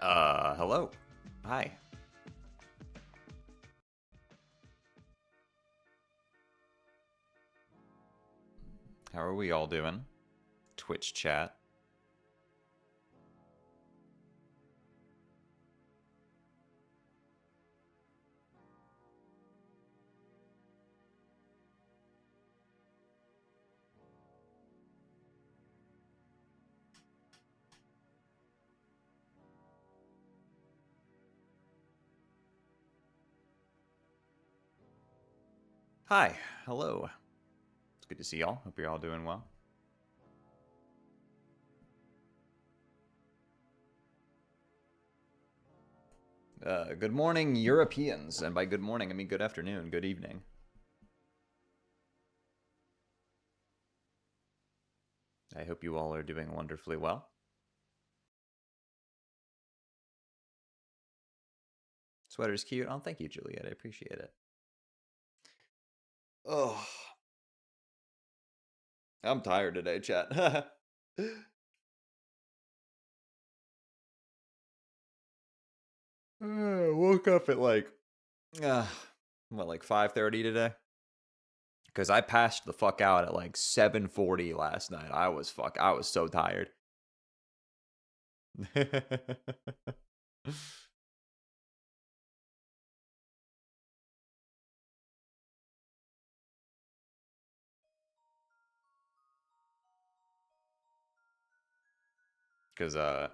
Hello. Hi. How are we all doing? Twitch chat. Hi. Hello. It's good to see y'all. Hope you're all doing well. Good morning, Europeans. And by good morning, I mean good afternoon, good evening. I hope you all are doing wonderfully well. Sweater's cute. Oh, thank you, Juliet. I appreciate it. Oh. I'm tired today, chat. Woke up at like 5:30 today? Because I passed the fuck out at like 7:40 last night. I was so tired. Because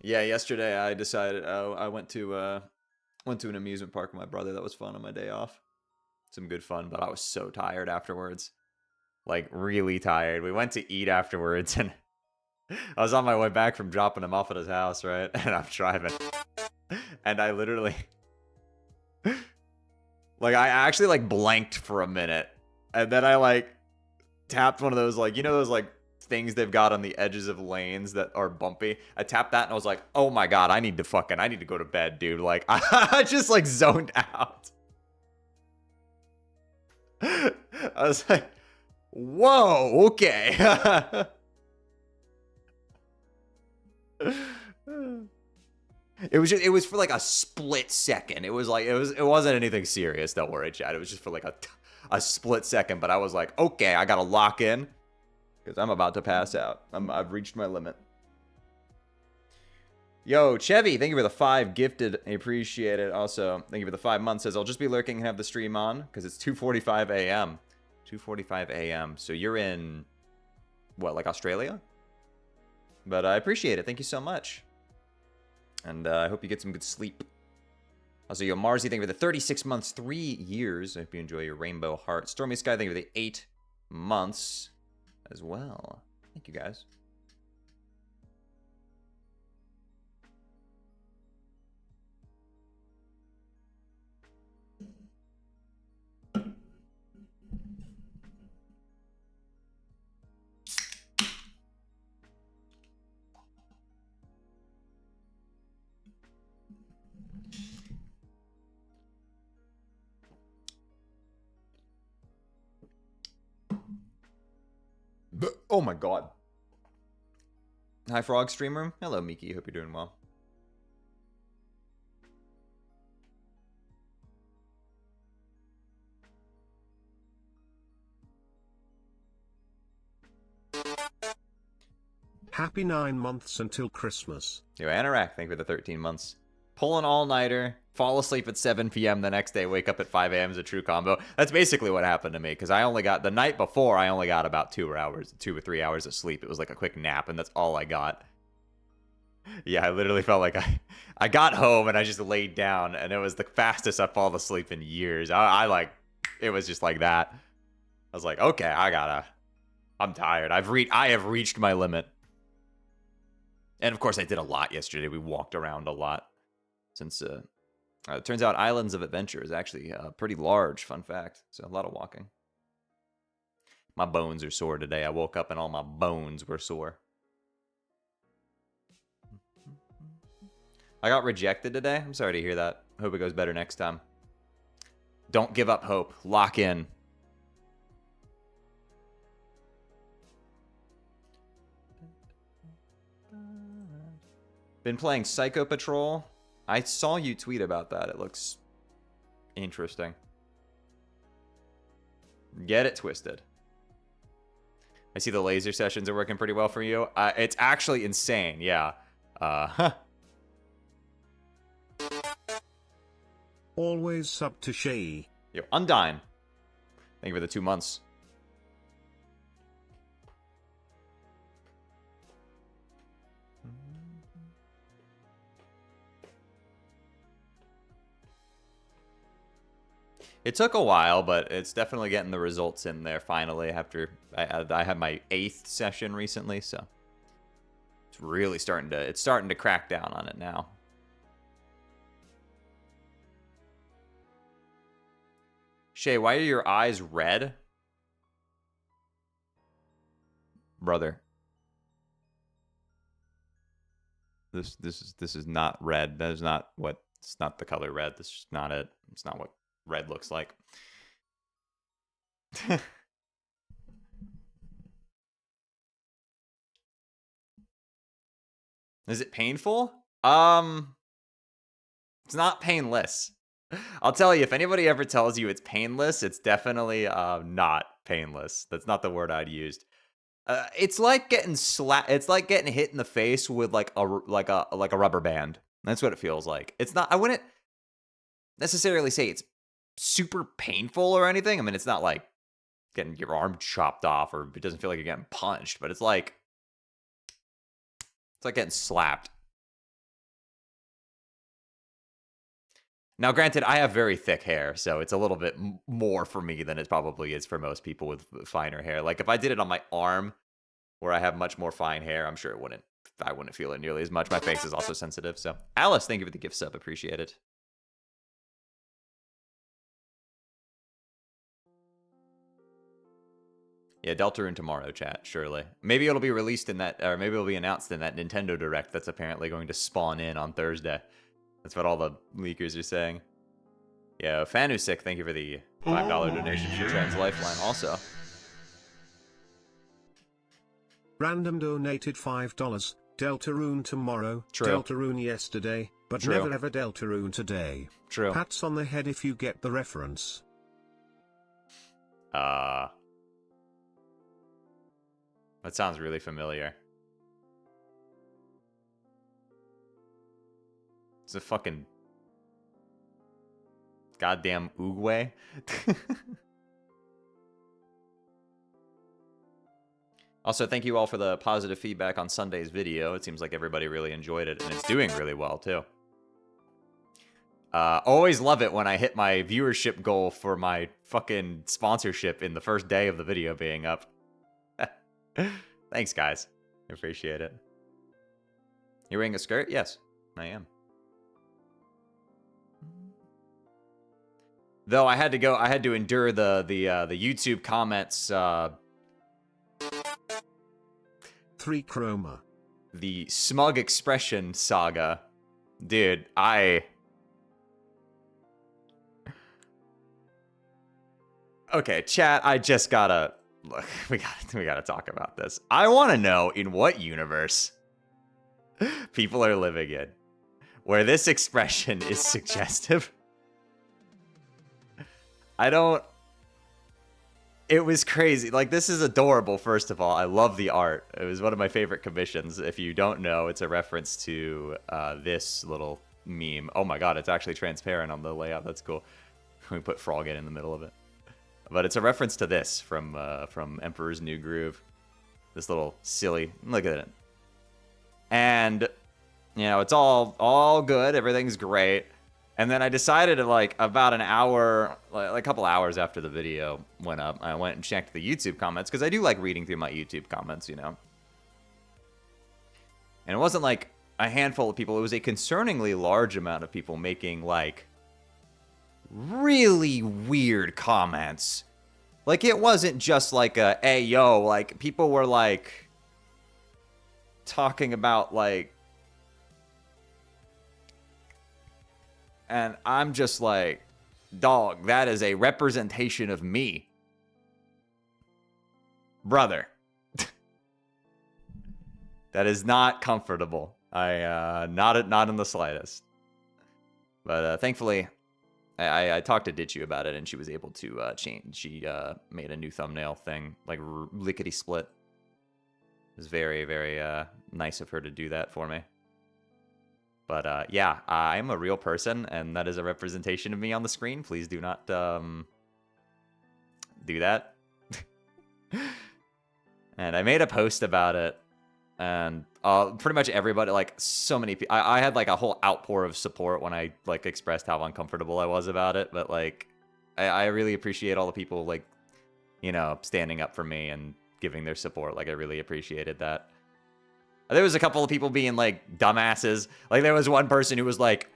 yeah, yesterday I decided I went to an amusement park with my brother. That was fun on my day off. Some good fun, but I was so tired afterwards. Like really tired. We went to eat afterwards, and I was on my way back from dropping him off at his house, right? And I'm driving, and I literally, like, I actually like blanked for a minute, and then I like tapped one of those, like, you know those like things they've got on the edges of lanes that are bumpy. I tapped that and I was like, oh my god, I need to go to bed, dude. Like, I just like zoned out. I was like, whoa, okay. It was for like a split second. It wasn't anything serious. Don't worry, Chad. It was just for like a split second. But I was like, okay, I gotta lock in because I'm about to pass out. I've reached my limit. Yo, Chevy, thank you for the 5 gifted. I appreciate it. Also, thank you for the 5 months. Says I'll just be lurking and have the stream on because it's 2:45 a.m. 2:45 a.m. So you're in what, like Australia? But I appreciate it. Thank you so much. And I hope you get some good sleep. Also, yo, Marzi, thank you for the 36 months, 3 years. I hope you enjoy your rainbow heart. Stormy Sky, thank you for the 8 months as well. Thank you, guys. Oh my god. Hi, Frog Streamer. Hello, Miki. Hope you're doing well. Happy 9 months until Christmas. Yo, Anorak, thank you for the 13 months. Pull an all-nighter, fall asleep at 7 p.m. the next day, wake up at 5 a.m. is a true combo. That's basically what happened to me, because the night before, I only got about 2 or 3 hours of sleep. It was like a quick nap, and that's all I got. Yeah, I literally felt like I got home, and I just laid down, and it was the fastest I've fallen asleep in years. It was just like that. I was like, okay, I'm tired. I have reached my limit. And of course, I did a lot yesterday. We walked around a lot. Since it turns out Islands of Adventure is actually pretty large, fun fact. So a lot of walking. My bones are sore today. I woke up and all my bones were sore. I got rejected today. I'm sorry to hear that. Hope it goes better next time. Don't give up hope. Lock in. Been playing Psycho Patrol. I saw you tweet about that. It looks interesting. Get it twisted. I see the laser sessions are working pretty well for you. It's actually insane, yeah. Always sub to Shay. Yo, Undyne. Thank you for the 2 months. It took a while, but it's definitely getting the results in there finally after I had my 8th session recently, so it's really starting to crack down on it now. Shay, why are your eyes red? Brother. This is not red. That is not what, it's not the color red. This is not it. It's not what red looks like. Is it painful? It's not painless. I'll tell you, if anybody ever tells you it's painless, it's definitely not painless. That's not the word I'd used. It's like getting it's like getting hit in the face with like a rubber band. That's what it feels like. It's not, I wouldn't necessarily say it's super painful or anything. I mean, it's not like getting your arm chopped off, or it doesn't feel like you're getting punched, but it's like getting slapped. Now, granted, I have very thick hair, so it's a little bit more for me than it probably is for most people with finer hair. Like, if I did it on my arm, where I have much more fine hair, I'm sure I wouldn't feel it nearly as much. My face is also sensitive, so. Alice, thank you for the gift sub. Appreciate it. Yeah, Deltarune tomorrow, chat, surely. Maybe it'll be released in that, or maybe it'll be announced in that Nintendo Direct that's apparently going to spawn in on Thursday. That's what all the leakers are saying. Yeah, Fanusik, thank you for the $5 donation to Trans Lifeline also. Random donated $5. Deltarune tomorrow. True. Deltarune yesterday, but True. never ever Deltarune today. True. Pats on the head if you get the reference. That sounds really familiar. It's a fucking goddamn Oogway. Also, thank you all for the positive feedback on Sunday's video. It seems like everybody really enjoyed it, and it's doing really well, too. Always love it when I hit my viewership goal for my fucking sponsorship in the first day of the video being up. Thanks, guys. I appreciate it. You're wearing a skirt? Yes, I am. Though I had to endure the YouTube comments. 3 chroma. The smug expression saga, dude. Okay, chat. I just gotta look. We gotta talk about this. I want to know in what universe people are living in where this expression is suggestive. It was crazy. Like, this is adorable, first of all. I love the art. It was one of my favorite commissions. If you don't know, it's a reference to this little meme. Oh my god, it's actually transparent on the layout. That's cool. We put Froggen in the middle of it. But it's a reference to this from Emperor's New Groove. This little silly... Look at it. And, you know, it's all good. Everything's great. And then I decided to, like, about an hour, like a couple hours after the video went up, I went and checked the YouTube comments, because I do like reading through my YouTube comments, you know. And it wasn't, like, a handful of people. It was a concerningly large amount of people making, like, really weird comments. Like, it wasn't just, like, a, hey, yo, like, people were, like, talking about, like, and I'm just like, dog, that is a representation of me. Brother. That is not comfortable. Not in the slightest. But thankfully, I talked to Ditchu about it, and she was able to change. She made a new thumbnail thing, like lickety split. It was very, very nice of her to do that for me. But yeah, I am a real person, and that is a representation of me on the screen. Please do not do that. And I made a post about it, and pretty much everybody, like so many people, I had like a whole outpour of support when I like expressed how uncomfortable I was about it. But like, I really appreciate all the people like, you know, standing up for me and giving their support. Like, I really appreciated that. There was a couple of people being like dumbasses. Like, there was one person who was like,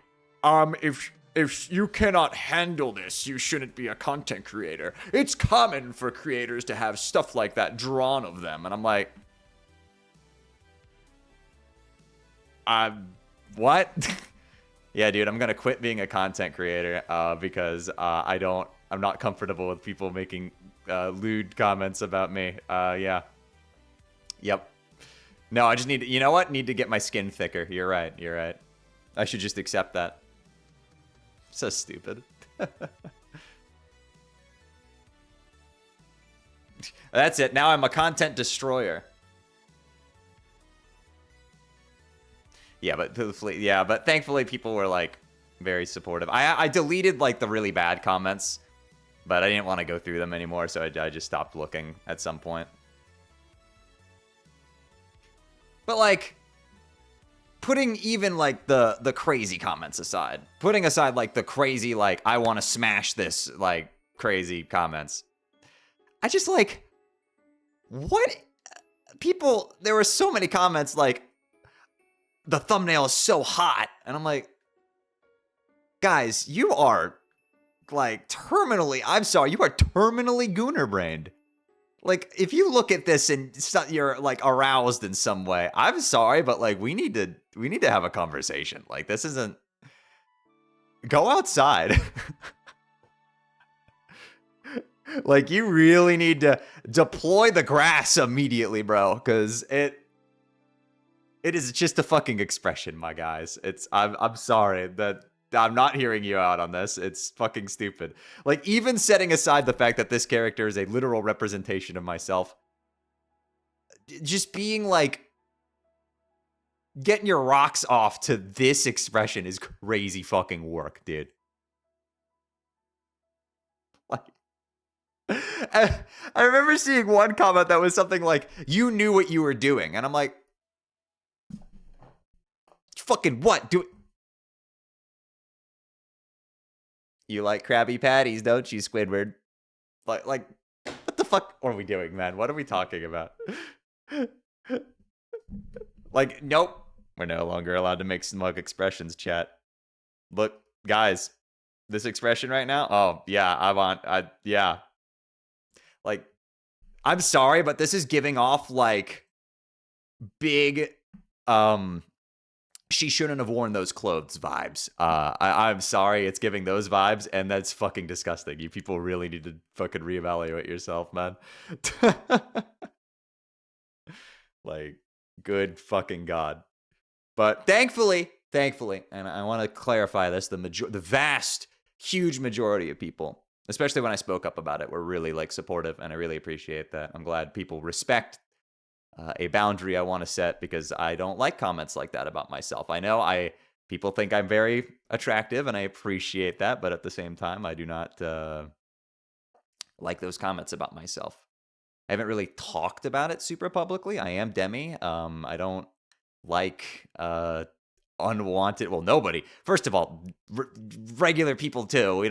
if you cannot handle this, you shouldn't be a content creator. It's common for creators to have stuff like that drawn of them. And I'm like, what? Yeah, dude, I'm gonna quit being a content creator because I'm not comfortable with people making lewd comments about me. Yeah. Yep. No, I just need to, you know what? Need to get my skin thicker. You're right. You're right. I should just accept that. So stupid. That's it. Now I'm a content destroyer. Yeah, but thankfully people were like very supportive. I deleted like the really bad comments, but I didn't want to go through them anymore, so I just stopped looking at some point. But like, putting even like the crazy comments aside, putting aside like the crazy like I want to smash this like crazy comments, I just like, what people, there were so many comments like the thumbnail is so hot, and I'm like, guys, you are like terminally, I'm sorry, you are terminally gooner brained. Like, if you look at this and you're like aroused in some way, I'm sorry, but like we need to have a conversation. Like, this isn't, go outside. Like, you really need to deploy the grass immediately, bro, because it is just a fucking expression, my guys. I'm sorry that I'm not hearing you out on this. It's fucking stupid. Like, even setting aside the fact that this character is a literal representation of myself, just being like, getting your rocks off to this expression is crazy fucking work, dude. Like, I remember seeing one comment that was something like, you knew what you were doing. And I'm like, fucking what? You like Krabby Patties, don't you, Squidward? Like, what the fuck are we doing, man? What are we talking about? Like, nope. We're no longer allowed to make smug expressions, chat. Look, guys, this expression right now? Oh, yeah, yeah. Like, I'm sorry, but this is giving off, like, big, she shouldn't have worn those clothes vibes. I'm sorry, it's giving those vibes, and that's fucking disgusting. You people really need to fucking reevaluate yourself, man. Like, good fucking God. But thankfully, and I want to clarify this, the vast, huge majority of people, especially when I spoke up about it, were really like supportive, and I really appreciate that. I'm glad people respect a boundary I want to set, because I don't like comments like that about myself. I know people think I'm very attractive, and I appreciate that, but at the same time, I do not like those comments about myself. I haven't really talked about it super publicly. I am Demi. I don't like unwanted. Well, nobody. First of all, regular people too.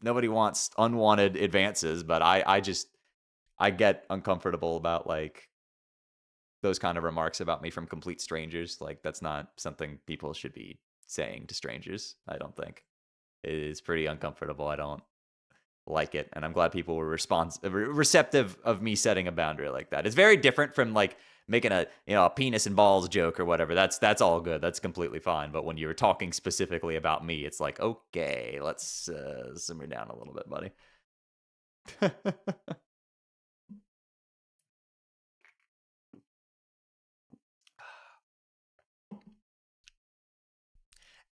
Nobody wants unwanted advances, but I get uncomfortable about like those kind of remarks about me from complete strangers. Like, that's not something people should be saying to strangers, I don't think. It is pretty uncomfortable. I don't like it, and I'm glad people were receptive of me setting a boundary like that. It's very different from like making a penis and balls joke or whatever. That's all good. That's completely fine. But when you're talking specifically about me, it's like, okay, let's simmer down a little bit, buddy.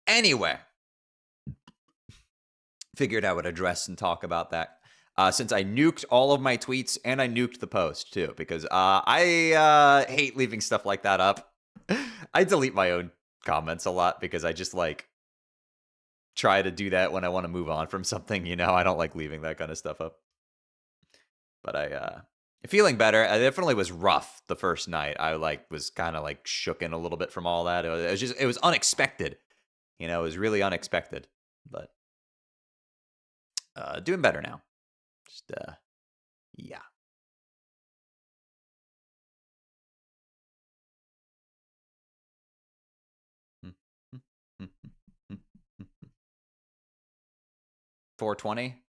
Anyway, figured I would address and talk about that. Since I nuked all of my tweets and I nuked the post too, because I hate leaving stuff like that up. I delete my own comments a lot because I just like try to do that when I want to move on from something, you know. I don't like leaving that kind of stuff up. But I feeling better. It definitely was rough the first night. I like was kind of like shooken a little bit from all that. It was unexpected. You know, it was really unexpected. But doing better now. Just yeah. Hmm. 420.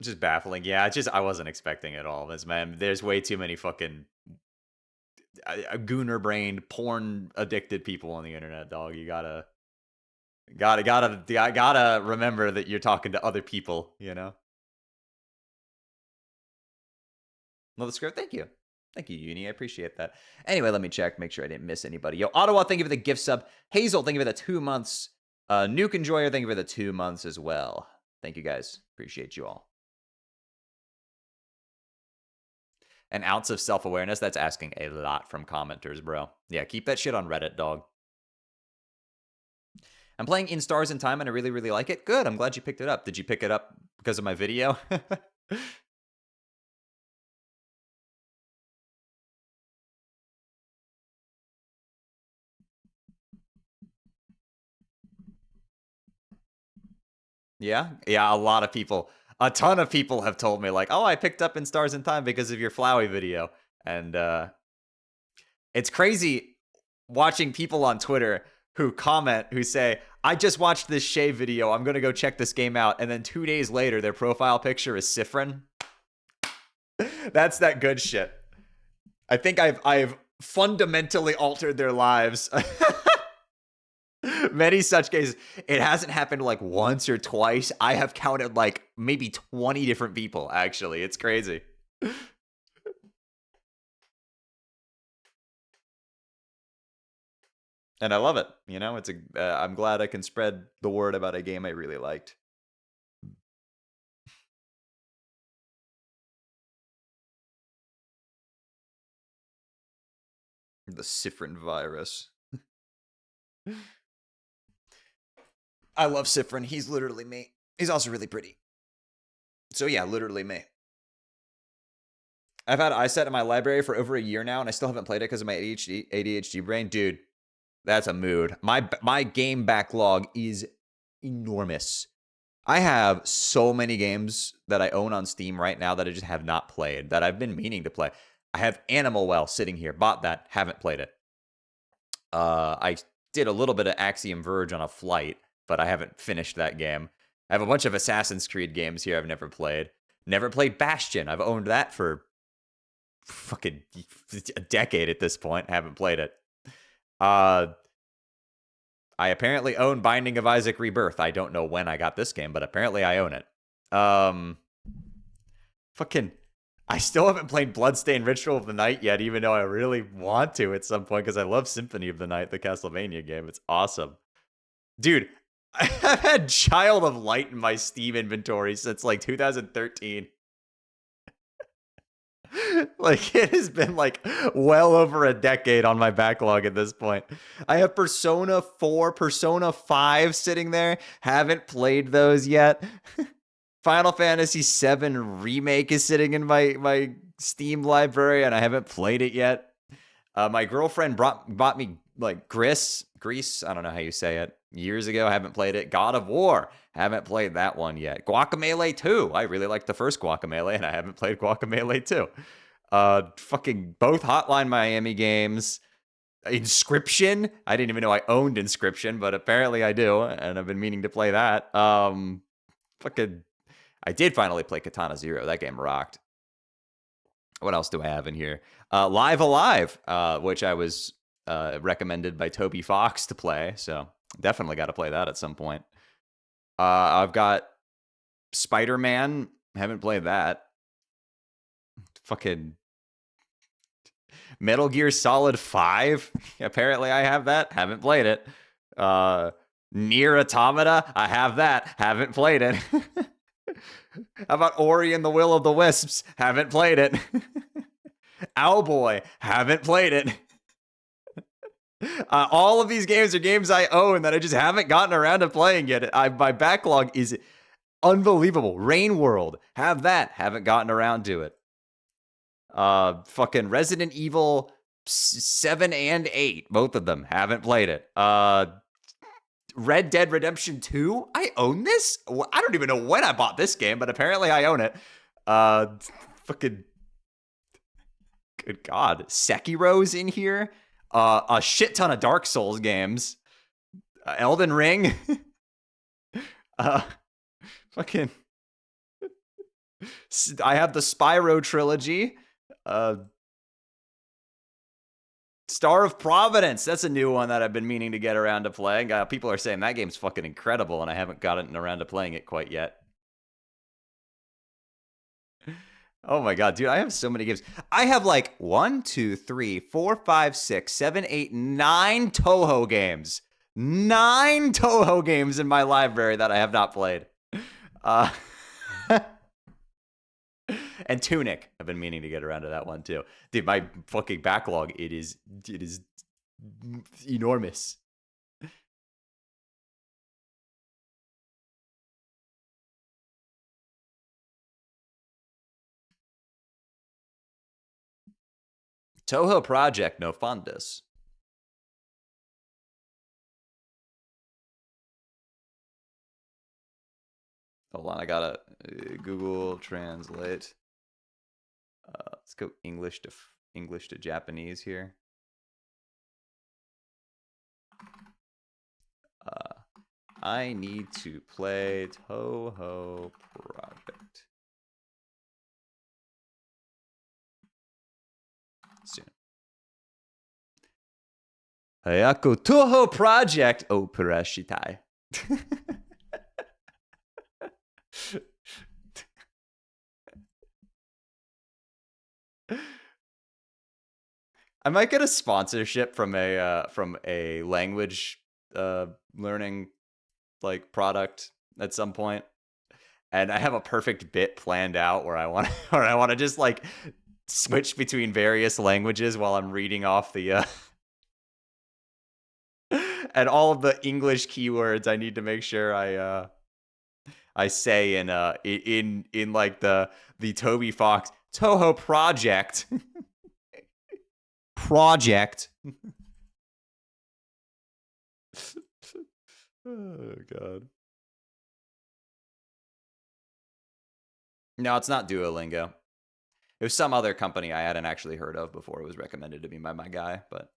Just baffling. Yeah, I wasn't expecting it at all. This man, there's way too many fucking gooner brained, porn addicted people on the internet, dog. You gotta remember that you're talking to other people, you know? Well, the script, thank you. Thank you, Uni. I appreciate that. Anyway, let me check, make sure I didn't miss anybody. Yo, Ottawa, thank you for the gift sub. Hazel, thank you for the 2 months. Nuke Enjoyer, thank you for the 2 months as well. Thank you guys. Appreciate you all. An ounce of self-awareness, that's asking a lot from commenters, bro. Yeah, keep that shit on Reddit, dog. I'm playing In Stars in Time and I really, really like it. Good, I'm glad you picked it up. Did you pick it up because of my video? Yeah? Yeah, a ton of people have told me, like, oh, I picked up In Stars in Time because of your Flowey video. And it's crazy watching people on Twitter who comment, who say, I just watched this Shay video, I'm gonna go check this game out, and then 2 days later, their profile picture is Sifrin. That's that good shit. I think I've fundamentally altered their lives. Many such cases. It hasn't happened like once or twice. I have counted like maybe 20 different people, actually. It's crazy. And I love it. You know, I'm glad I can spread the word about a game I really liked. The Sifrin virus. I love Sifrin. He's literally me. He's also really pretty. So yeah, literally me. I've had iSet in my library for over a year now, and I still haven't played it because of my ADHD brain. Dude, that's a mood. My game backlog is enormous. I have so many games that I own on Steam right now that I just have not played, that I've been meaning to play. I have Animal Well sitting here. Bought that. Haven't played it. I did a little bit of Axiom Verge on a flight, but I haven't finished that game. I have a bunch of Assassin's Creed games here I've never played. Never played Bastion. I've owned that for fucking a decade at this point. Haven't played it. I apparently own Binding of Isaac Rebirth. I don't know when I got this game, but apparently I own it. Fucking, I still haven't played Bloodstained Ritual of the Night yet, even though I really want to at some point because I love Symphony of the Night, the Castlevania game. It's awesome. Dude, I've had Child of Light in my Steam inventory since like 2013. Like, it has been like well over a decade on my backlog at this point. I have Persona 4, Persona 5 sitting there. Haven't played those yet. Final Fantasy 7 Remake is sitting in my Steam library, and I haven't played it yet. My girlfriend bought me like Grease, I don't know how you say it, years ago. I haven't played it. God of War, haven't played that one yet. Guacamelee 2, I really liked the first Guacamelee, and I haven't played Guacamelee 2. Fucking both Hotline Miami games. Inscription, I didn't even know I owned Inscription, but apparently I do, and I've been meaning to play that. Fucking, I did finally play Katana Zero. That game rocked. What else do I have in here? Live Alive, which I was recommended by Toby Fox to play, so definitely got to play that at some point. I've got Spider-Man. Haven't played that. Fucking Metal Gear Solid 5. Apparently I have that. Haven't played it. Nier Automata. I have that. Haven't played it. How about Ori and the Will of the Wisps? Haven't played it. Owlboy. Haven't played it. All of these games are games I own that I just haven't gotten around to playing yet. My backlog is unbelievable. Rain World. Have that. Haven't gotten around to it. Fucking Resident Evil 7 and 8. Both of them. Haven't played it. Red Dead Redemption 2? I own this? I don't even know when I bought this game, but apparently I own it. Fucking... Good God. Sekiro's in here. A shit ton of Dark Souls games. Elden Ring. Fucking... I have the Spyro trilogy. Star of Providence. That's a new one that I've been meaning to get around to playing. People are saying that game's fucking incredible, and I haven't gotten around to playing it quite yet. Oh my God, dude, I have so many games. I have like 1, 2, 3, 4, 5, 6, 7, 8, 9 Toho games. 9 Toho games in my library that I have not played. And Tunic. I've been meaning to get around to that one too. Dude, my fucking backlog, it is enormous. Toho Project no fundus. Hold on, I gotta Google Translate. Let's go English to Japanese here. I need to play Toho Project soon. Hayako Toho Project Opera Shitai. I might get a sponsorship from a language learning like product at some point, and I have a perfect bit planned out where I want to just like switch between various languages while I'm reading off the and all of the English keywords I need to make sure I say in like the Toby Fox Toho Project. Oh God. No, it's not Duolingo. It was some other company I hadn't actually heard of before it was recommended to me by my guy, but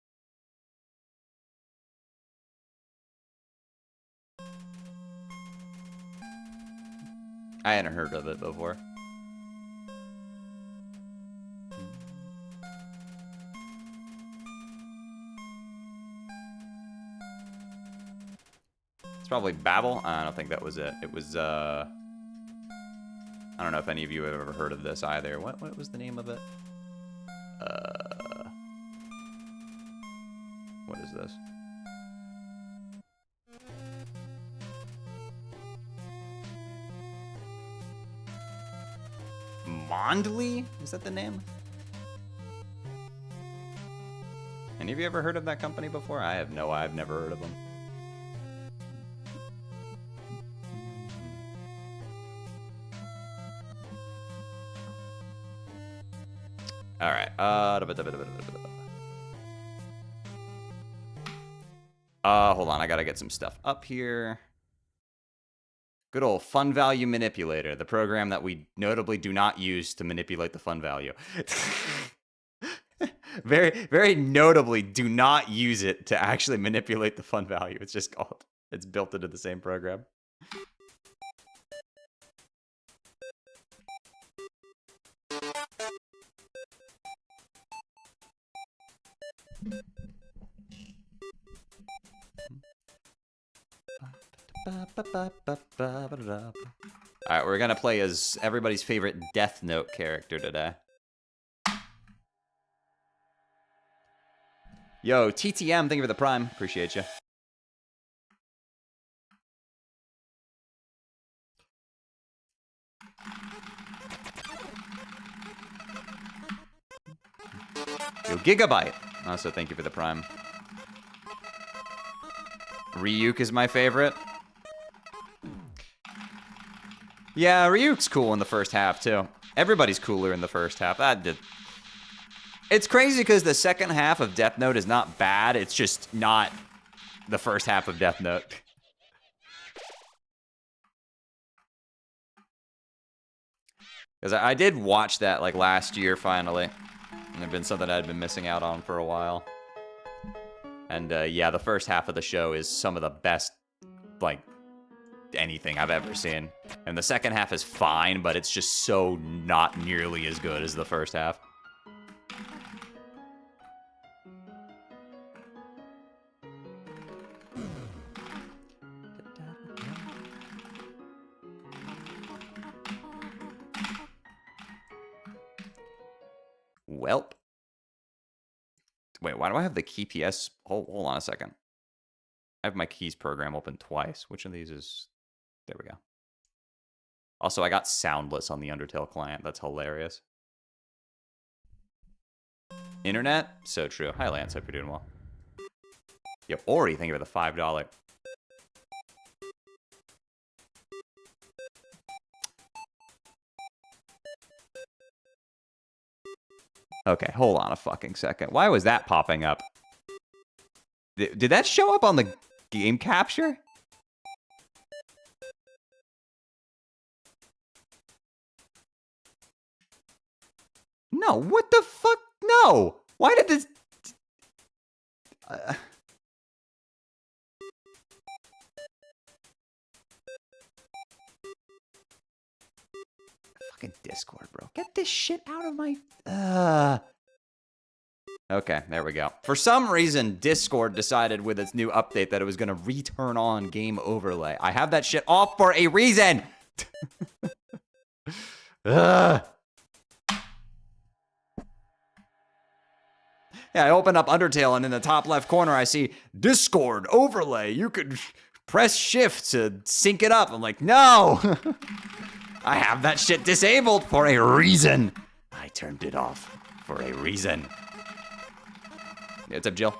I hadn't heard of it before. It's probably Babel. I don't think that was it. It was, I don't know if any of you have ever heard of this either. What was the name of it? What is this? Mondly? Is that the name? Any of you ever heard of that company before? I've never heard of them. All right. Hold on. I gotta get some stuff up here. Good old fun value manipulator, the program that we notably do not use to manipulate the fun value. Very, very notably do not use it to actually manipulate the fun value. It's just called, it's built into the same program. Alright, we're gonna play as everybody's favorite Death Note character today. Yo, TTM, thank you for the prime. Appreciate you. Yo, Gigabyte. Also, thank you for the prime. Ryuk is my favorite. Yeah, Ryuk's cool in the first half, too. Everybody's cooler in the first half. It's crazy because the second half of Death Note is not bad. It's just not the first half of Death Note. Because I did watch that, like, last year, finally. And it'd been something I'd been missing out on for a while. And, yeah, the first half of the show is some of the best, like, anything I've ever seen. And the second half is fine, but it's just so not nearly as good as the first half. Welp. Wait, why do I have the key PS? Hold on a second. I have my keys program open twice. Which of these is... There we go. Also, I got soundless on the Undertale client. That's hilarious. Internet? So true. Hi, Lance. Hope you're doing well. Yo, Ori, thank you for the $5. Okay, hold on a fucking second. Why was that popping up? Did that show up on the game capture? No, what the fuck? No! Why did this... Fucking Discord, bro. Get this shit out of my... Okay, there we go. For some reason, Discord decided with its new update that it was going to return on game overlay. I have that shit off for a reason! Yeah, I open up Undertale, and in the top left corner, I see Discord overlay. You could press shift to sync it up. I'm like, no! I have that shit disabled for a reason. I turned it off for a reason. Yeah, what's up, Jill?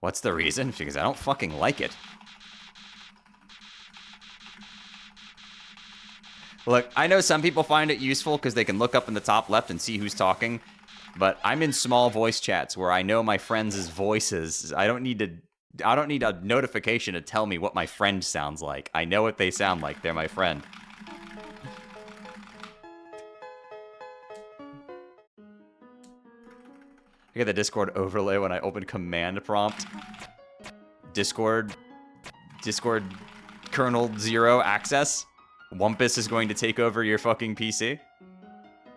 What's the reason? Because I don't fucking like it. Look, I know some people find it useful because they can look up in the top left and see who's talking, but I'm in small voice chats where I know my friends' voices. I don't need a notification to tell me what my friend sounds like. I know what they sound like. They're my friend. I get the Discord overlay when I open command prompt. Discord kernel 0 access. Wumpus is going to take over your fucking PC.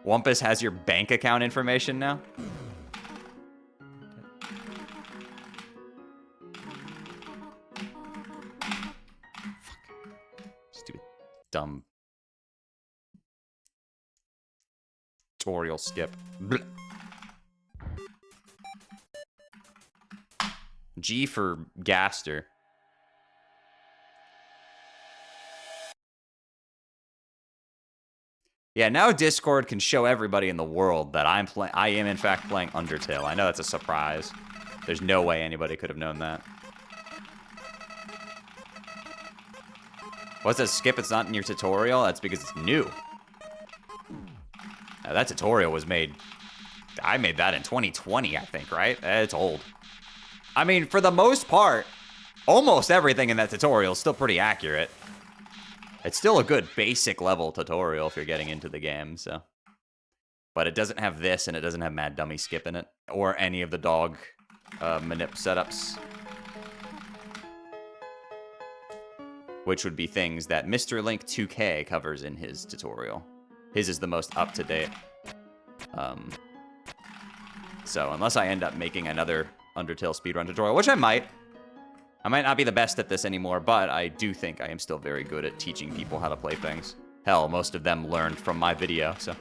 Wumpus has your bank account information now. Stupid, dumb tutorial skip. Blech. G for Gaster. Yeah, now Discord can show everybody in the world that I am in fact playing Undertale. I know that's a surprise. There's no way anybody could have known that. What's that skip? It's not in your tutorial? That's because it's new. Now, that tutorial was made... I made that in 2020, I think, right? It's old. I mean, for the most part, almost everything in that tutorial is still pretty accurate. It's still a good basic level tutorial if you're getting into the game, so. But it doesn't have this, and it doesn't have Mad Dummy Skip in it, or any of the dog manip setups. Which would be things that Mr. Link 2K covers in his tutorial. His is the most up-to-date. So unless I end up making another Undertale speedrun tutorial, which I might not be the best at this anymore, but I do think I am still very good at teaching people how to play things. Hell, most of them learned from my video, so.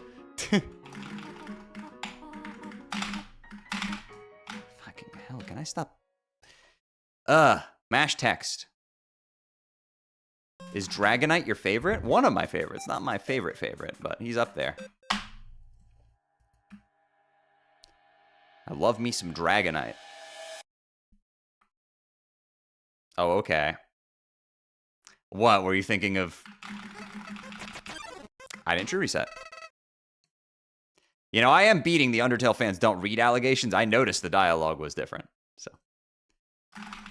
hell? Can I stop? Mash text. Is Dragonite your favorite? One of my favorites. Not my favorite, but he's up there. I love me some Dragonite. Oh, okay. What were you thinking of? I didn't true reset. You know, I am beating the Undertale fans don't read allegations. I noticed the dialogue was different. So,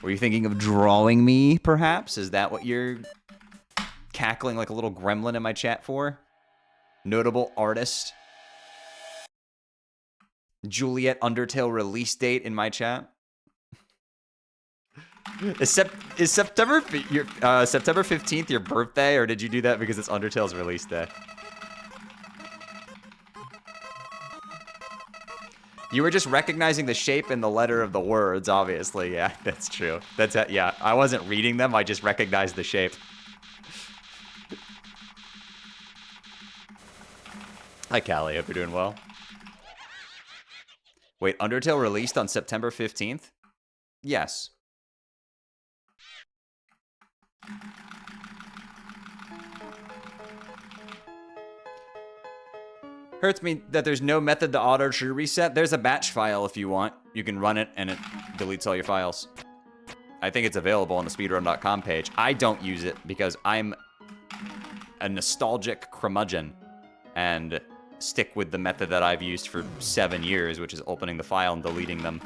were you thinking of drawing me, perhaps? Is that what you're cackling like a little gremlin in my chat for? Notable artist. Juliet Undertale release date in my chat. Is September 15th your birthday, or did you do that because it's Undertale's release day? You were just recognizing the shape and the letter of the words, obviously. Yeah, that's true. Yeah, I wasn't reading them, I just recognized the shape. Hi, Callie. Hope you're doing well. Wait, Undertale released on September 15th? Yes. Hurts me that there's no method to auto true reset. There's a batch file if you want. You can run it and it deletes all your files. I think it's available on the speedrun.com page. I don't use it because I'm a nostalgic curmudgeon and stick with the method that I've used for 7 years, which is opening the file and deleting them.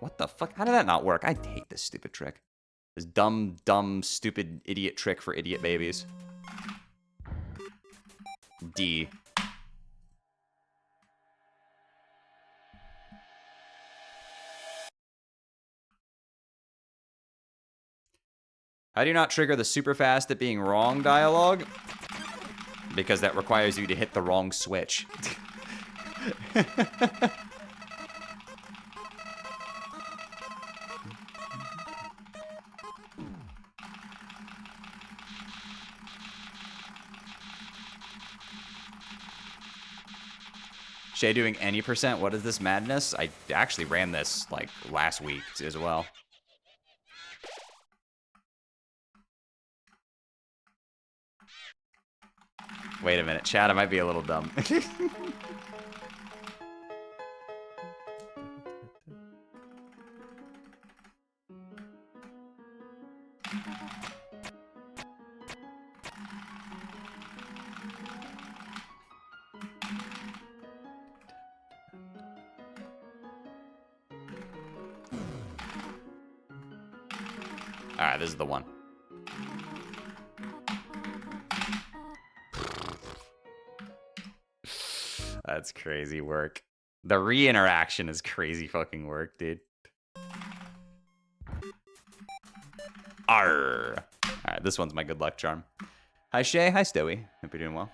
What the fuck? How did that not work? I hate this stupid trick. This dumb, stupid, idiot trick for idiot babies. D. How do you not trigger the super fast at being wrong dialogue? Because that requires you to hit the wrong switch. Shay doing any percent? What is this madness? I actually ran this like last week as well. Wait a minute, chat, I might be a little dumb. Alright, this is the one. That's crazy work. The re-interaction is crazy fucking work, dude. Arr. Alright, this one's my good luck charm. Hi, Shay. Hi, Stoey. Hope you're doing well.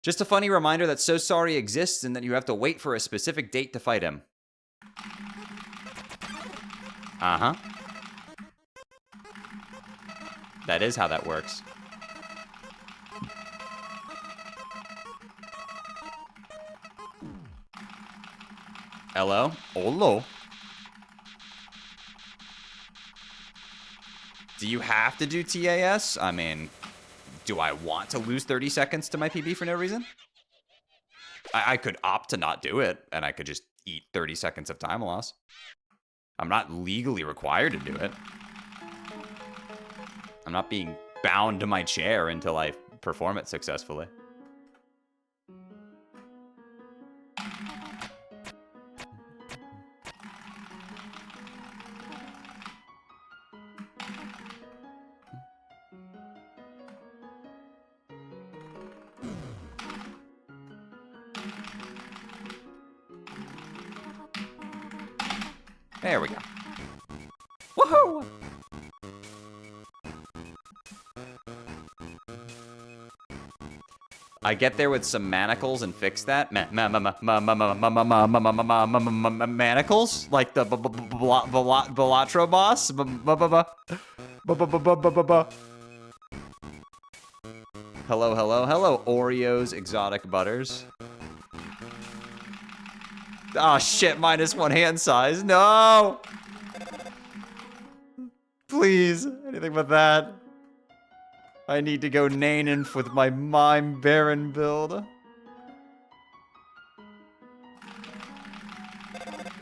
Just a funny reminder that So Sorry exists and that you have to wait for a specific date to fight him. Uh-huh. That is how that works. Hello? Hello? Do you have to do TAS? I mean, do I want to lose 30 seconds to my PB for no reason? I could opt to not do it, and I could just eat 30 seconds of time loss. I'm not legally required to do it. I'm not being bound to my chair until I perform it successfully. There we go. Woohoo! I get there with some manacles and fix that. Manacles? Like the Velatro boss? Hello, hello, hello, Oreos Exotic Butters. Ah, shit, -1 hand size. No! Please, anything but that. I need to go Nanenf with my Mime Baron build.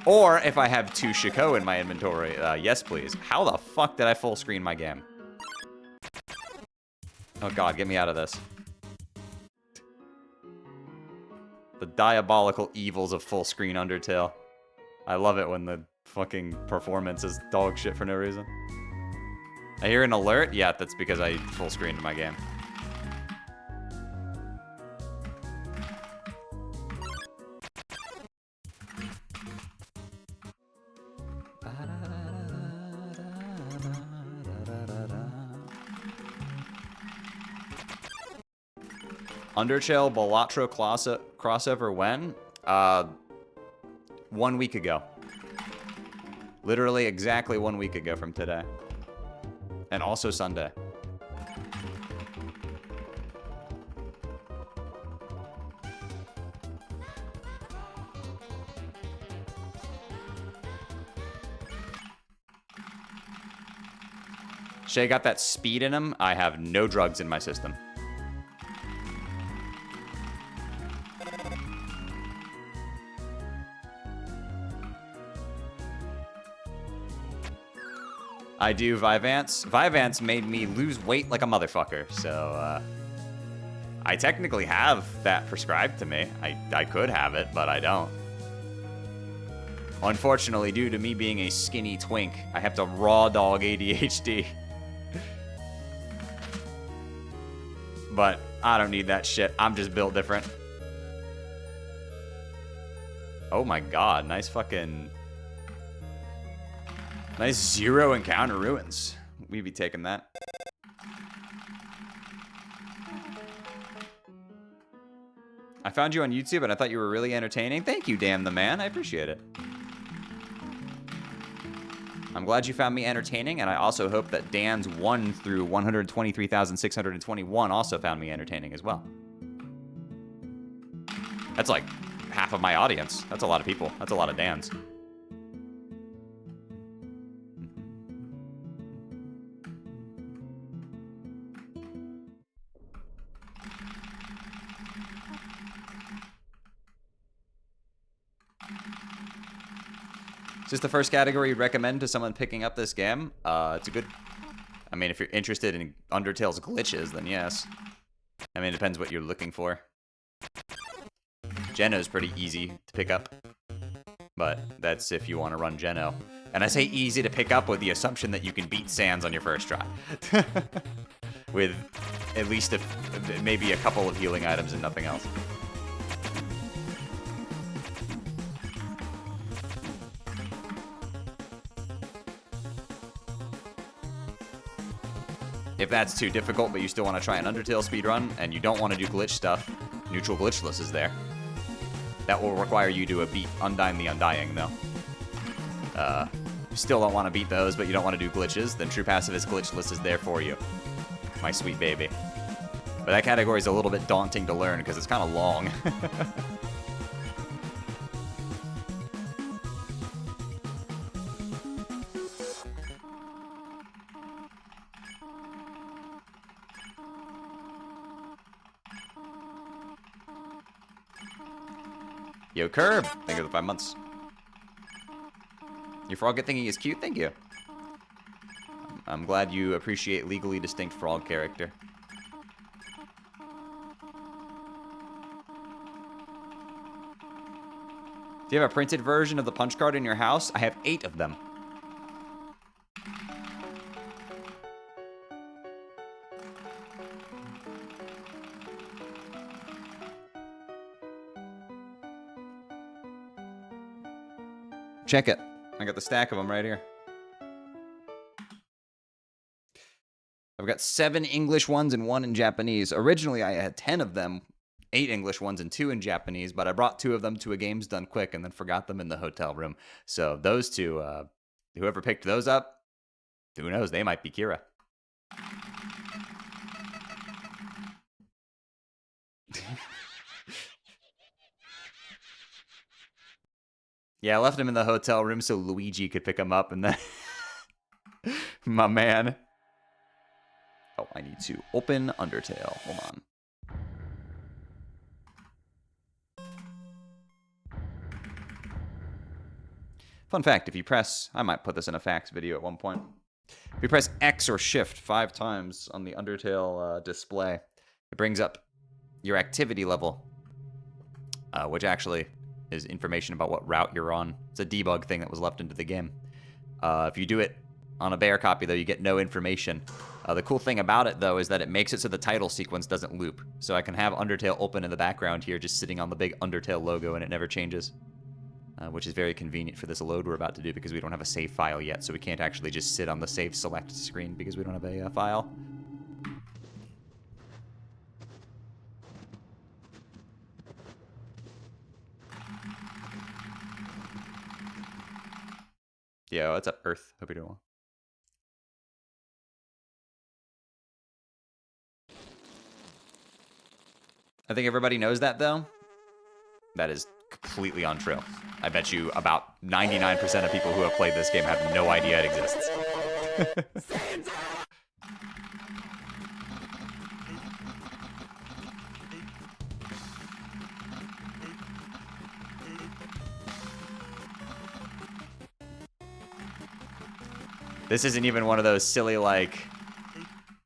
Or if I have 2 Shiko in my inventory, yes please. How the fuck did I full screen my game? Oh god, get me out of this. The diabolical evils of full screen Undertale. I love it when the fucking performance is dog shit for no reason. I hear an alert? Yeah, that's because I full screened my game. Undertale Balatro crossover when? 1 week ago. Literally exactly 1 week ago from today. And also Sunday. Shay got that speed in him. I have no drugs in my system. I do Vyvanse. Vyvanse made me lose weight like a motherfucker, so I technically have that prescribed to me. I could have it, but I don't. Unfortunately, due to me being a skinny twink, I have to raw dog ADHD. But I don't need that shit. I'm just built different. Oh my god, nice fucking... Nice 0 encounter ruins. We'd be taking that. I found you on YouTube and I thought you were really entertaining. Thank you, Dan the man. I appreciate it. I'm glad you found me entertaining, and I also hope that Dan's 1 through 123,621 also found me entertaining as well. That's like half of my audience. That's a lot of people. That's a lot of Dans. Is this the first category you'd recommend to someone picking up this game? It's a good... I mean, if you're interested in Undertale's glitches, then yes. I mean, it depends what you're looking for. Geno's pretty easy to pick up. But that's if you want to run Geno. And I say easy to pick up with the assumption that you can beat Sans on your first try. With at least maybe a couple of healing items and nothing else. If that's too difficult, but you still want to try an Undertale speedrun, and you don't want to do glitch stuff, Neutral Glitchless is there. That will require you to beat Undyne the Undying, though. You still don't want to beat those, but you don't want to do glitches, then True Pacifist Glitchless is there for you. My sweet baby. But that category is a little bit daunting to learn, because it's kind of long. Yo, Curb! Thank you for the 5 months. Your frog get thinking is cute? Thank you. I'm glad you appreciate legally distinct frog character. Do you have a printed version of the punch card in your house? I have 8 of them. Check it. I got the stack of them right here. I've got 7 English ones and 1 in Japanese. Originally, I had 10 of them, 8 English ones and 2 in Japanese, but I brought 2 of them to a Games Done Quick and then forgot them in the hotel room. So those 2, whoever picked those up, who knows, they might be Kira. Yeah, I left him in the hotel room so Luigi could pick him up, and then... My man. Oh, I need to open Undertale. Hold on. Fun fact, if you press... I might put this in a facts video at one point. If you press X or Shift 5 times on the Undertale display, it brings up your activity level, which actually is information about what route you're on. It's a debug thing that was left into the game. If you do it on a bear copy, though, you get no information. The cool thing about it, though, is that it makes it so the title sequence doesn't loop. So I can have Undertale open in the background here, just sitting on the big Undertale logo, and it never changes. Which is very convenient for this load we're about to do because we don't have a save file yet, so we can't actually just sit on the save select screen because we don't have a file. Yo, what's up, Earth? Hope you're doing well. I think everybody knows that, though. That is completely untrue. I bet you about 99% of people who have played this game have no idea it exists. This isn't even one of those silly, like,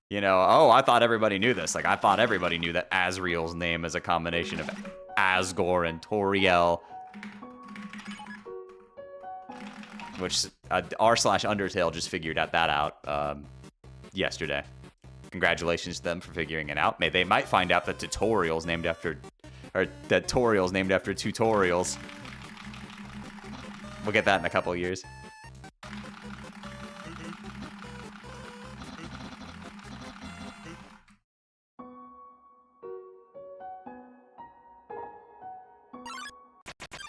you know, oh, I thought everybody knew this. Like, I thought everybody knew that Asriel's name is a combination of Asgore and Toriel. Which r/Undertale just figured that out yesterday. Congratulations to them for figuring it out. They might find out that tutorials named after, or that Toriel's named after tutorials. We'll get that in a couple of years.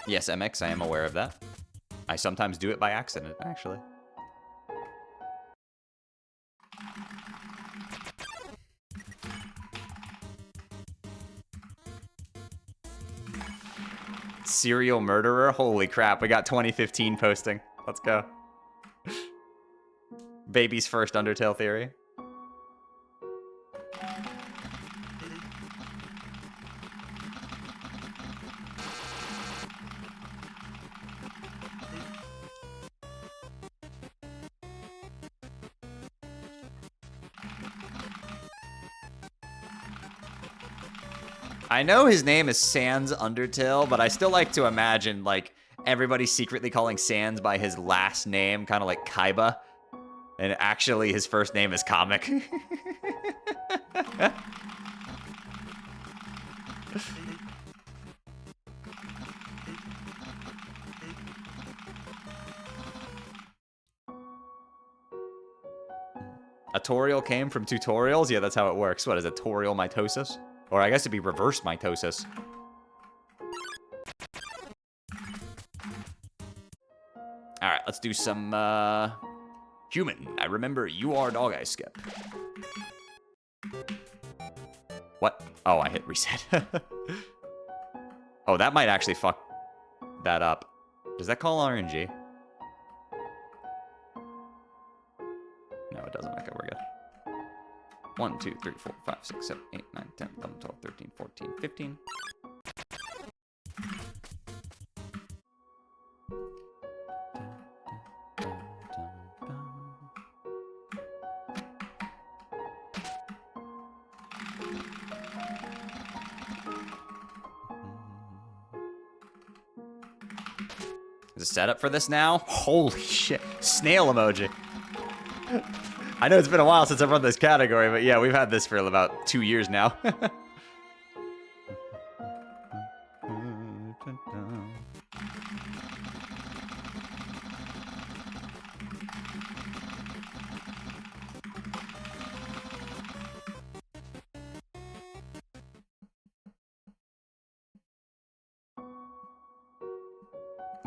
Yes, MX, I am aware of that. I sometimes do it by accident, actually. Serial murderer? Holy crap, we got 2015 posting. Let's go. Baby's first Undertale theory. I know his name is Sans Undertale, but I still like to imagine, like, everybody secretly calling Sans by his last name, kind of like Kaiba. And actually, his first name is Comic. A Toriel came from tutorials? Yeah, that's how it works. What is it, Toriel mitosis? Or I guess it'd be reverse mitosis. Alright, let's do some, human. I remember you are dog I skip. What? Oh, I hit reset. Oh, that might actually fuck that up. Does that call RNG? No, it doesn't. Okay, we're good. 1, 2, 3, 4, 5, 6, 7, 8, 9, 10, 11, 12, 13, 14, 15. Is it set up for this now? Holy shit. Snail emoji. I know it's been a while since I've run this category, but yeah, we've had this for about 2 years now.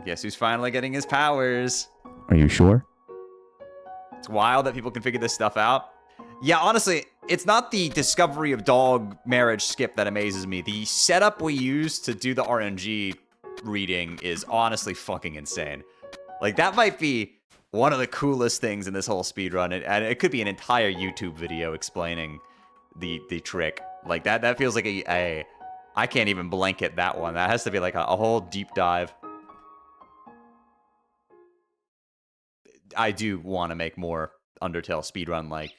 Guess who's finally getting his powers? Are you sure? It's wild that people can figure this stuff out. Yeah, honestly, it's not the discovery of dog marriage skip that amazes me. The setup we use to do the RNG reading is honestly fucking insane. Like, that might be one of the coolest things in this whole speedrun, and it could be an entire YouTube video explaining the trick. Like, that feels like a I can't even blanket that one. That has to be like a whole deep dive. I do want to make more Undertale speedrun, like,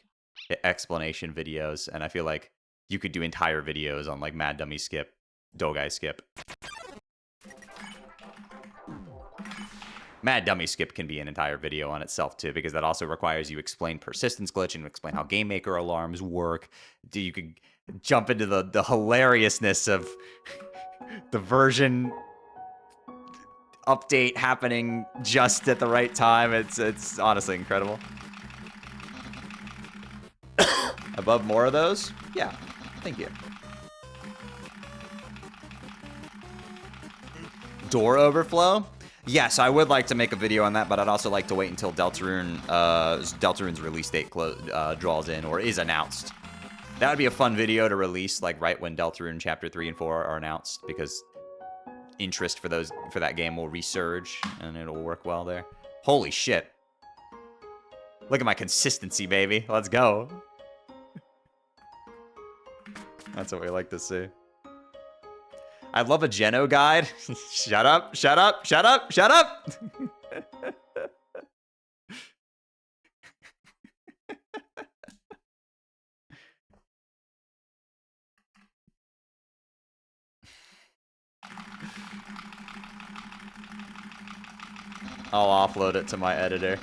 explanation videos, and I feel like you could do entire videos on, like, Mad Dummy Skip, Dogai Skip. Mad Dummy Skip can be an entire video on itself, too, because that also requires you explain persistence glitch and explain how Game Maker alarms work. You could jump into the hilariousness of the version update happening just at the right time. It's honestly incredible. Above more of those? Yeah, thank you. Door overflow? Yes, I would like to make a video on that, but I'd also like to wait until Deltarune's release date draws in or is announced. That would be a fun video to release, like, right when Deltarune Chapter 3 and 4 are announced, because interest for that game will resurge, and it'll work well there. Holy shit. Look at my consistency, baby. Let's go. That's what we like to see. I love a Geno guide. Shut up, shut up, shut up, shut up! I'll offload it to my editor.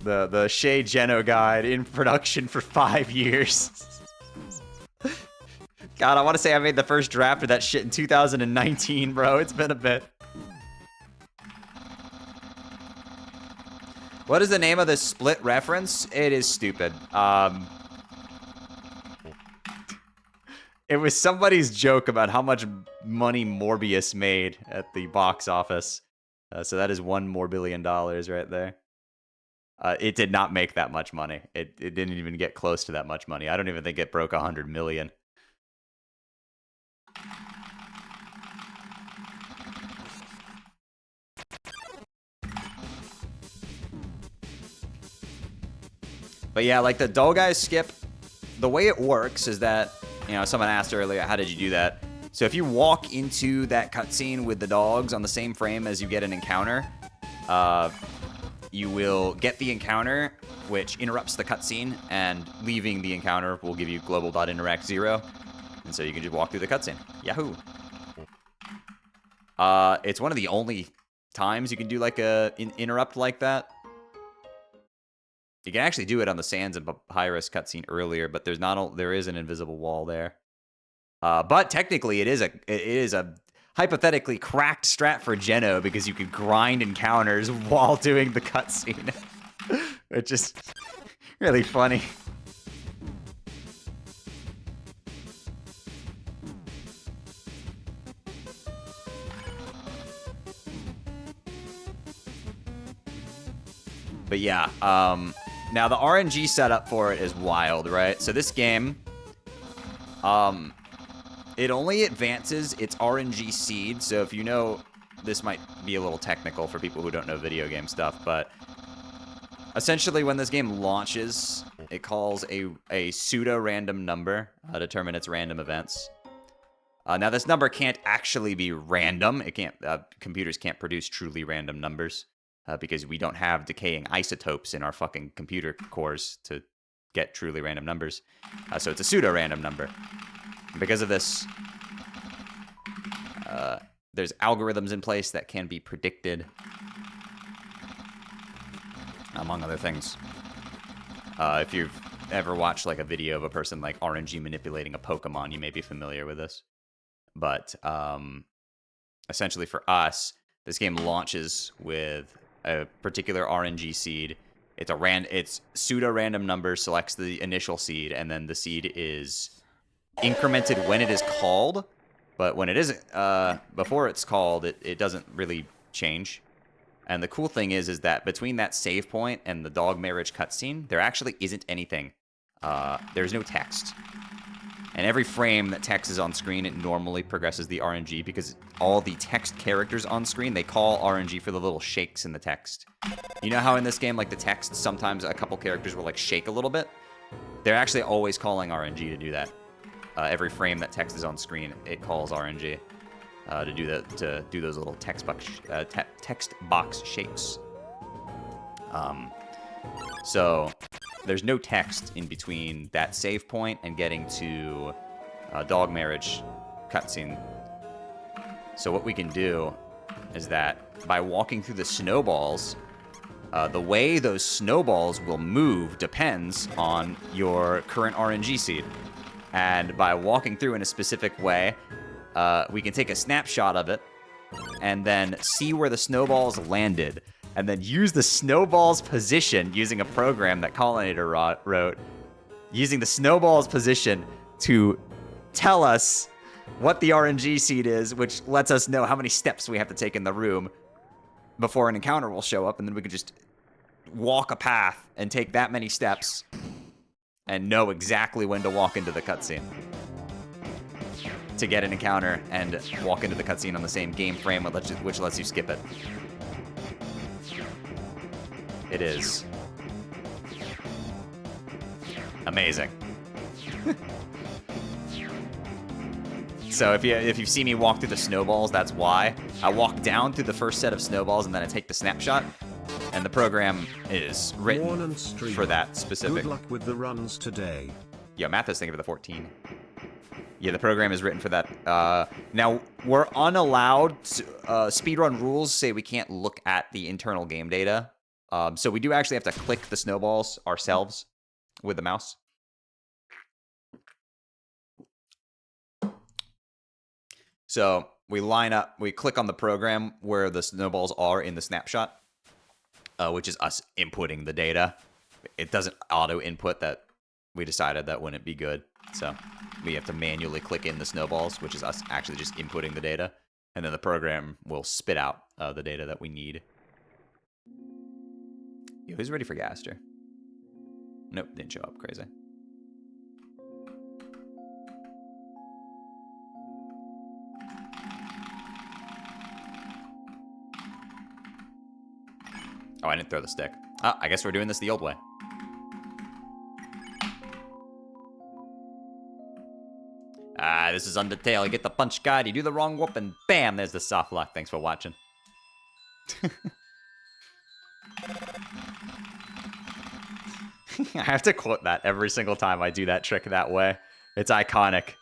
The Shay Geno guide in production for 5 years. God, I want to say I made the first draft of that shit in 2019, bro. It's been a bit. What is the name of this split reference? It is stupid. It was somebody's joke about how much money Morbius made at the box office. So that is $1 more billion right there. It did not make that much money. It didn't even get close to that much money. I don't even think it broke 100 million. But yeah, like the Dogai Skip, the way it works is that, you know, someone asked earlier, how did you do that? So if you walk into that cutscene with the dogs on the same frame as you get an encounter, you will get the encounter, which interrupts the cutscene, and leaving the encounter will give you global.interact 0. And so you can just walk through the cutscene. Yahoo! It's one of the only times you can do like a interrupt like that. You can actually do it on the Sands and Papyrus cutscene earlier, but there is an invisible wall there. But technically, it is a hypothetically cracked strat for Geno, because you could grind encounters while doing the cutscene, which is really funny. But yeah, now the RNG setup for it is wild, right? So this game, it only advances its RNG seed. So if you know, this might be a little technical for people who don't know video game stuff, but essentially when this game launches, it calls a pseudo-random number to determine its random events. Now this number can't actually be random. It can't. Computers can't produce truly random numbers because we don't have decaying isotopes in our fucking computer cores to get truly random numbers. So it's a pseudo-random number. Because of this, there's algorithms in place that can be predicted, among other things. If you've ever watched like a video of a person like RNG manipulating a Pokemon, you may be familiar with this. But essentially for us, this game launches with a particular RNG seed. It's pseudo-random number selects the initial seed, and then the seed is incremented when it is called, but when it isn't, before it's called, it doesn't really change. And the cool thing is that between that save point and the dog marriage cutscene, there actually isn't anything. There's no text. And every frame that text is on screen, it normally progresses the RNG because all the text characters on screen, they call RNG for the little shakes in the text. You know how in this game, like the text, sometimes a couple characters will like shake a little bit? They're actually always calling RNG to do that. Every frame that text is on screen, it calls RNG to do those little text box shakes. So there's no text in between that save point and getting to dog marriage cutscene. So what we can do is that by walking through the snowballs, the way those snowballs will move depends on your current RNG seed. And by walking through in a specific way, we can take a snapshot of it and then see where the snowballs landed. And then use the snowball's position using a program that Collinator wrote, using the snowball's position to tell us what the RNG seed is, which lets us know how many steps we have to take in the room before an encounter will show up, and then we could just walk a path and take that many steps and know exactly when to walk into the cutscene to get an encounter and walk into the cutscene on the same game frame, which lets you skip it. It is amazing. So if you see me walk through the snowballs, that's why. I walk down through the first set of snowballs and then I take the snapshot. And the program is written for that specific. Good luck with the runs today. Yeah, Mathis, thank you for the 14. Yeah, the program is written for that. Now, we're unallowed to, speedrun rules say we can't look at the internal game data. So we do actually have to click the snowballs ourselves with the mouse. So we line up, we click on the program where the snowballs are in the snapshot, which is us inputting the data. It doesn't auto-input that. We decided that wouldn't be good. So we have to manually click in the snowballs, which is us actually just inputting the data. And then the program will spit out the data that we need. Yo, who's ready for Gaster? Nope, didn't show up. Crazy. Oh, I didn't throw the stick. Oh, I guess we're doing this the old way. This is Undertale. You get the punch guide, you do the wrong whoop, and bam, there's the soft lock. Thanks for watching. I have to quote that every single time I do that trick that way. It's iconic.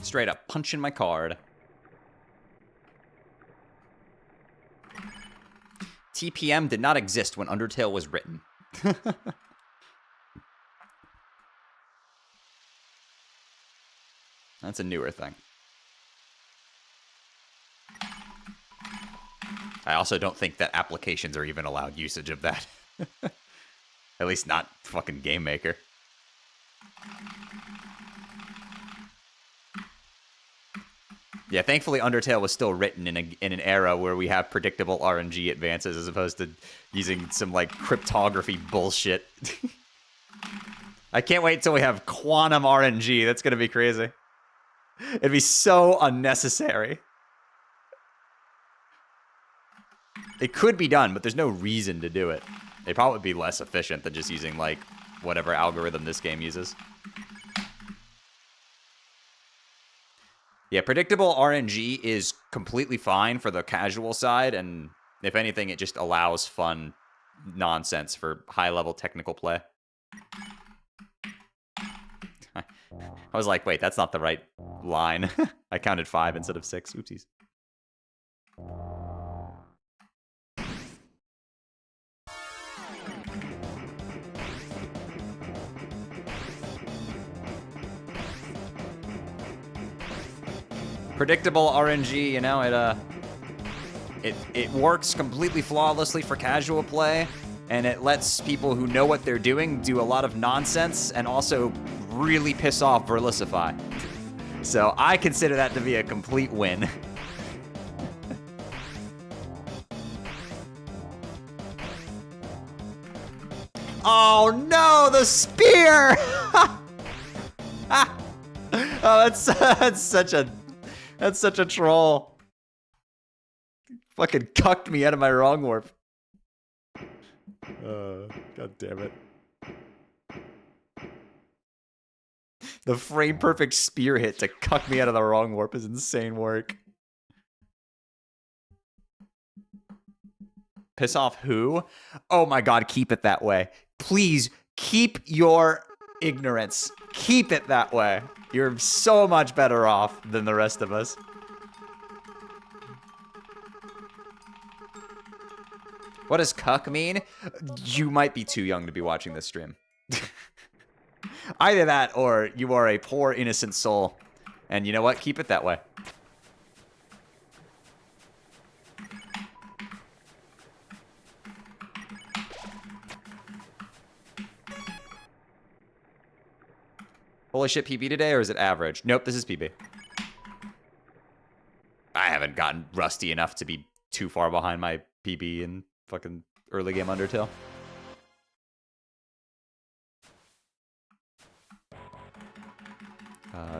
Straight up punching my card. TPM did not exist when Undertale was written. That's a newer thing. I also don't think that applications are even allowed usage of that. At least not fucking Game Maker. Yeah, thankfully Undertale was still written in an era where we have predictable RNG advances as opposed to using some, like, cryptography bullshit. I can't wait till we have quantum RNG. That's gonna be crazy. It'd be so unnecessary. It could be done, but there's no reason to do it. It'd probably be less efficient than just using, like, whatever algorithm this game uses. Yeah, predictable RNG is completely fine for the casual side, and if anything, it just allows fun nonsense for high-level technical play. I was like, wait, that's not the right line. I counted 5 instead of 6. Oopsies. Predictable RNG, you know, it works completely flawlessly for casual play, and it lets people who know what they're doing do a lot of nonsense and also really piss off Verlicify. So I consider that to be a complete win. Oh no, the spear! Oh, that's such a troll. Fucking cucked me out of my wrong warp. God damn it. The frame perfect spear hit to cuck me out of the wrong warp is insane work. Piss off who? Oh my god, keep it that way. Please, keep your ignorance. Keep it that way. You're so much better off than the rest of us. What does cuck mean? You might be too young to be watching this stream. Either that or you are a poor, innocent soul. And you know what? Keep it that way. Holy shit, PB today, or is it average? Nope, this is PB. I haven't gotten rusty enough to be too far behind my PB in fucking early game Undertale.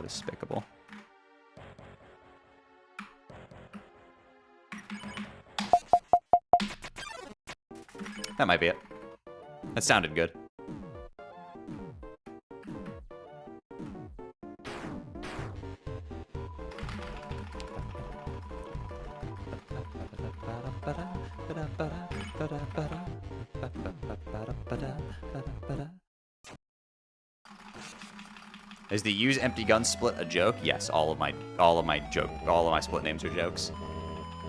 Despicable. That might be it. That sounded good. Is the use empty gun split a joke? Yes, all of my split names are jokes.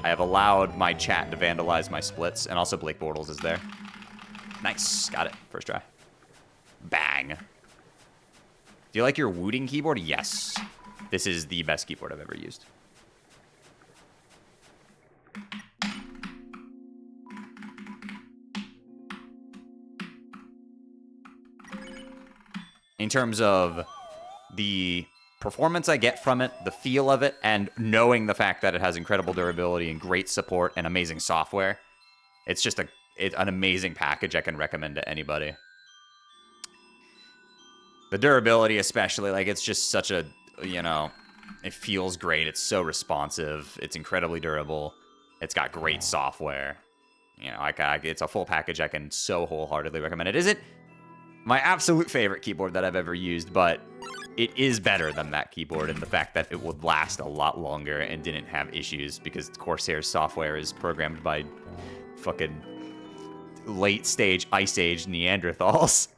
I have allowed my chat to vandalize my splits, and also Blake Bortles is there. Nice, got it, first try. Bang. Do you like your Wooting keyboard? Yes. This is the best keyboard I've ever used. In terms of the performance I get from it, the feel of it, and knowing the fact that it has incredible durability and great support and amazing software, it's just an amazing package I can recommend to anybody. The durability especially, like, it's just such a, you know, it feels great. It's so responsive. It's incredibly durable. It's got great software. You know, it's a full package I can so wholeheartedly recommend. It isn't my absolute favorite keyboard that I've ever used, but it is better than that keyboard in the fact that it would last a lot longer and didn't have issues because Corsair's software is programmed by fucking late-stage Ice Age Neanderthals.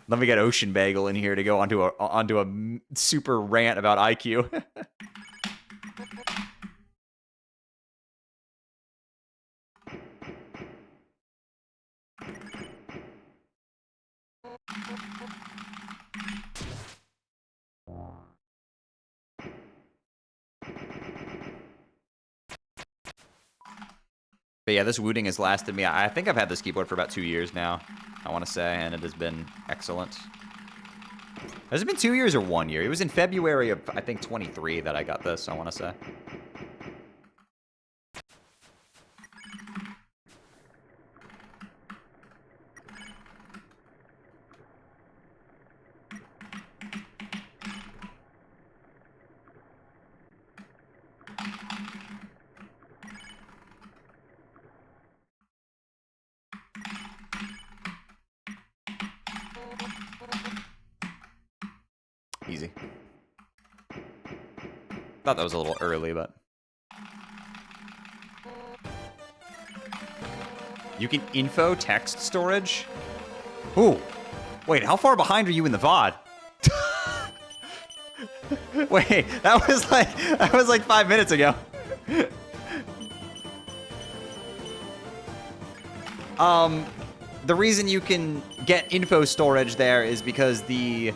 Let me get Ocean Bagel in here to go onto a super rant about IQ. But yeah, this Wooting has lasted me. I think I've had this keyboard for about 2 years now, I want to say, and it has been excellent. Has it been 2 years or 1 year? It was in February of, I think, 23 that I got this, I want to say. Easy. Thought that was a little early, but... You can info text storage? Ooh. Wait, how far behind are you in the VOD? Wait, that was like 5 minutes ago. The reason you can get info storage there is because the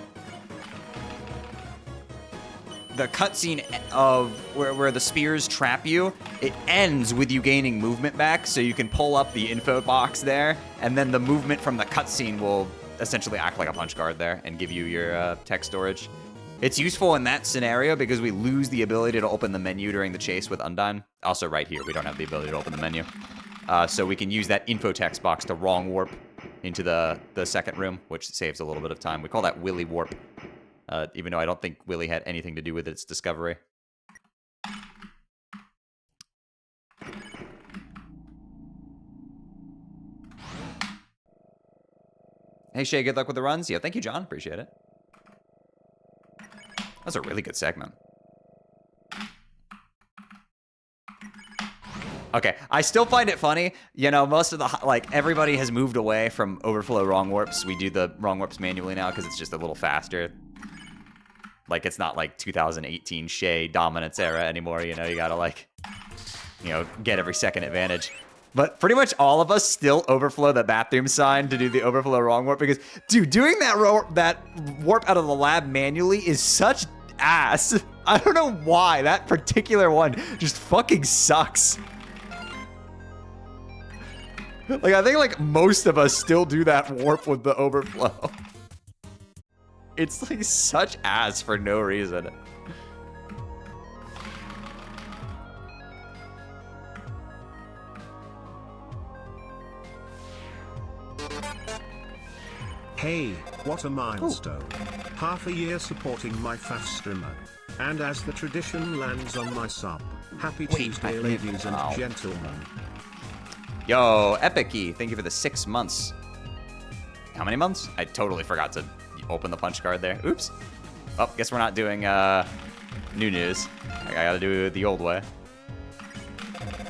the cutscene of where the spears trap you, it ends with you gaining movement back, so you can pull up the info box there, and then the movement from the cutscene will essentially act like a punch card there and give you your text storage. It's useful in that scenario because we lose the ability to open the menu during the chase with Undyne. Also right here, we don't have the ability to open the menu. So we can use that info text box to wrong warp into the second room, which saves a little bit of time. We call that Willy warp, even though I don't think Willy had anything to do with its discovery. Hey Shay, good luck with the runs. Yeah, thank you, John. Appreciate it. That was a really good segment. Okay, I still find it funny. You know, most of the, like, everybody has moved away from overflow wrong warps. We do the wrong warps manually now because it's just a little faster. Like, it's not like 2018 Shay dominance era anymore, you know? You gotta, like, you know, get every second advantage. But pretty much all of us still overflow the bathroom sign to do the overflow wrong warp because, dude, doing that warp out of the lab manually is such ass. I don't know why. That particular one just fucking sucks. Like, I think, like, most of us still do that warp with the overflow. It's, like, such ass for no reason. Hey, what a milestone. Ooh. Half a year supporting my fast streamer. And as the tradition lands on my sub, happy Tuesday, ladies and gentlemen. Yo, Epicy, thank you for the 6 months. How many months? I totally forgot to open the punch card there. Oops. Oh, guess we're not doing new news. I gotta do it the old way.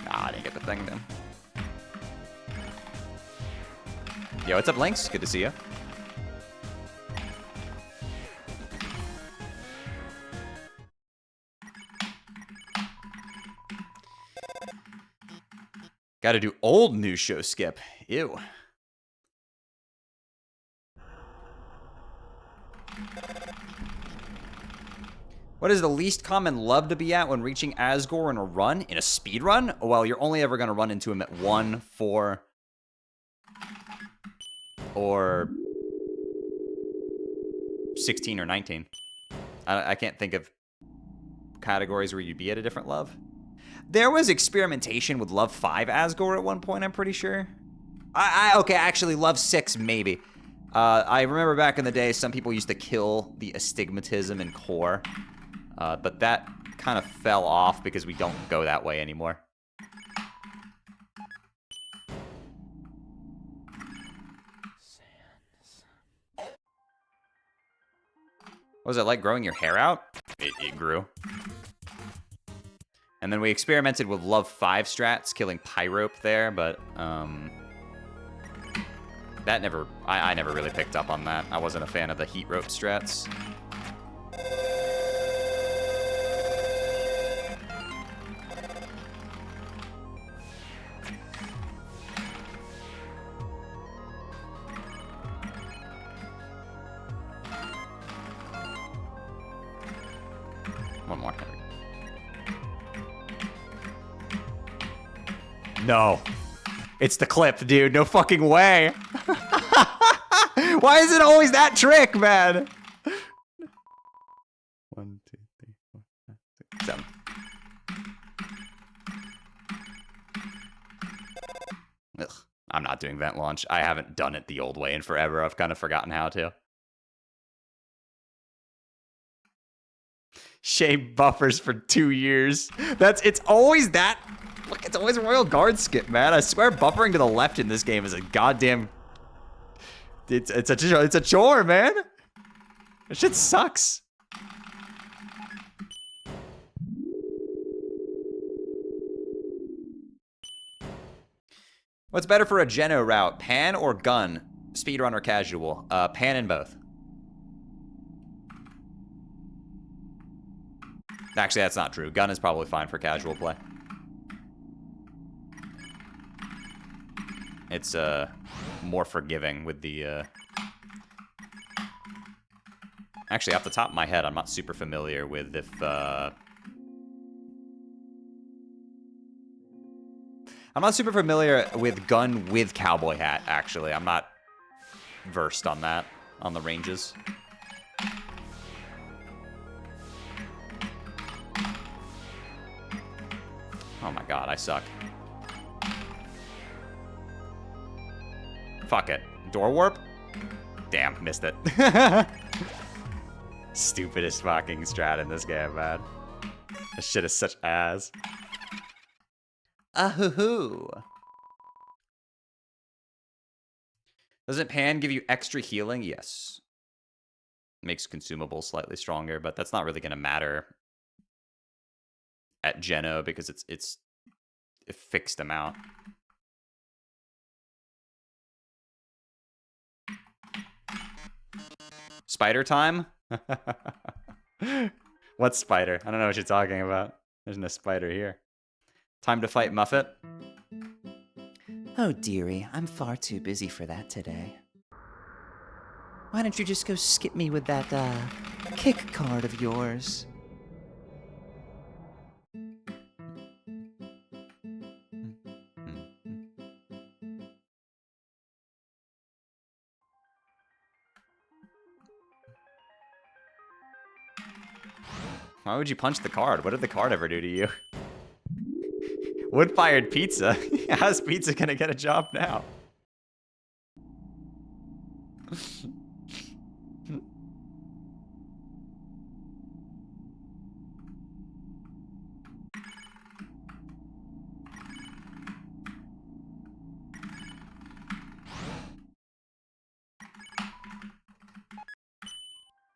Ah, I didn't get the thing then. Yo, what's up, Lynx? Good to see you. Gotta do old news show skip. Ew. What is the least common love to be at when reaching Asgore in a run? In a speed run? Well, you're only ever gonna run into him at 1, 4, or 16 or 19. I can't think of categories where you'd be at a different love. There was experimentation with Love 5 Asgore at one point, I'm pretty sure. Okay, actually, Love 6, maybe. I remember back in the day, some people used to kill the astigmatism in core. But that kind of fell off because we don't go that way anymore. What was it like growing your hair out? It grew. And then we experimented with Love 5 strats, killing Pyrope there, but that never, I never really picked up on that. I wasn't a fan of the Heat Rope strats. One more. No. It's the clip, dude. No fucking way. Why is it always that trick, man? 1, 2, 3, 4, 5, 6, 7. Ugh. I'm not doing vent launch. I haven't done it the old way in forever. I've kind of forgotten how to. Shay buffers for 2 years. It's always that. Look, it's always a Royal Guard skip, man. I swear buffering to the left in this game is a goddamn... It's a chore, man. That shit sucks. What's better for a Geno route, pan or gun? Speedrun or casual? Pan in both. Actually, that's not true. Gun is probably fine for casual play. It's more forgiving with the Actually, off the top of my head, I'm not super familiar with if... I'm not super familiar with gun with cowboy hat, actually. I'm not versed on that, on the ranges. Oh my god, I suck. Fuck it. Door warp? Damn, missed it. Stupidest fucking strat in this game, man. This shit is such ass. Ahoo-hoo. Doesn't Pan give you extra healing? Yes. Makes consumables slightly stronger, but that's not really going to matter at Geno because it's a fixed amount. Spider time? What spider? I don't know what you're talking about. There's no spider here. Time to fight Muffet. Oh, dearie, I'm far too busy for that today. Why don't you just go skip me with that, kick card of yours? Why would you punch the card? What did the card ever do to you? Wood-fired pizza? How's pizza gonna get a job now?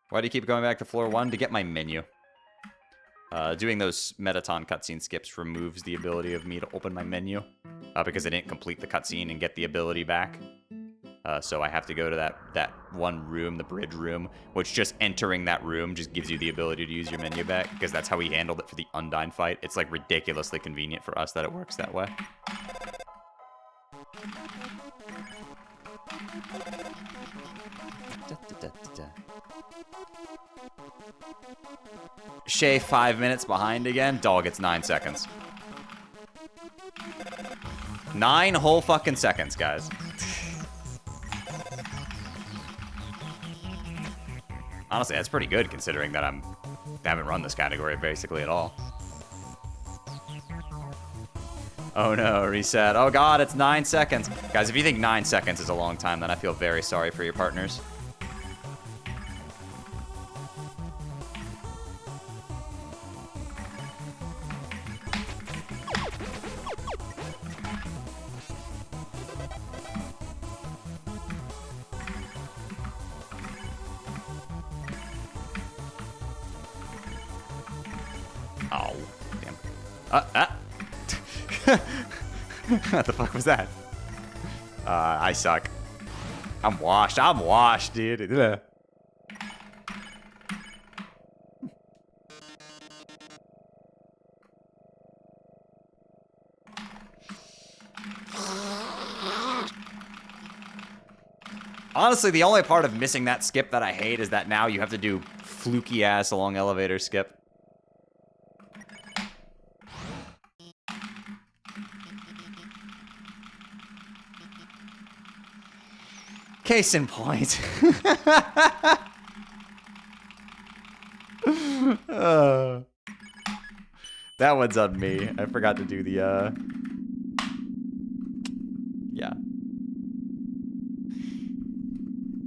Why do you keep going back to floor 1? To get my menu. Doing those Metaton cutscene skips removes the ability of me to open my menu. Because I didn't complete the cutscene and get the ability back. So I have to go to that one room, the bridge room, which just entering that room just gives you the ability to use your menu back, because that's how we handled it for the Undyne fight. It's like ridiculously convenient for us that it works that way. Shay 5 minutes behind again? Dog, it's 9 seconds. 9 whole fucking seconds, guys. Honestly, that's pretty good considering that I haven't run this category basically at all. Oh no, reset. Oh god, it's 9 seconds. Guys, if you think 9 seconds is a long time, then I feel very sorry for your partners. Oh, damn. What the fuck was that? I suck. I'm washed, dude. Ugh. Honestly, the only part of missing that skip that I hate is that now you have to do fluky ass along elevator skip. Case in point. That one's on me. I forgot to do the, yeah.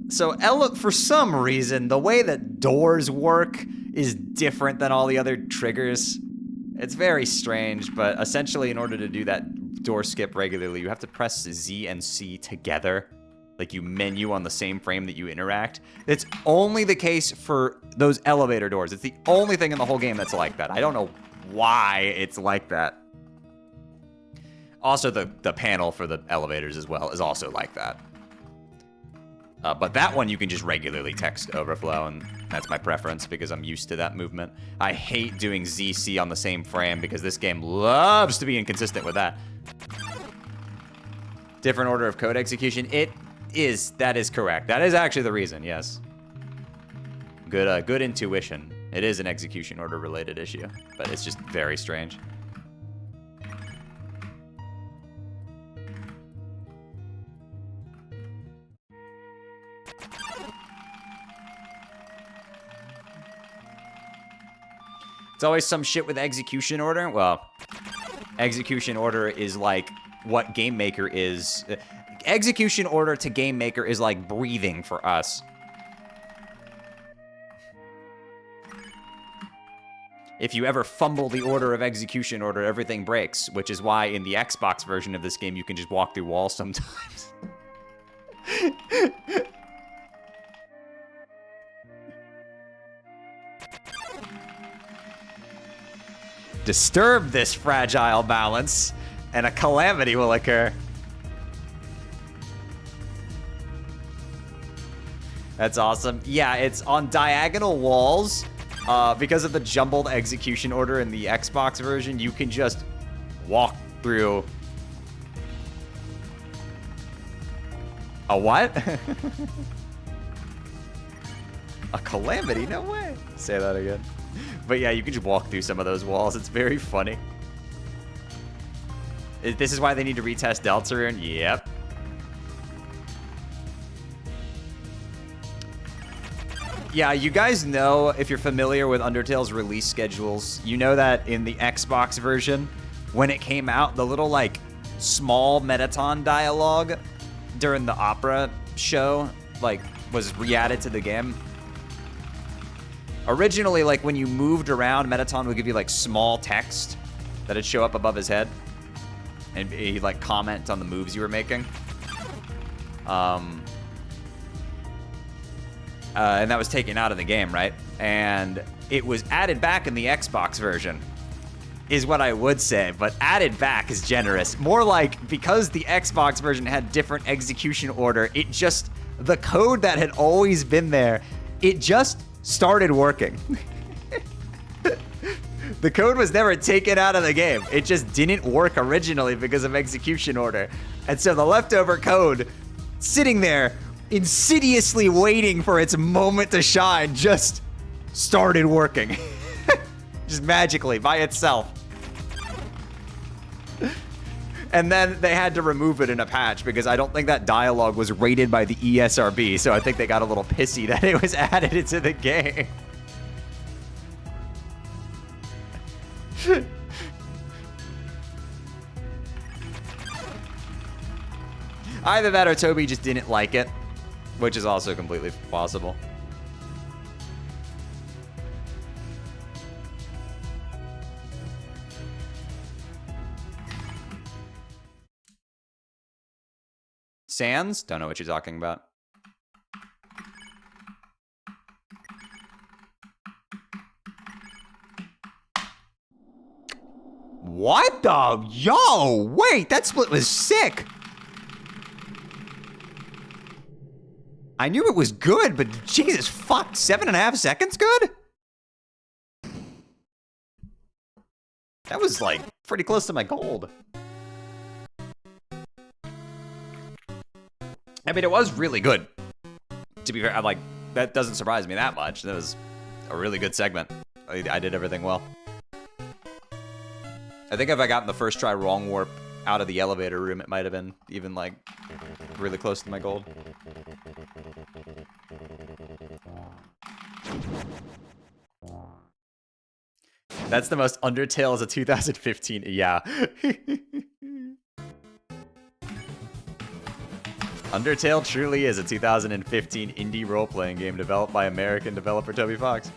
So, for some reason, the way that doors work is different than all the other triggers. It's very strange, but essentially, in order to do that door skip regularly, you have to press Z and C together. Like, you menu on the same frame that you interact. It's only the case for those elevator doors. It's the only thing in the whole game that's like that. I don't know why it's like that. Also, the panel for the elevators as well is also like that. But that one you can just regularly text overflow, and that's my preference because I'm used to that movement. I hate doing ZC on the same frame because this game loves to be inconsistent with that. Different order of code execution. That is correct. That is actually the reason, yes. Good intuition. It is an execution order related issue, but it's just very strange. It's always some shit with execution order. Well, execution order is like what Game Maker is. Execution order to Game Maker is like breathing for us. If you ever fumble the order of execution order, everything breaks, which is why in the Xbox version of this game, you can just walk through walls sometimes. Disturb this fragile balance, and a calamity will occur. That's awesome. Yeah, it's on diagonal walls. Because of the jumbled execution order in the Xbox version, you can just walk through... A what? A calamity? No way. Say that again. But yeah, you can just walk through some of those walls. It's very funny. This is why they need to retest Deltarune? Yep. Yeah, you guys know, if you're familiar with Undertale's release schedules, you know that in the Xbox version, when it came out, the little, like, small Metaton dialogue during the opera show, like, was re-added to the game. Originally, like, when you moved around, Metaton would give you, like, small text that'd show up above his head. And he'd, like, comment on the moves you were making. And that was taken out of the game, right? And it was added back in the Xbox version, is what I would say. But added back is generous. More like, because the Xbox version had different execution order, it just, the code that had always been there, it just started working. The code was never taken out of the game. It just didn't work originally because of execution order. And so the leftover code, sitting there, insidiously waiting for its moment to shine, just started working. Just magically, by itself. And then they had to remove it in a patch because I don't think that dialogue was rated by the ESRB, so I think they got a little pissy that it was added into the game. Either that or Toby just didn't like it, which is also completely possible. Sans? Don't know what you're talking about. What the? Yo, wait, that split was sick. I knew it was good, but Jesus fuck, 7.5 seconds good? That was like pretty close to my gold. I mean, it was really good. To be fair, I'm like, that doesn't surprise me that much. That was a really good segment. I did everything well. I think if I gotten the first try wrong warp out of the elevator room, it might have been even like really close to my gold. That's the most Undertale as a 2015. Yeah. Undertale truly is a 2015 indie role-playing game developed by American developer Toby Fox.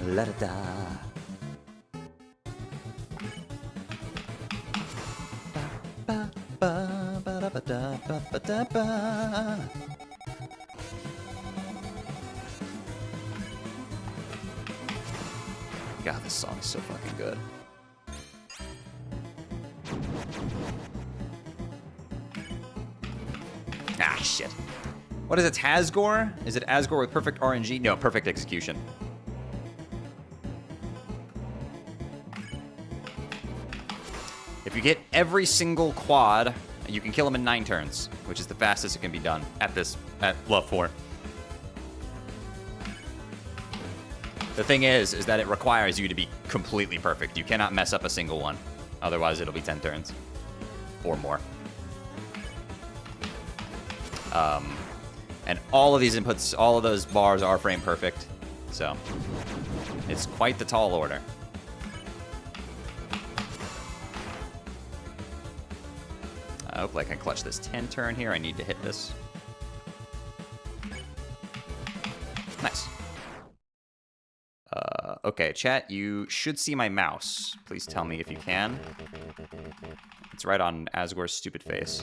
La da da. Ba ba ba da ba da ba da ba. God, this song is so fucking good. Ah, shit. What is it, Asgore? Is it Asgore with perfect RNG? No, perfect execution. If you get every single quad, You can kill him in 9 turns, which is the fastest it can be done at level 4. The thing is that it requires you to be completely perfect. You cannot mess up a single one. Otherwise, it'll be 10 turns. Or more. And all of these inputs, all of those bars are frame perfect. So, it's quite the tall order. I hope I can clutch this 10 turn here. I need to hit this. Nice. Okay, chat, you should see my mouse. Please tell me if you can. It's right on Asgore's stupid face.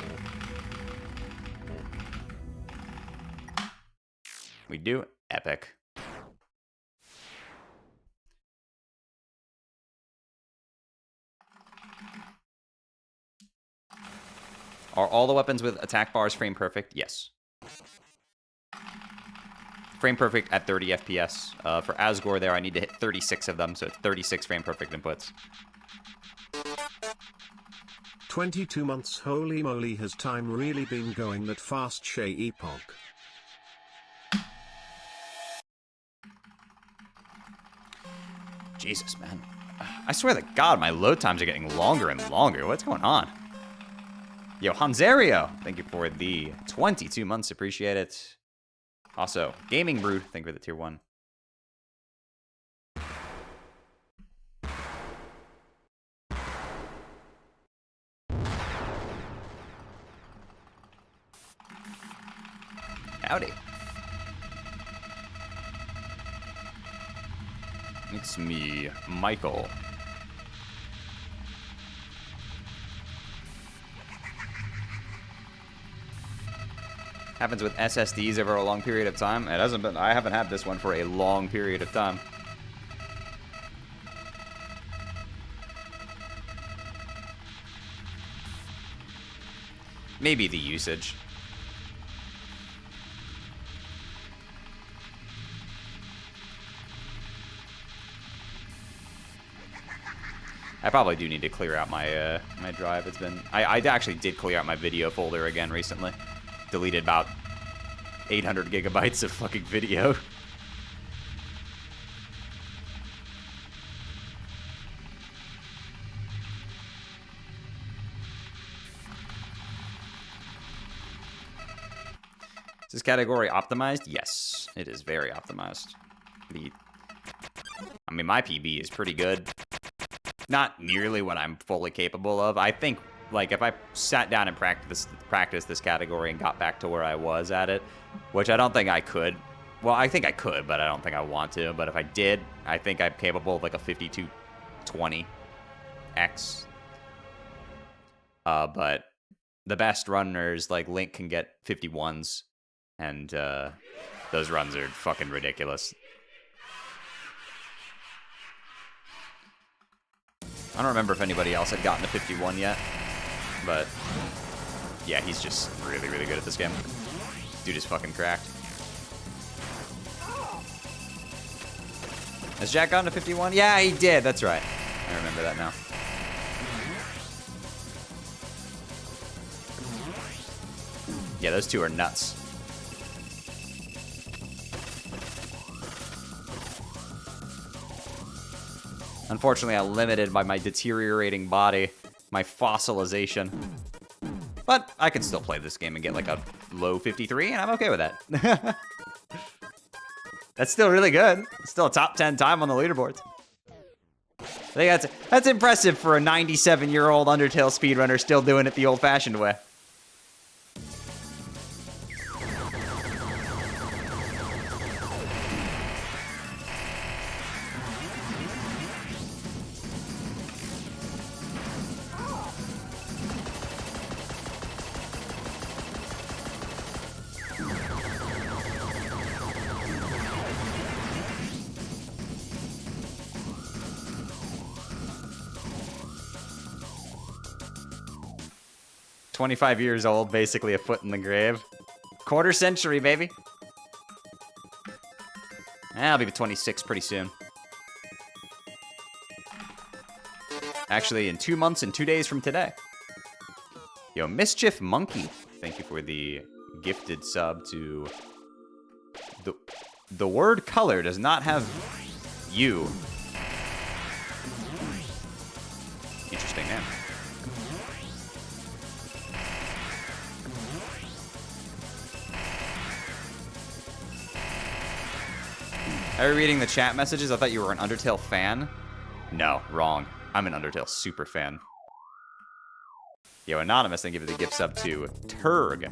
We do. Epic. Are all the weapons with attack bars frame perfect? Yes. Frame perfect at 30 FPS. For Asgore there, I need to hit 36 of them, so it's 36 frame perfect inputs. 22 months, holy moly, has time really been going that fast, Shay Epoch? Jesus, man. I swear to God, my load times are getting longer and longer. What's going on? Yo, Hanzario, thank you for the 22 months. Appreciate it. Also, Gaming Brood, thank you for the tier 1. Howdy. It's me, Michael. Happens with SSDs over a long period of time. It hasn't been. I haven't had this one for a long period of time. Maybe the usage. I probably do need to clear out my my drive. It's been. I actually did clear out my video folder again recently. Deleted about 800 gigabytes of fucking video. Is this category optimized? Yes, it is very optimized. I mean, my PB is pretty good. Not nearly what I'm fully capable of. I think, like, if I sat down and practiced this category and got back to where I was at it, which I don't think I could. Well, I think I could, but I don't think I want to. But if I did, I think I'm capable of, like, a 5220X. But the best runners, like Link, can get 51s. And those runs are fucking ridiculous. I don't remember if anybody else had gotten to 51 yet. But, yeah, he's just really, really good at this game. Dude is fucking cracked. Has Jack gotten to 51? Yeah, he did. That's right. I remember that now. Yeah, those two are nuts. Unfortunately, I'm limited by my deteriorating body, my fossilization. But I can still play this game and get like a low 53, and I'm okay with that. That's still really good. It's still a top 10 time on the leaderboards. I think that's impressive for a 97-year-old Undertale speedrunner still doing it the old-fashioned way. "25 years old, basically a foot in the grave. Quarter century, baby." I'll be 26 pretty soon. Actually, in 2 months and 2 days from today. Yo, Mischief Monkey, thank you for the gifted sub to... The word color does not have you. Interesting, man. Are you reading the chat messages? I thought you were an Undertale fan. No, wrong. I'm an Undertale super fan. Yo, Anonymous, thank you for the gift sub to Turg.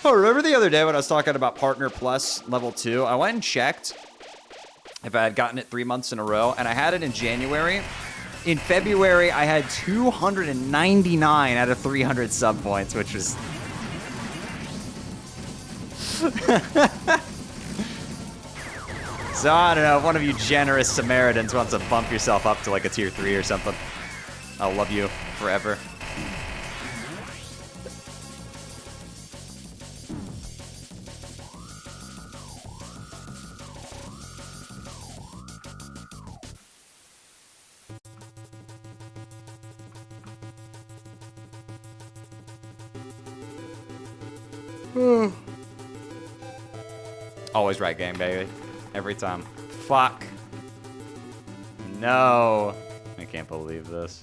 Oh, remember the other day when I was talking about Partner Plus level 2? I went and checked if I had gotten it 3 months in a row, and I had it in January. In February, I had 299 out of 300 sub points, which was... So, I don't know, if one of you generous Samaritans wants to bump yourself up to like a tier 3 or something, I'll love you forever. Always right game, baby. Every time. Fuck. No. I can't believe this.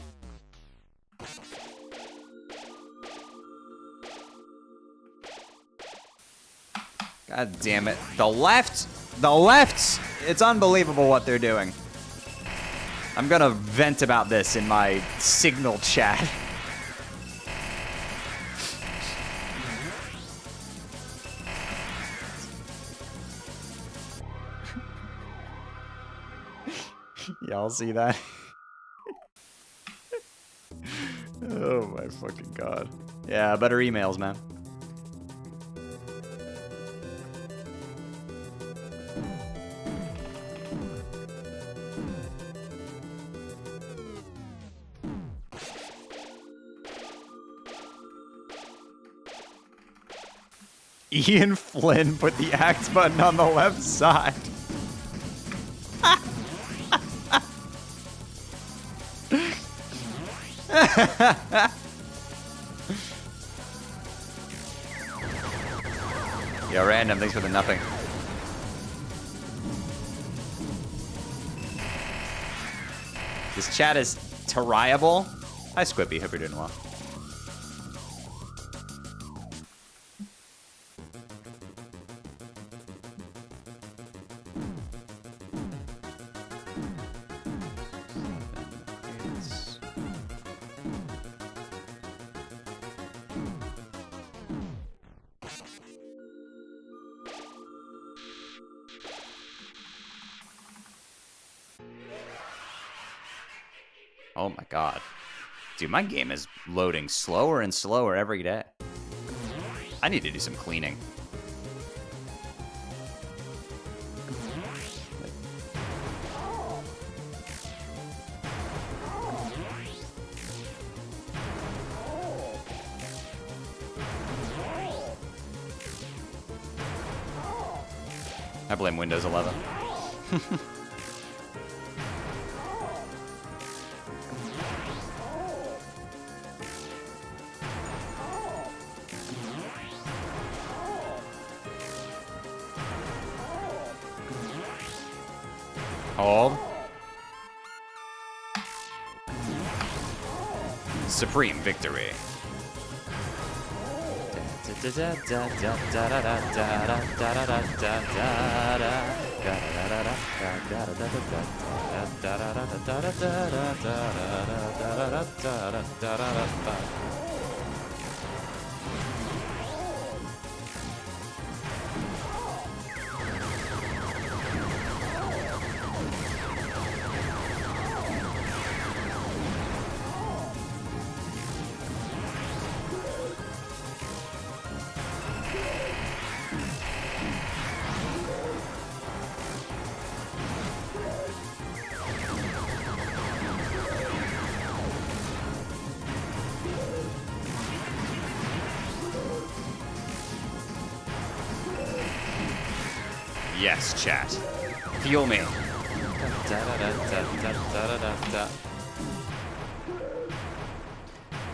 God damn it. The left, it's unbelievable what they're doing. I'm gonna vent about this in my Signal chat. Y'all see that? Oh my fucking god. Yeah, better emails, man. Ian Flynn put the axe button on the left side. Yo, random, thanks for the nothing. This chat is terrible. Hi, Squippy, hope you're doing well. Oh my god. Dude, my game is loading slower and slower every day. I need to do some cleaning. I blame Windows 11. Hold. Supreme victory. Yes, chat. Fuel me.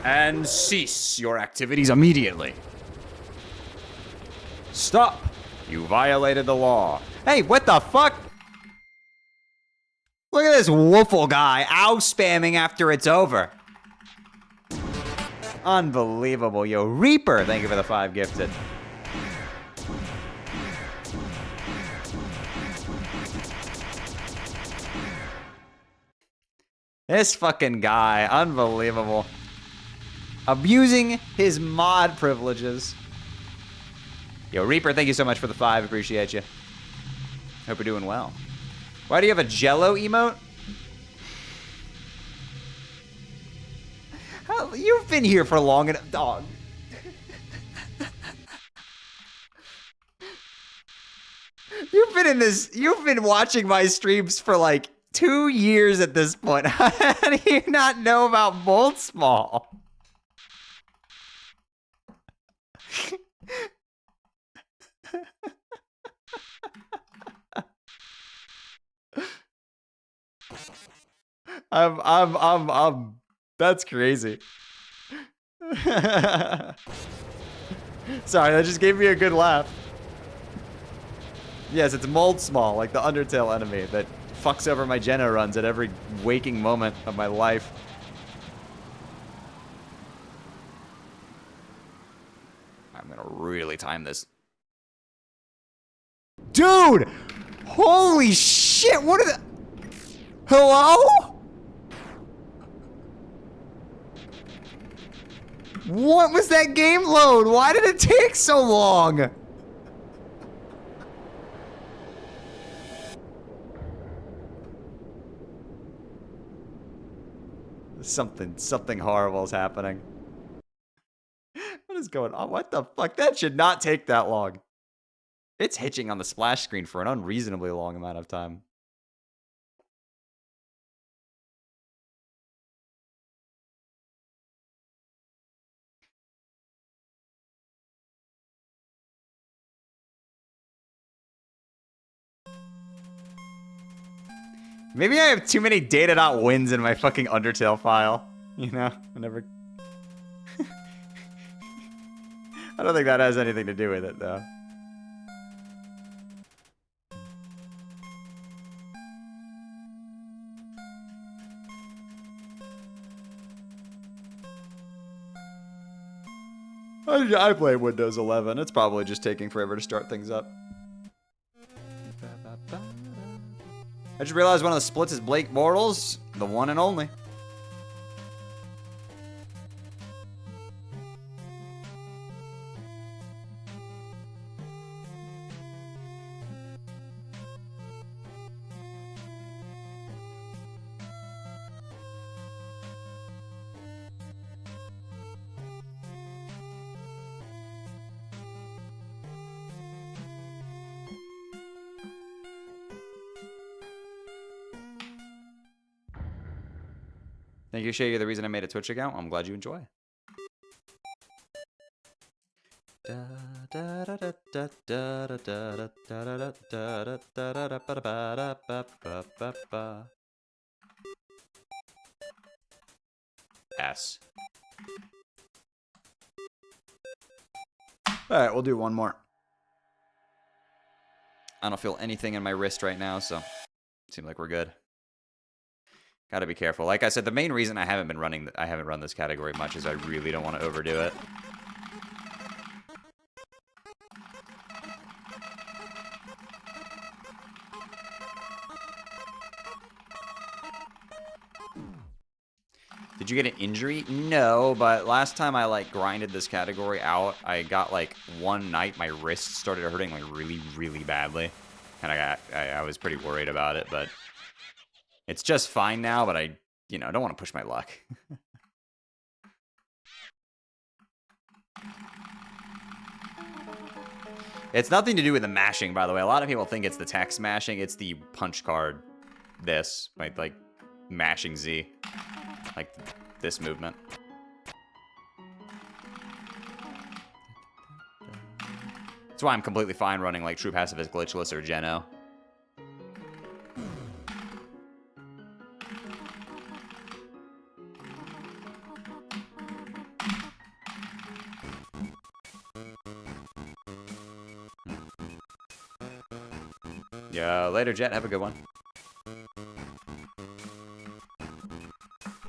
And cease your activities immediately. Stop! You violated the law. Hey, what the fuck? Look at this woofle guy ow spamming after it's over. Unbelievable, yo. Reaper, thank you for the 5 gifted. This fucking guy, unbelievable. Abusing his mod privileges. Yo, Reaper, thank you so much for the 5. Appreciate you. Hope you're doing well. Why do you have a Jello emote? How, you've been here for long enough, dog. You've been watching my streams for like 2 years at this point. How do you not know about Bolt Small? That's crazy. Sorry, that just gave me a good laugh. Yes, it's Mold Small, like the Undertale enemy that fucks over my Jenna runs at every waking moment of my life. I'm gonna really time this. Dude! Holy shit, what are the... Hello? What was that game load? Why did it take so long? Something horrible is happening. What is going on? What the fuck? That should not take that long. It's hitching on the splash screen for an unreasonably long amount of time. Maybe I have too many data.wins in my fucking Undertale file. You know, I never... I don't think that has anything to do with it, though. I play Windows 11. It's probably just taking forever to start things up. I just realized one of the splits is Blake Bortles, the one and only. Thank you, Shay. You're the reason I made a Twitch account. I'm glad you enjoy. S. All right, we'll do one more. I don't feel anything in my wrist right now, so seems like we're good. Gotta be careful. Like I said, the main reason I haven't run this category much is I really don't want to overdo it. Did you get an injury? No, but last time I like grinded this category out, I got like one night my wrist started hurting like really, really badly, and I was pretty worried about it, but it's just fine now. But I don't want to push my luck. It's nothing to do with the mashing, by the way. A lot of people think it's the text mashing. It's the punch card. This, like mashing Z, like this movement. That's why I'm completely fine running like True Pacifist Glitchless or Geno. Yeah, later, Jet. Have a good one.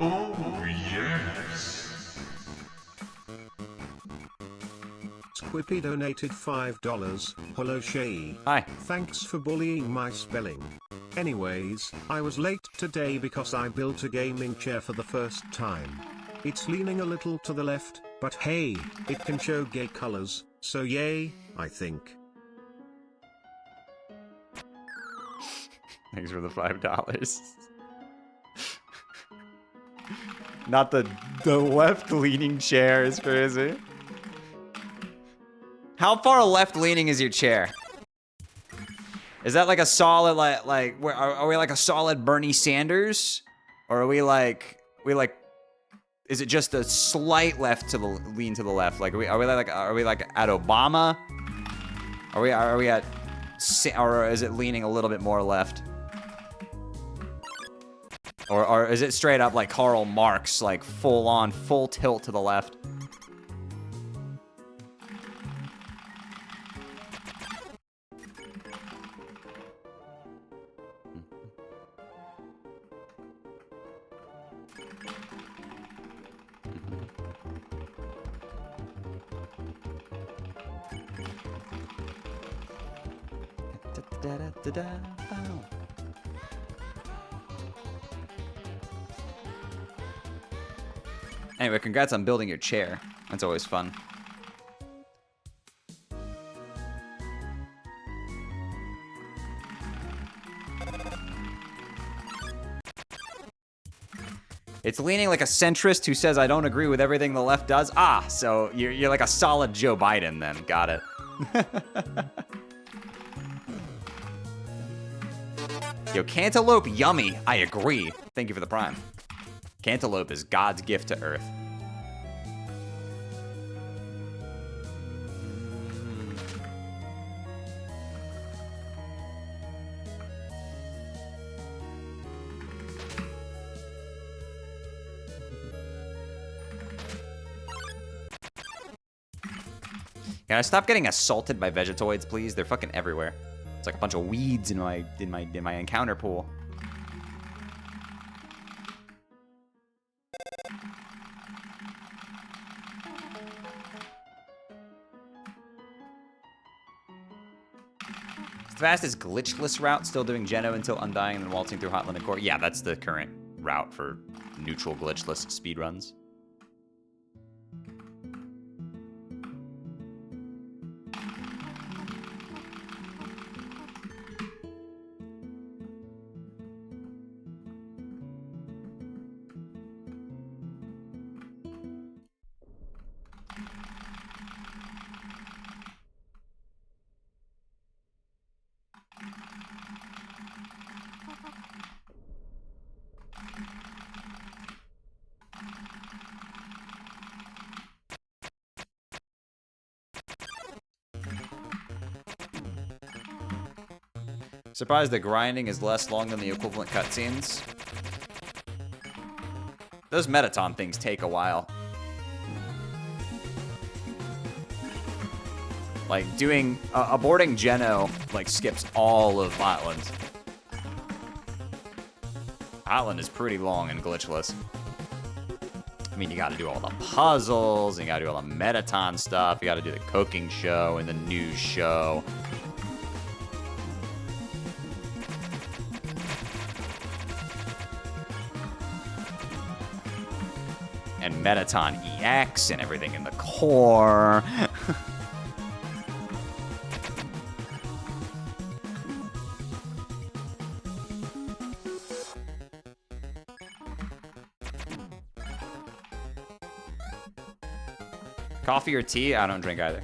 Oh, yes. Squippy donated $5. Hello, Shay. Hi. Thanks for bullying my spelling. Anyways, I was late today because I built a gaming chair for the first time. It's leaning a little to the left, but hey, it can show gay colors, so yay, I think. Thanks for the $5. Not the left-leaning chair is crazy. How far left-leaning is your chair? Is that like a solid, are we like a solid Bernie Sanders? Or are we like, is it just a slight lean to the left? Like, are we like at Obama? Are we at, or is it leaning a little bit more left? Or is it straight up like Karl Marx, like full tilt to the left? Anyway, congrats on building your chair. That's always fun. It's leaning like a centrist who says, I don't agree with everything the left does. Ah, so you're like a solid Joe Biden then. Got it. Yo, cantaloupe, yummy. I agree. Thank you for the prime. Cantaloupe is God's gift to Earth. Can I stop getting assaulted by Vegetoids, please? They're fucking everywhere. It's like a bunch of weeds in my encounter pool. Is the fastest glitchless route still doing Geno until Undying and then waltzing through Hotland and Core? Yeah, that's the current route for neutral glitchless speedruns. Surprised the grinding is less long than the equivalent cutscenes. Those Metaton things take a while. Like, aborting Geno, like, skips all of Hotland. Hotland is pretty long and glitchless. I mean, you gotta do all the puzzles, and you gotta do all the Metaton stuff, you gotta do the cooking show and the news show. And Metaton EX and everything in the core. Coffee or tea? I don't drink either.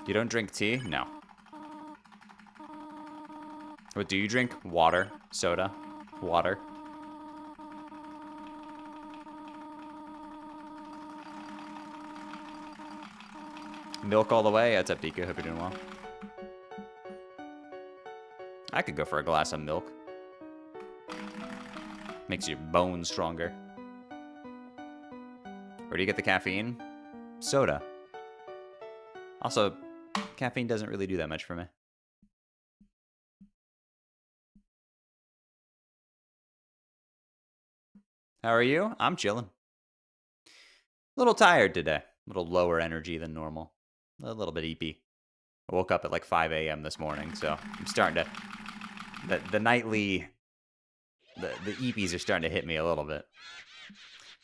You don't drink tea? No. What do you drink? Water, soda, water. Milk all the way. That's up, Deku. Hope you're doing well. I could go for a glass of milk. Makes your bones stronger. Where do you get the caffeine? Soda. Also, caffeine doesn't really do that much for me. How are you? I'm chilling. A little tired today. A little lower energy than normal. A little bit eepy. I woke up at like 5 a.m. this morning, so I'm starting to... The nightly... The eepies are starting to hit me a little bit.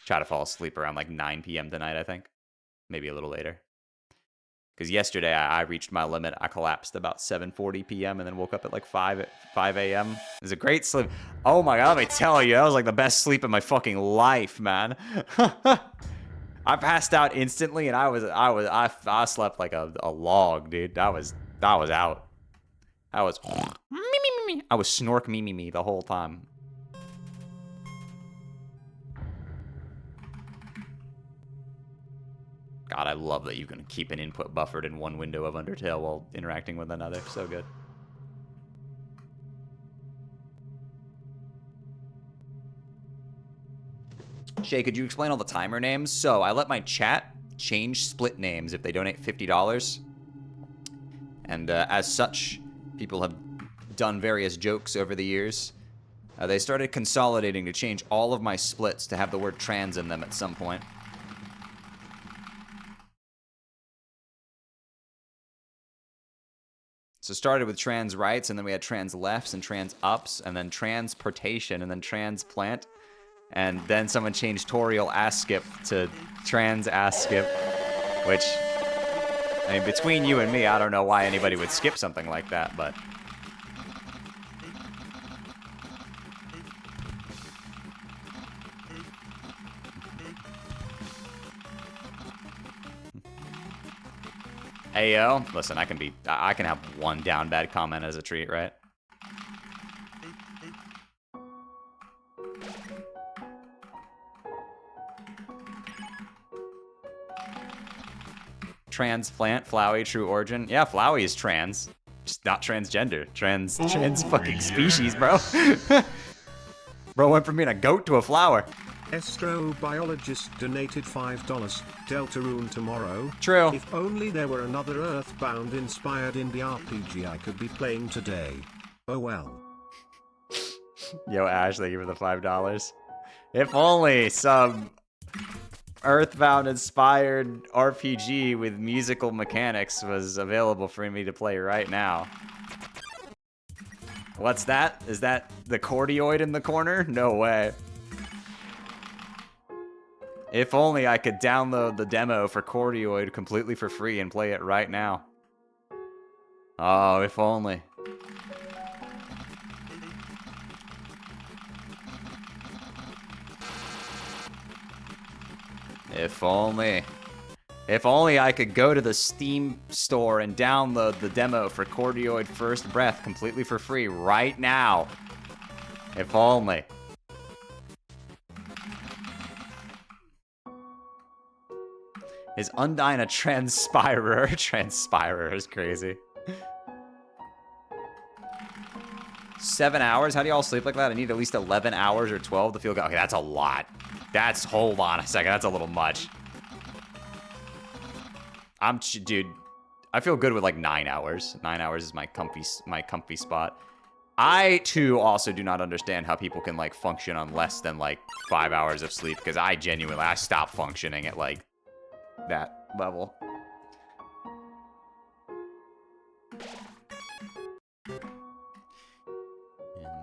Try to fall asleep around like 9 p.m. tonight, I think. Maybe a little later. Because yesterday I reached my limit. I collapsed about 7:40 p.m. and then woke up at like 5 a.m. It was a great sleep. Oh my god, let me tell you, that was like the best sleep of my fucking life, man. I passed out instantly and I slept like a log, dude. I was out. I was I was snork me the whole time. God, I love that you can keep an input buffered in one window of Undertale while interacting with another. So good. Shay, could you explain all the timer names? So I let my chat change split names if they donate $50. And as such, people have done various jokes over the years. They started consolidating to change all of my splits to have the word trans in them at some point. So it started with trans rights, and then we had trans lefts and trans ups, and then transportation, and then transplant. And then someone changed Toriel ass skip to trans ass skip, which, I mean, between you and me, I don't know why anybody would skip something like that, but... Ayo, listen, I can have one down bad comment as a treat, right? Transplant, Flowey, true origin. Yeah, Flowey is trans. Just not transgender. Trans fucking species, bro. Bro went from being a goat to a flower. Astrobiologist donated $5. Deltarune tomorrow. True. If only there were another Earthbound inspired indie RPG I could be playing today. Oh well. Yo, Ash, thank you for the $5. If only some Earthbound inspired RPG with musical mechanics was available for me to play right now. What's that? Is that the cordioid in the corner? No way. If only I could download the demo for Cordioid completely for free and play it right now. Oh, if only. If only. If only I could go to the Steam store and download the demo for Cordioid First Breath completely for free right now. If only. Is Undyne a transpirer? Transpirer is crazy. 7 hours? How do y'all sleep like that? I need at least 11 hours or 12 to feel good. Okay, that's a lot. Hold on a second. That's a little much. Dude, I feel good with like 9 hours. 9 hours is my comfy spot. I, too, also do not understand how people can, like, function on less than, like, 5 hours of sleep. Because I stop functioning at, like, that level. And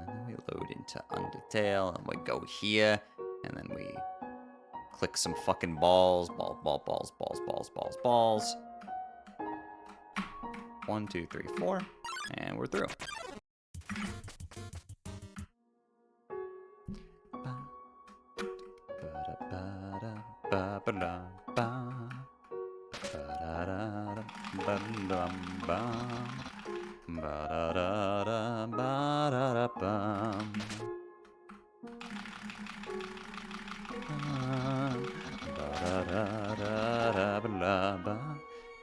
then we load into Undertale, and we go here, and then we click some fucking balls. Balls. 1, 2, 3, 4, and we're through.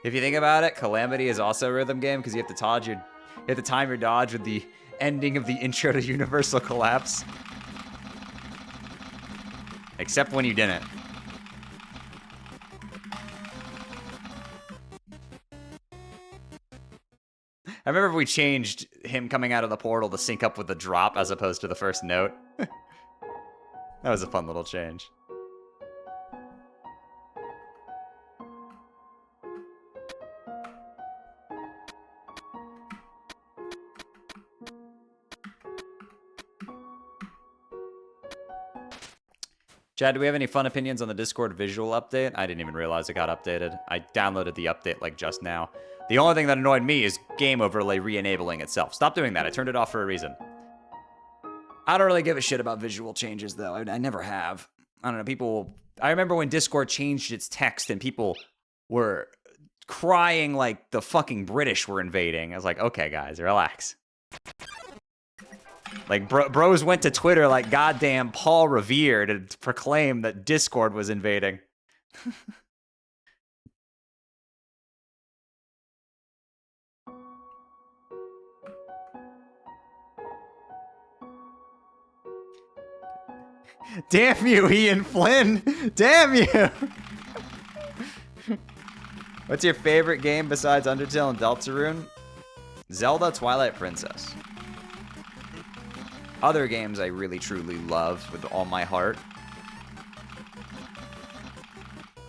If you think about it, Calamity is also a rhythm game because you have to time your dodge with the ending of the intro to Universal Collapse. Except when you didn't. I remember if we changed him coming out of the portal to sync up with the drop as opposed to the first note. That was a fun little change. Chad, do we have any fun opinions on the Discord visual update? I didn't even realize it got updated. I downloaded the update like just now. The only thing that annoyed me is game overlay re-enabling itself. Stop doing that. I turned it off for a reason. I don't really give a shit about visual changes, though. I never have. I don't know. I remember when Discord changed its text and people were crying like the fucking British were invading. I was like, okay, guys, relax. Like, bros went to Twitter like goddamn Paul Revere to proclaim that Discord was invading. Damn you, Ian Flynn! Damn you! What's your favorite game besides Undertale and Deltarune? Zelda Twilight Princess. Other games I really truly love with all my heart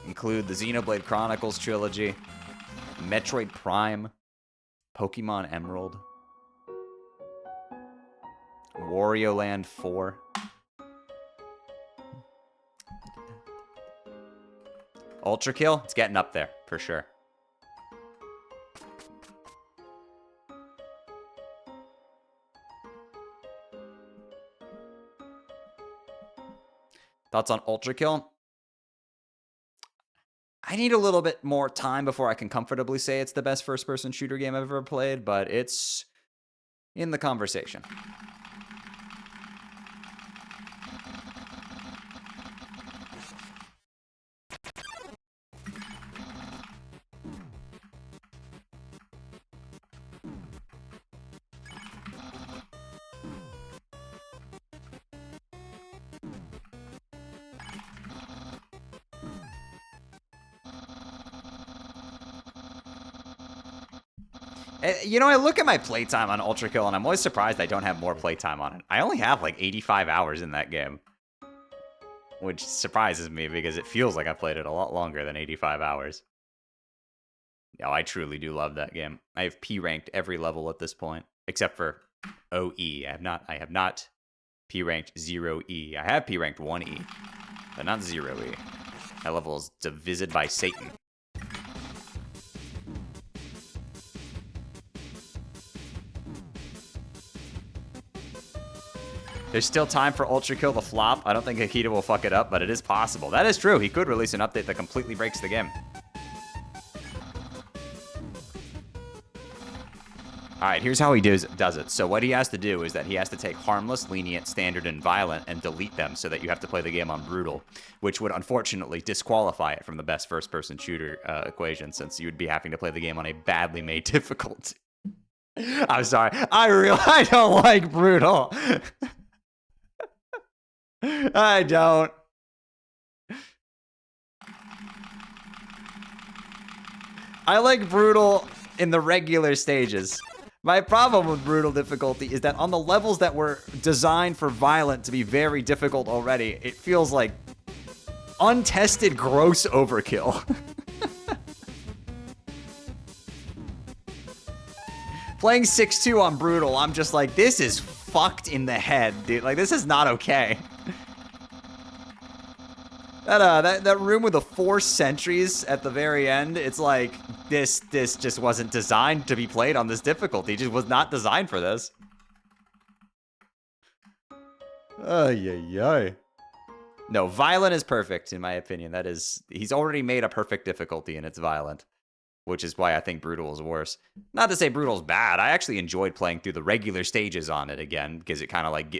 include the Xenoblade Chronicles trilogy, Metroid Prime, Pokemon Emerald, Wario Land 4. Ultra Kill, it's getting up there, for sure. Thoughts on Ultra Kill? I need a little bit more time before I can comfortably say it's the best first-person shooter game I've ever played, but it's in the conversation. You know, I look at my playtime on Ultra Kill, and I'm always surprised I don't have more playtime on it. I only have like 85 hours in that game, which surprises me because it feels like I played it a lot longer than 85 hours. Yeah, I truly do love that game. I have P-ranked every level at this point, except for OE. I have not P-ranked 0E. I have P-ranked 1E, but not 0E. That level is divided by Satan. There's still time for Ultra Kill to flop. I don't think Akita will fuck it up, but it is possible. That is true. He could release an update that completely breaks the game. Alright, here's how he does it. So what he has to do is that he has to take harmless, lenient, standard, and violent and delete them so that you have to play the game on brutal, which would unfortunately disqualify it from the best first-person shooter equation, since you would be having to play the game on a badly made difficulty. I'm sorry. I don't like brutal. I don't. I like brutal in the regular stages. My problem with brutal difficulty is that on the levels that were designed for violent to be very difficult already, it feels like untested gross overkill. Playing 6-2 on brutal, I'm just like, this is fucked in the head, dude. Like, this is not okay. That room with the 4 sentries at the very end, it's like, this just wasn't designed to be played on this difficulty. It just was not designed for this. Ay. No, violent is perfect, in my opinion. That is, he's already made a perfect difficulty, and it's violent. which is why I think Brutal is worse. Not to say Brutal's bad. I actually enjoyed playing through the regular stages on it again, because it kind of like,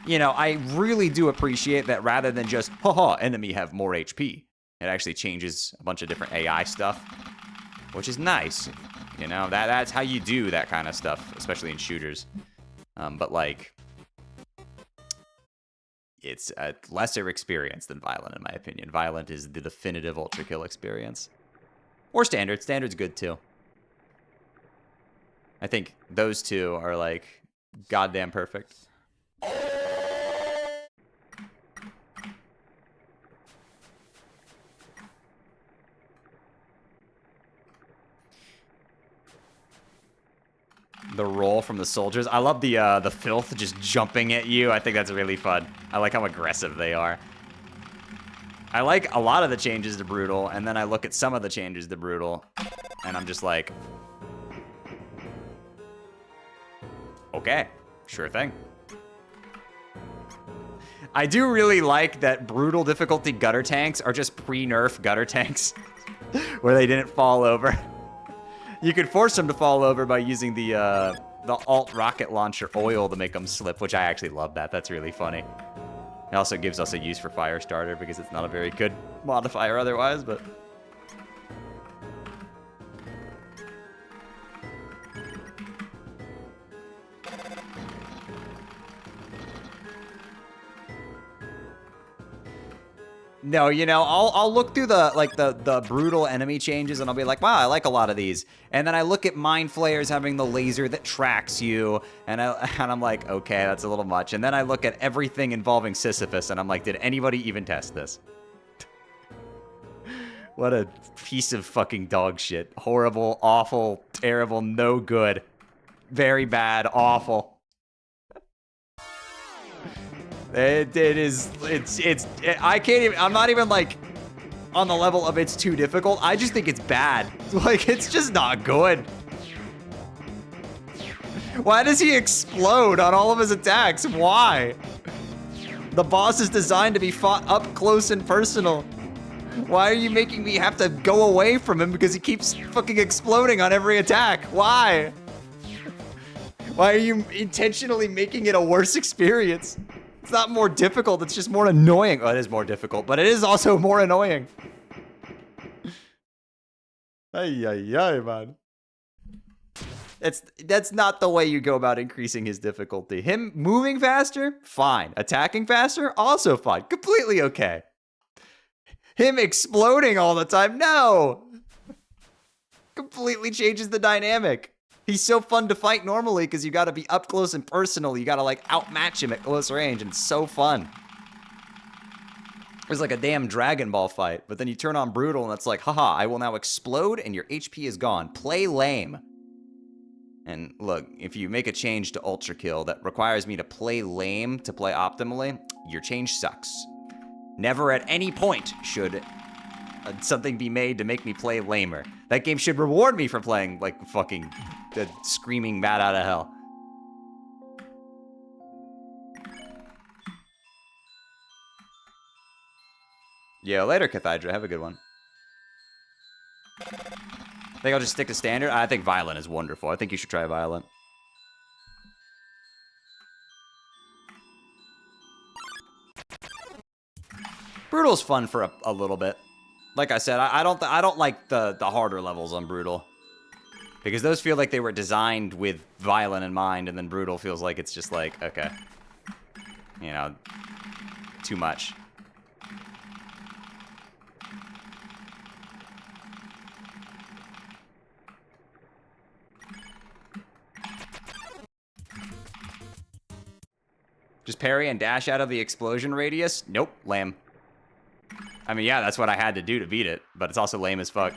you know, I really do appreciate that rather than just, haha, enemy have more HP. It actually changes a bunch of different AI stuff, which is nice. You know, that's how you do that kind of stuff, especially in shooters. But like, it's a lesser experience than Violent, in my opinion. Violent is the definitive Ultra Kill experience. Or Standard. Standard's good, too. I think those two are, like, goddamn perfect. The roll from the soldiers. I love the filth just jumping at you. I think that's really fun. I like how aggressive they are. I like a lot of the changes to Brutal, and then I look at some of the changes to Brutal, and I'm just like, okay, sure thing. I do really like that Brutal difficulty gutter tanks are just pre-nerf gutter tanks, where they didn't fall over. You could force them to fall over by using the alt rocket launcher oil to make them slip, which I actually love that. That's really funny. It also gives us a use for Firestarter because it's not a very good modifier otherwise, but... No, you know, I'll look through the brutal enemy changes and I'll be like, wow, I like a lot of these. And then I look at Mind Flayers having the laser that tracks you, and I'm like, okay, that's a little much. And then I look at everything involving Sisyphus and I'm like, did anybody even test this? What a piece of fucking dog shit. Horrible, awful, terrible, no good. Very bad, awful. I can't even, I'm not even like on the level of it's too difficult. I just think it's bad. Like, it's just not good. Why does he explode on all of his attacks? Why? The boss is designed to be fought up close and personal. Why are you making me have to go away from him because he keeps fucking exploding on every attack? Why? Why are you intentionally making it a worse experience? It's not more difficult, it's just more annoying. Oh, it is more difficult, but it is also more annoying. Ay, ay, ay, man. That's not the way you go about increasing his difficulty. Him moving faster? Fine. Attacking faster? Also fine. Completely okay. Him exploding all the time? No! Completely changes the dynamic. He's so fun to fight normally because you got to be up close and personal. You got to like outmatch him at close range, and it's so fun. It's like a damn Dragon Ball fight, but then you turn on Brutal and it's like, haha, I will now explode and your HP is gone. Play lame. And look, if you make a change to Ultra Kill that requires me to play lame to play optimally, your change sucks. Never at any point should something be made to make me play lamer. That game should reward me for playing like fucking screaming mad out of hell. Yeah, later, Cathedra. Have a good one. I think I'll just stick to Standard. I think Violent is wonderful. I think you should try Violent. Brutal's fun for a little bit. Like I said, I don't like the harder levels on Brutal. Because those feel like they were designed with Violent in mind, and then Brutal feels like it's just like, okay. You know, too much. Just parry and dash out of the explosion radius? Nope, lame. I mean, yeah, that's what I had to do to beat it, but it's also lame as fuck.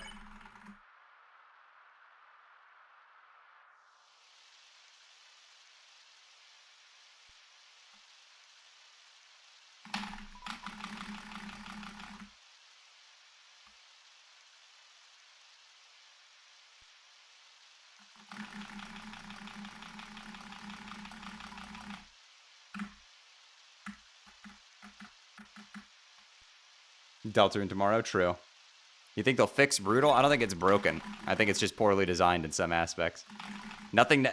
Deltarune tomorrow, true. You think they'll fix Brutal? I don't think it's broken. I think it's just poorly designed in some aspects. Nothing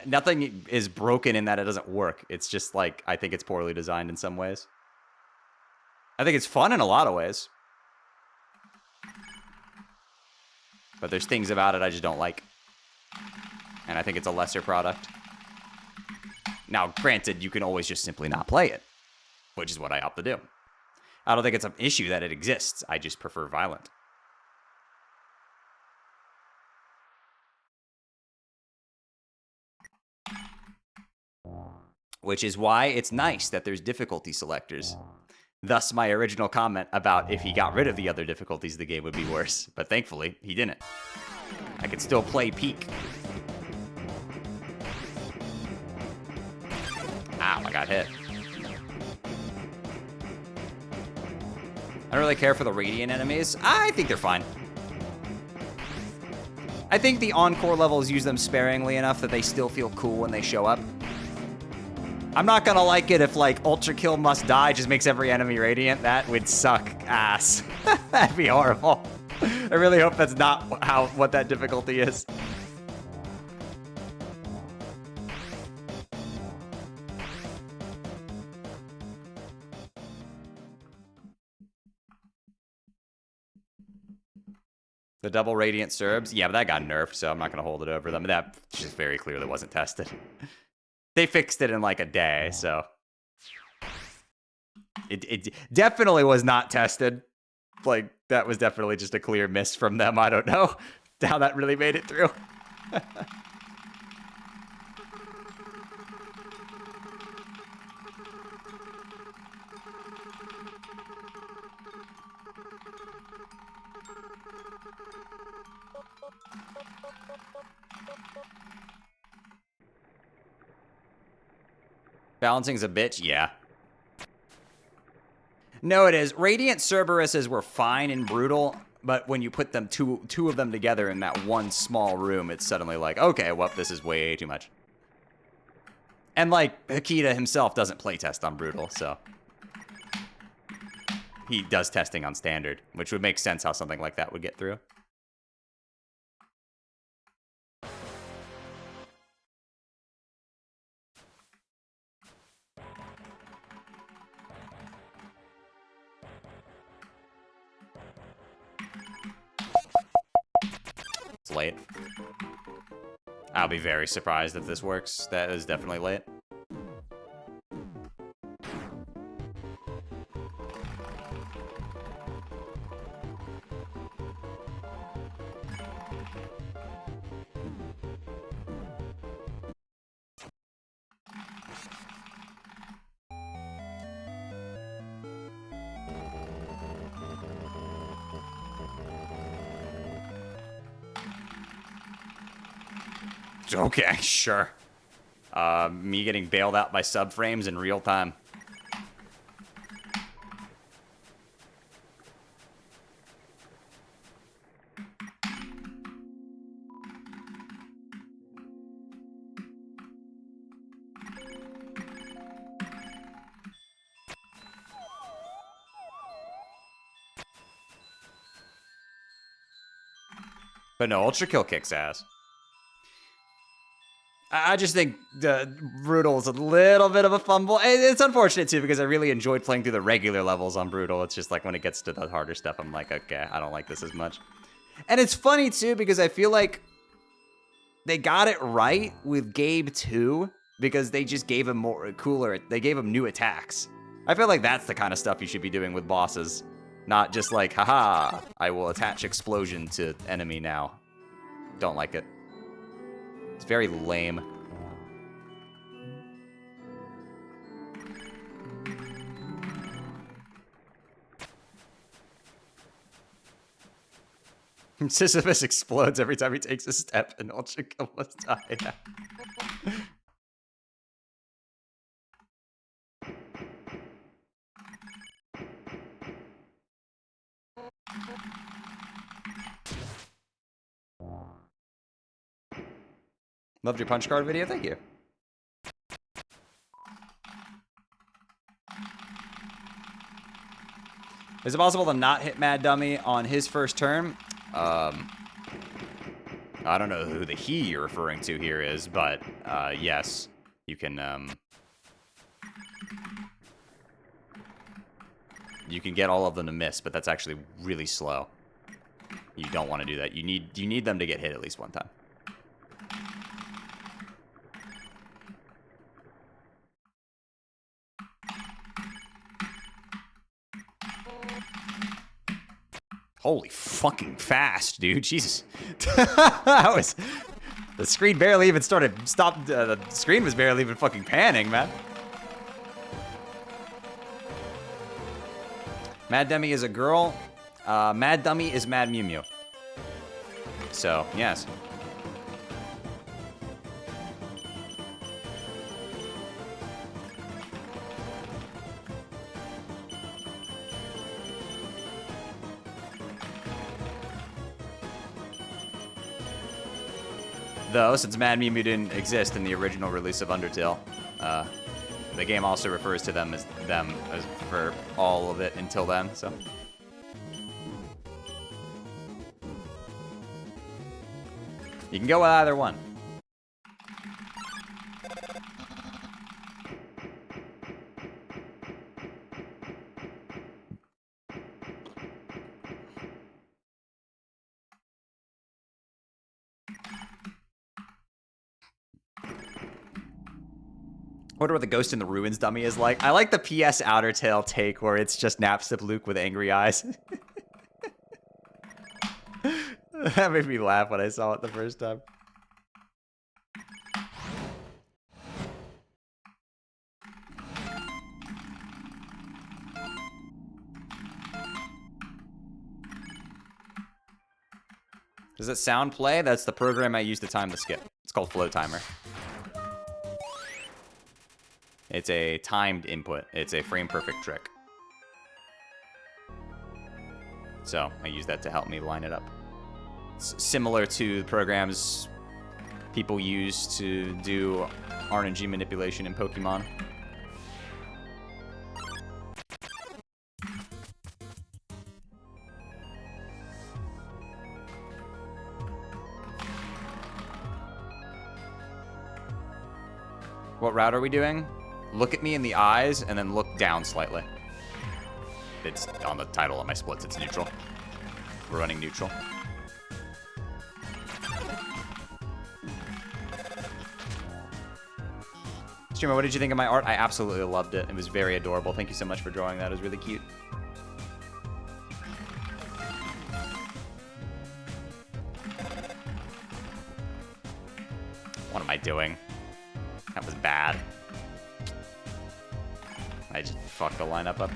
is broken in that it doesn't work. It's just like, I think it's poorly designed in some ways. I think it's fun in a lot of ways. But there's things about it I just don't like. And I think it's a lesser product. Now, granted, you can always just simply not play it, which is what I opt to do. I don't think it's an issue that it exists. I just prefer violent. Which is why it's nice that there's difficulty selectors. Thus my original comment about if he got rid of the other difficulties, the game would be worse. But thankfully, he didn't. I could still play Peak. Ow, I got hit. I don't really care for the Radiant enemies. I think they're fine. I think the Encore levels use them sparingly enough that they still feel cool when they show up. I'm not gonna like it if, like, Ultra Kill Must Die just makes every enemy Radiant. That would suck ass. That'd be horrible. I really hope that's not what that difficulty is. The double Radiant Serbs? Yeah, but that got nerfed, so I'm not gonna hold it over them. That just very clearly wasn't tested. They fixed it in like a day, so. It definitely was not tested. Like, that was definitely just a clear miss from them. I don't know how that really made it through. Balancing's a bitch? Yeah. No, it is. Radiant Cerberuses were fine and brutal, but when you put them two of them together in that one small room, it's suddenly like, okay, well, this is way too much. And, like, Akita himself doesn't playtest on brutal, so. He does testing on standard, which would make sense how something like that would get through. It's late. I'll be very surprised if this works. That is definitely late. Okay, sure. Me getting bailed out by subframes in real time. But no, Ultra Kill kicks ass. I just think the Brutal is a little bit of a fumble. It's unfortunate, too, because I really enjoyed playing through the regular levels on Brutal. It's just like when it gets to the harder stuff, I'm like, okay, I don't like this as much. And it's funny, too, because I feel like they got it right with Gabe 2, because they just gave him they gave him new attacks. I feel like that's the kind of stuff you should be doing with bosses. Not just like, haha, I will attach explosion to enemy now. Don't like it. It's very lame. Sisyphus explodes every time he takes a step, and Ultra Kill must die. Loved your punch card video, thank you. Is it possible to not hit Mad Dummy on his first turn? I don't know who the he you're referring to here is, but yes, you can get all of them to miss, but that's actually really slow. You don't want to do that. You need them to get hit at least one time. Holy fucking fast, dude. Jesus. That was... The screen barely even stopped. The screen was barely even fucking panning, man. Mad Dummy is a girl. Mad Dummy is Mad Mew Mew. So, yes. Though, since Mad Mew Mew didn't exist in the original release of Undertale, the game also refers to them as for all of it until then, so. You can go with either one. I wonder what the Ghost in the Ruins dummy is like. I like the PS Outertail take where it's just Napsip Luke with angry eyes. That made me laugh when I saw it the first time. Does it sound play? That's the program I use to time the skip. It's called Flow Timer. It's a timed input. It's a frame perfect trick. So I use that to help me line it up. It's similar to the programs people use to do RNG manipulation in Pokemon. What route are we doing? Look at me in the eyes and then look down slightly. It's on the title of my splits. It's neutral. We're running neutral. Streamer, what did you think of my art? I absolutely loved it. It was very adorable. Thank you so much for drawing that. It was really cute. What am I doing? That was bad. I just fucked the lineup up.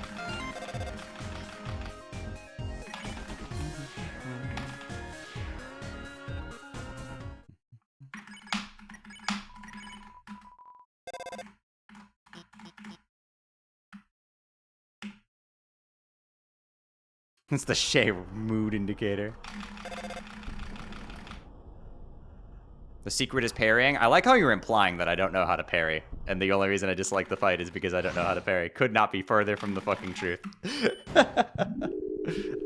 It's the Shay mood indicator. The secret is parrying. I like how you're implying that I don't know how to parry. And the only reason I dislike the fight is because I don't know how to parry. Could not be further from the fucking truth.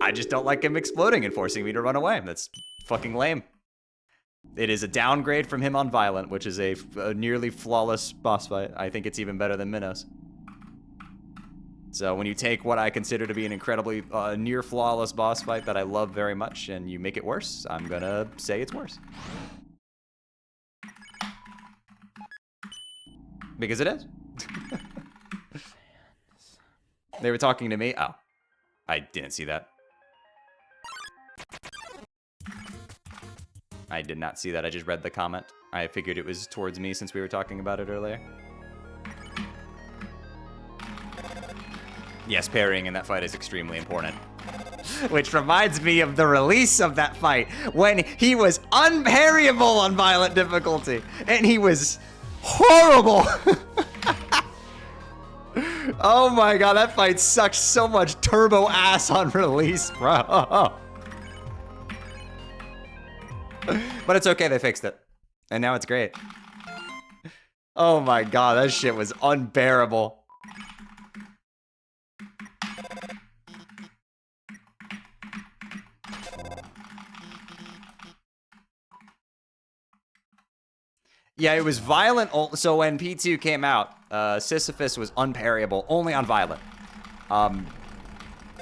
I just don't like him exploding and forcing me to run away. That's fucking lame. It is a downgrade from him on Violent, which is a nearly flawless boss fight. I think it's even better than Minnows. So when you take what I consider to be an incredibly near flawless boss fight that I love very much and you make it worse, I'm gonna say it's worse. Because it is. They were talking to me. Oh, I didn't see that. I did not see that. I just read the comment. I figured it was towards me since we were talking about it earlier. Yes, parrying in that fight is extremely important. Which reminds me of the release of that fight when he was unparryable on Violent difficulty. And he was horrible. Oh my god, that fight sucks so much turbo ass on release, bro. But it's okay, they fixed it. And now it's great. Oh my god, that shit was unbearable. Yeah, it was violent. So when P2 came out, Sisyphus was unparryable only on violent.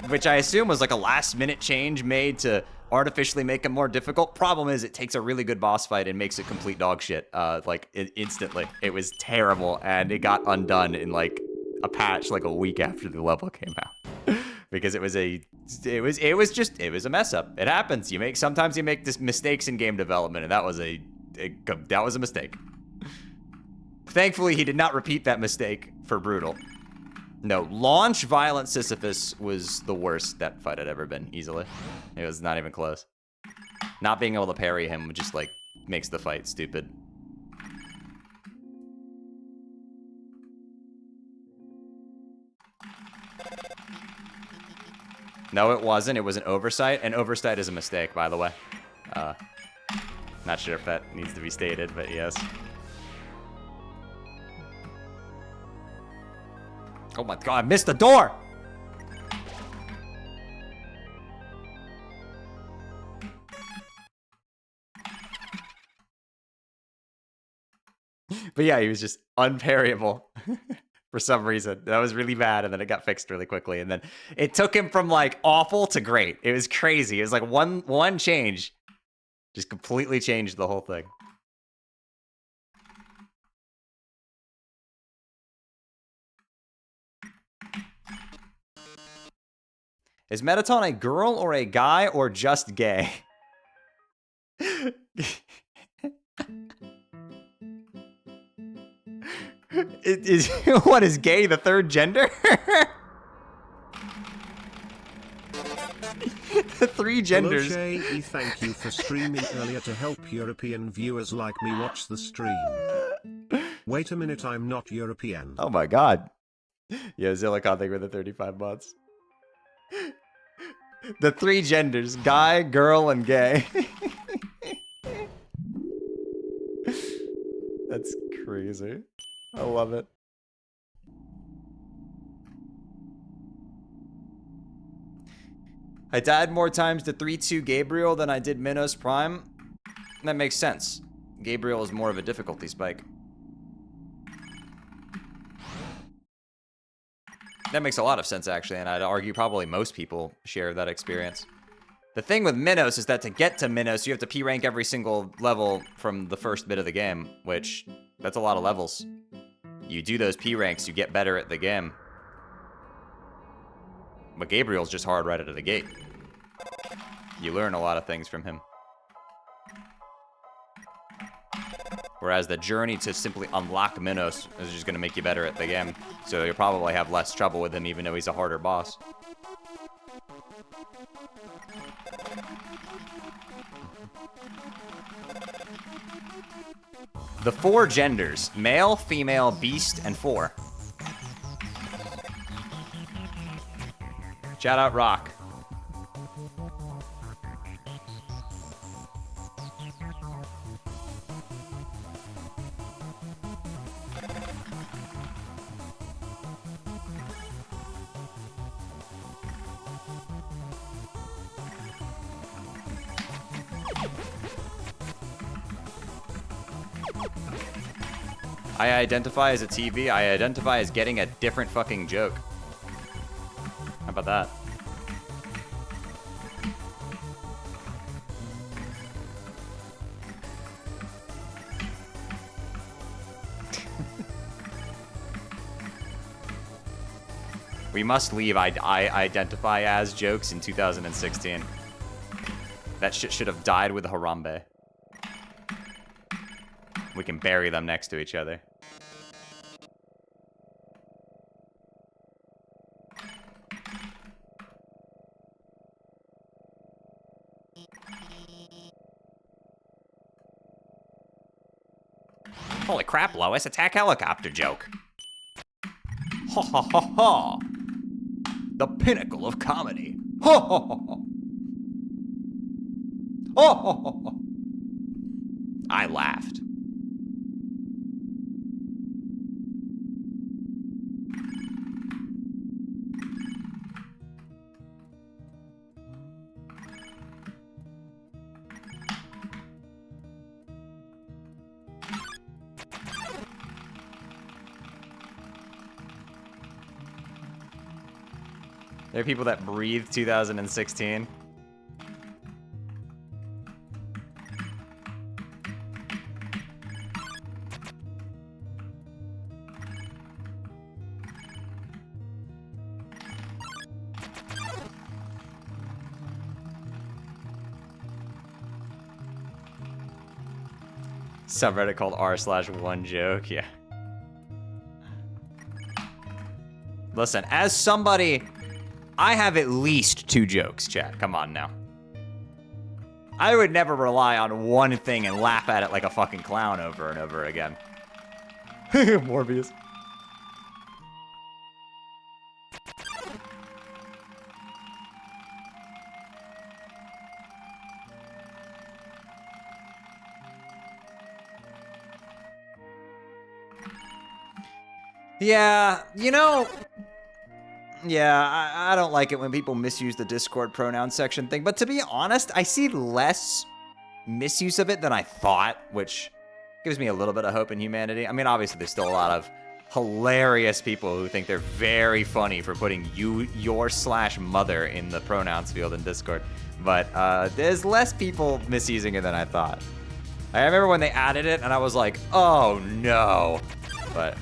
Which I assume was like a last-minute change made to artificially make him more difficult. Problem is, it takes a really good boss fight and makes it complete dog shit, instantly. It was terrible, and it got undone in like a patch like a week after the level came out. Because it was a mess up. It happens. Sometimes you make mistakes in game development, and that was a mistake. Thankfully, he did not repeat that mistake for Brutal. No, launch violent Sisyphus was the worst that fight had ever been, easily. It was not even close. Not being able to parry him just, like, makes the fight stupid. No, it wasn't. It was an oversight. An oversight is a mistake, by the way. Not sure if that needs to be stated, but yes. Oh my god, I missed the door! But yeah, he was just unparryable for some reason. That was really bad, and then it got fixed really quickly. And then it took him from like awful to great. It was crazy. It was like one change just completely changed the whole thing. Is Metaton a girl or a guy or just gay? What is gay the third gender? The three genders. Hello, Shay, thank you for streaming earlier to help European viewers like me watch the stream. Wait a minute, I'm not European. Oh my god. Yeah, Zillicon, thank you for the 35 months. The three genders, guy, girl, and gay. That's crazy. I love it. I died more times to 3-2 Gabriel than I did Minos Prime. That makes sense. Gabriel is more of a difficulty spike. That makes a lot of sense, actually, and I'd argue probably most people share that experience. The thing with Minos is that to get to Minos, you have to P-rank every single level from the first bit of the game, which, that's a lot of levels. You do those P-ranks, you get better at the game. But Gabriel's just hard right out of the gate. You learn a lot of things from him. Whereas the journey to simply unlock Minos is just going to make you better at the game. So you'll probably have less trouble with him even though he's a harder boss. The four genders: male, female, beast, and four. Shout out Rock. I identify as a TV. I identify as getting a different fucking joke. How about that? We must leave I identify as jokes in 2016. That shit should have died with Harambe. We can bury them next to each other. Holy crap, Lois, attack helicopter joke. Ha ha ha ha. The pinnacle of comedy. Ha ha ha ha. Ha ha ha ha. I laughed. There are people that breathe 2016. Subreddit called r/1joke, yeah. Listen, as somebody, I have at least 2 jokes, chat. Come on now. I would never rely on one thing and laugh at it like a fucking clown over and over again. Morbius. Yeah, you know, yeah, I don't like it when people misuse the Discord pronoun section thing, but to be honest, I see less misuse of it than I thought, which gives me a little bit of hope in humanity. I mean, obviously, there's still a lot of hilarious people who think they're very funny for putting your/mother in the pronouns field in Discord, but there's less people misusing it than I thought. I remember when they added it, and I was like, oh no, but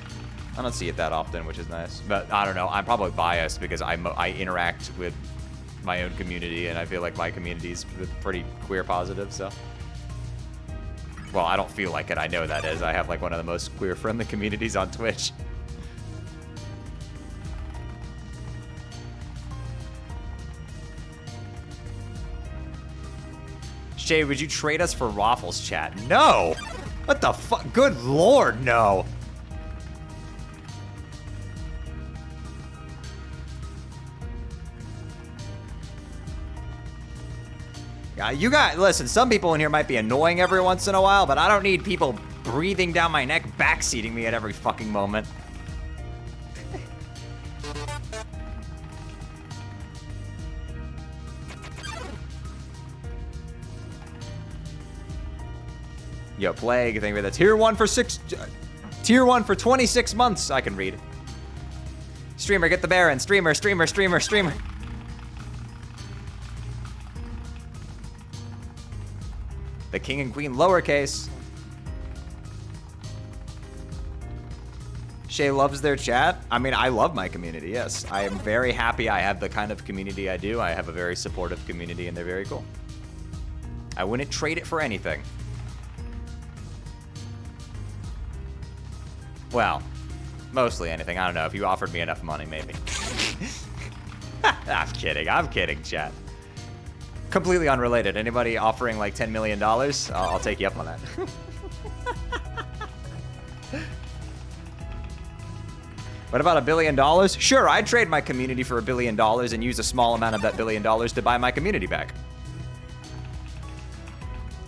I don't see it that often, which is nice. But I don't know, I'm probably biased because I interact with my own community, and I feel like my community's pretty queer positive, so. Well, I don't feel like it, I know that is. I have like one of the most queer friendly communities on Twitch. Shay, would you trade us for Raffles, chat? No! What the fuck? Good lord, no! You got, listen, some people in here might be annoying every once in a while, but I don't need people breathing down my neck, backseating me at every fucking moment. Yo, Plague, thank you for the tier 1 for 26 months. I can read. Streamer, get the Baron. Streamer. The king and queen lowercase. Shay loves their chat. I mean, I love my community, yes. I am very happy I have the kind of community I do. I have a very supportive community, and they're very cool. I wouldn't trade it for anything. Well, mostly anything. I don't know. If you offered me enough money, maybe. I'm kidding, chat. Completely unrelated. Anybody offering like $10 million? I'll take you up on that. What about $1 billion? Sure, I'd trade my community for $1 billion and use a small amount of that $1 billion to buy my community back.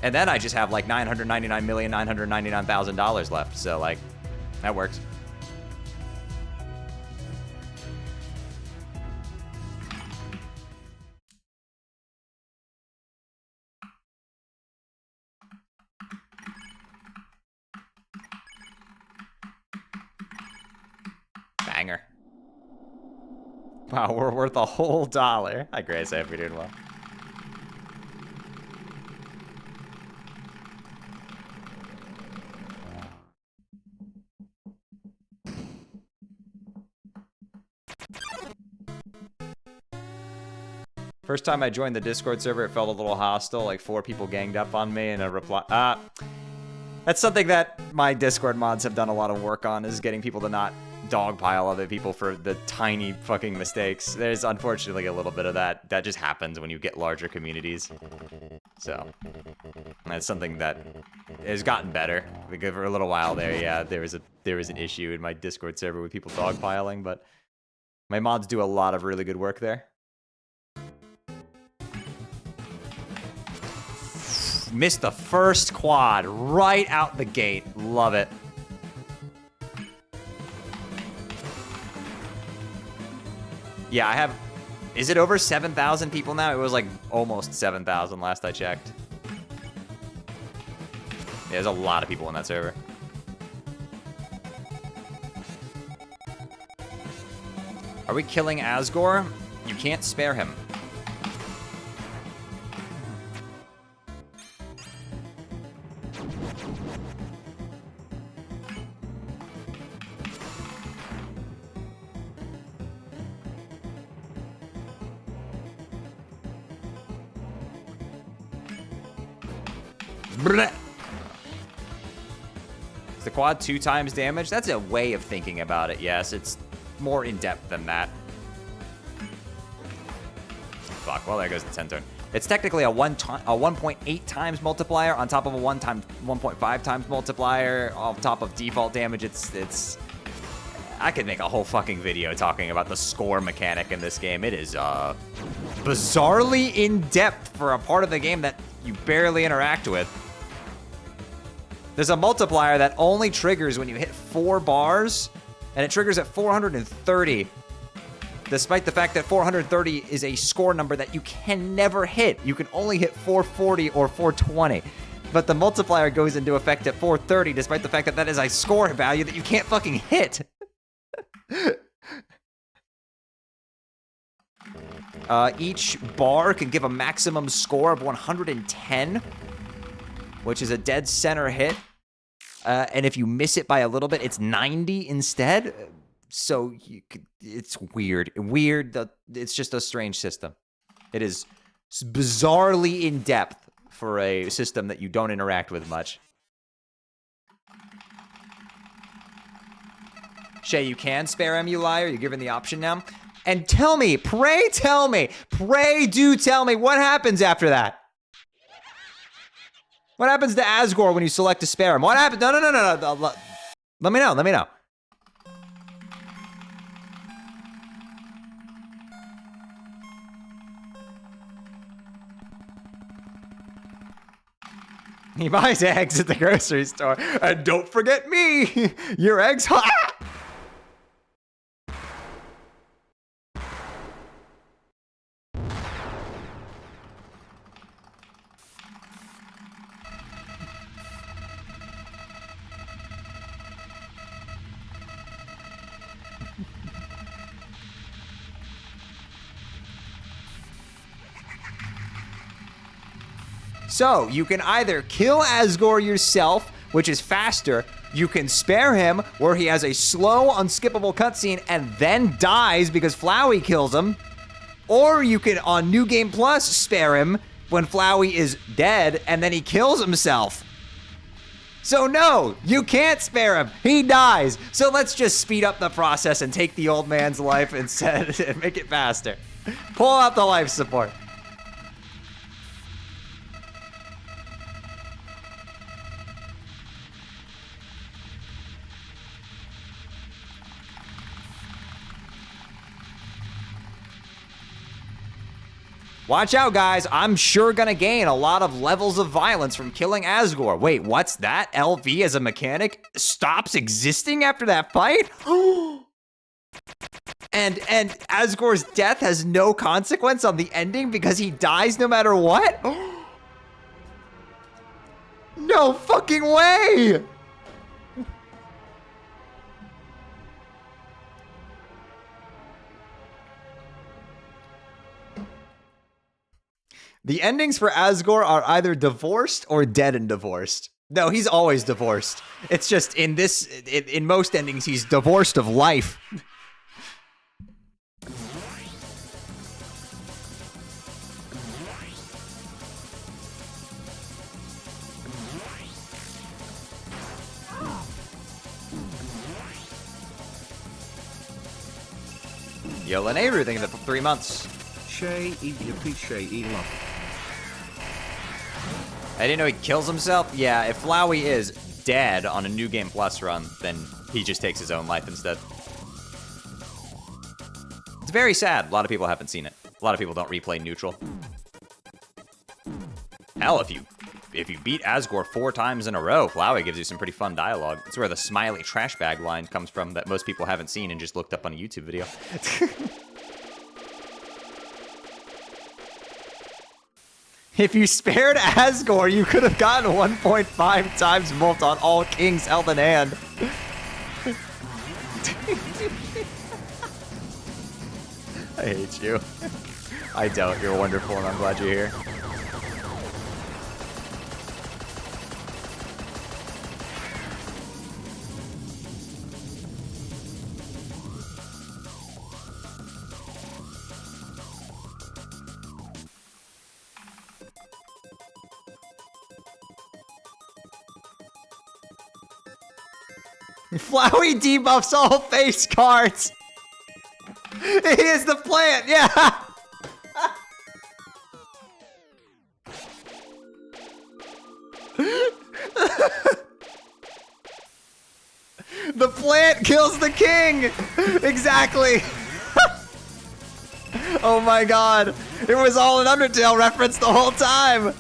And then I just have like $999,999,000 left. So like, that works. Banger. Wow, we're worth a whole $1. Hi, Grace. I hope you're doing well. First time I joined the Discord server, it felt a little hostile. Like 4 people ganged up on me and a reply. That's something that my Discord mods have done a lot of work on, is getting people to not dogpile other people for the tiny fucking mistakes. There's unfortunately a little bit of that. That just happens when you get larger communities. So that's something that has gotten better. Because for a little while there, yeah, there was an issue in my Discord server with people dogpiling, but my mods do a lot of really good work there. Missed the first quad right out the gate. Love it. Yeah, I have... Is it over 7,000 people now? It was like almost 7,000 last I checked. Yeah, there's a lot of people in that server. Are we killing Asgore? You can't spare him. Blech. Is the quad 2 times damage? That's a way of thinking about it, yes. It's more in-depth than that. Fuck, well, there goes the 10 turn. It's technically a 1.8 times multiplier on top of a 1.5 times multiplier on top of default damage. It's I could make a whole fucking video talking about the score mechanic in this game. It is bizarrely in-depth for a part of the game that you barely interact with. There's a multiplier that only triggers when you hit 4 bars, and it triggers at 430, despite the fact that 430 is a score number that you can never hit. You can only hit 440 or 420. But the multiplier goes into effect at 430, despite the fact that that is a score value that you can't fucking hit. Each bar can give a maximum score of 110, which is a dead center hit. And if you miss it by a little bit, it's 90 instead. So it's weird. It's just a strange system. It is bizarrely in depth for a system that you don't interact with much. Shay, you can spare him, you liar. You're given the option now. And tell me, pray do tell me what happens after that. What happens to Asgore when you select to spare him? What happens? No. Let me know. He buys eggs at the grocery store. And don't forget me. Your eggs hot. So, you can either kill Asgore yourself, which is faster. You can spare him, where he has a slow, unskippable cutscene and then dies because Flowey kills him. Or you can, on New Game Plus, spare him when Flowey is dead and then he kills himself. So no, you can't spare him. He dies. So let's just speed up the process and take the old man's life instead and make it faster. Pull out the life support. Watch out, guys. I'm sure gonna gain a lot of levels of violence from killing Asgore. Wait, what's that? LV as a mechanic stops existing after that fight? and Asgore's death has no consequence on the ending because he dies no matter what? No fucking way! The endings for Asgore are either divorced or dead and divorced. No, he's always divorced. It's just in most endings, he's divorced of life. Yo, Leneru, thank you for 3 months. Shay, yippee, shay, love. I didn't know he kills himself. Yeah, if Flowey is dead on a New Game Plus run, then he just takes his own life instead. It's very sad. A lot of people haven't seen it. A lot of people don't replay neutral. Hell, if you beat Asgore 4 times in a row, Flowey gives you some pretty fun dialogue. It's where the smiley trash bag line comes from that most people haven't seen and just looked up on a YouTube video. If you spared Asgore, you could have gotten 1.5 times mult on all kings held in hand. I hate you. I don't. You're wonderful, and I'm glad you're here. Flowey debuffs all face cards. He is the plant, yeah. The plant kills the king. Exactly. Oh my god. It was all an Undertale reference the whole time.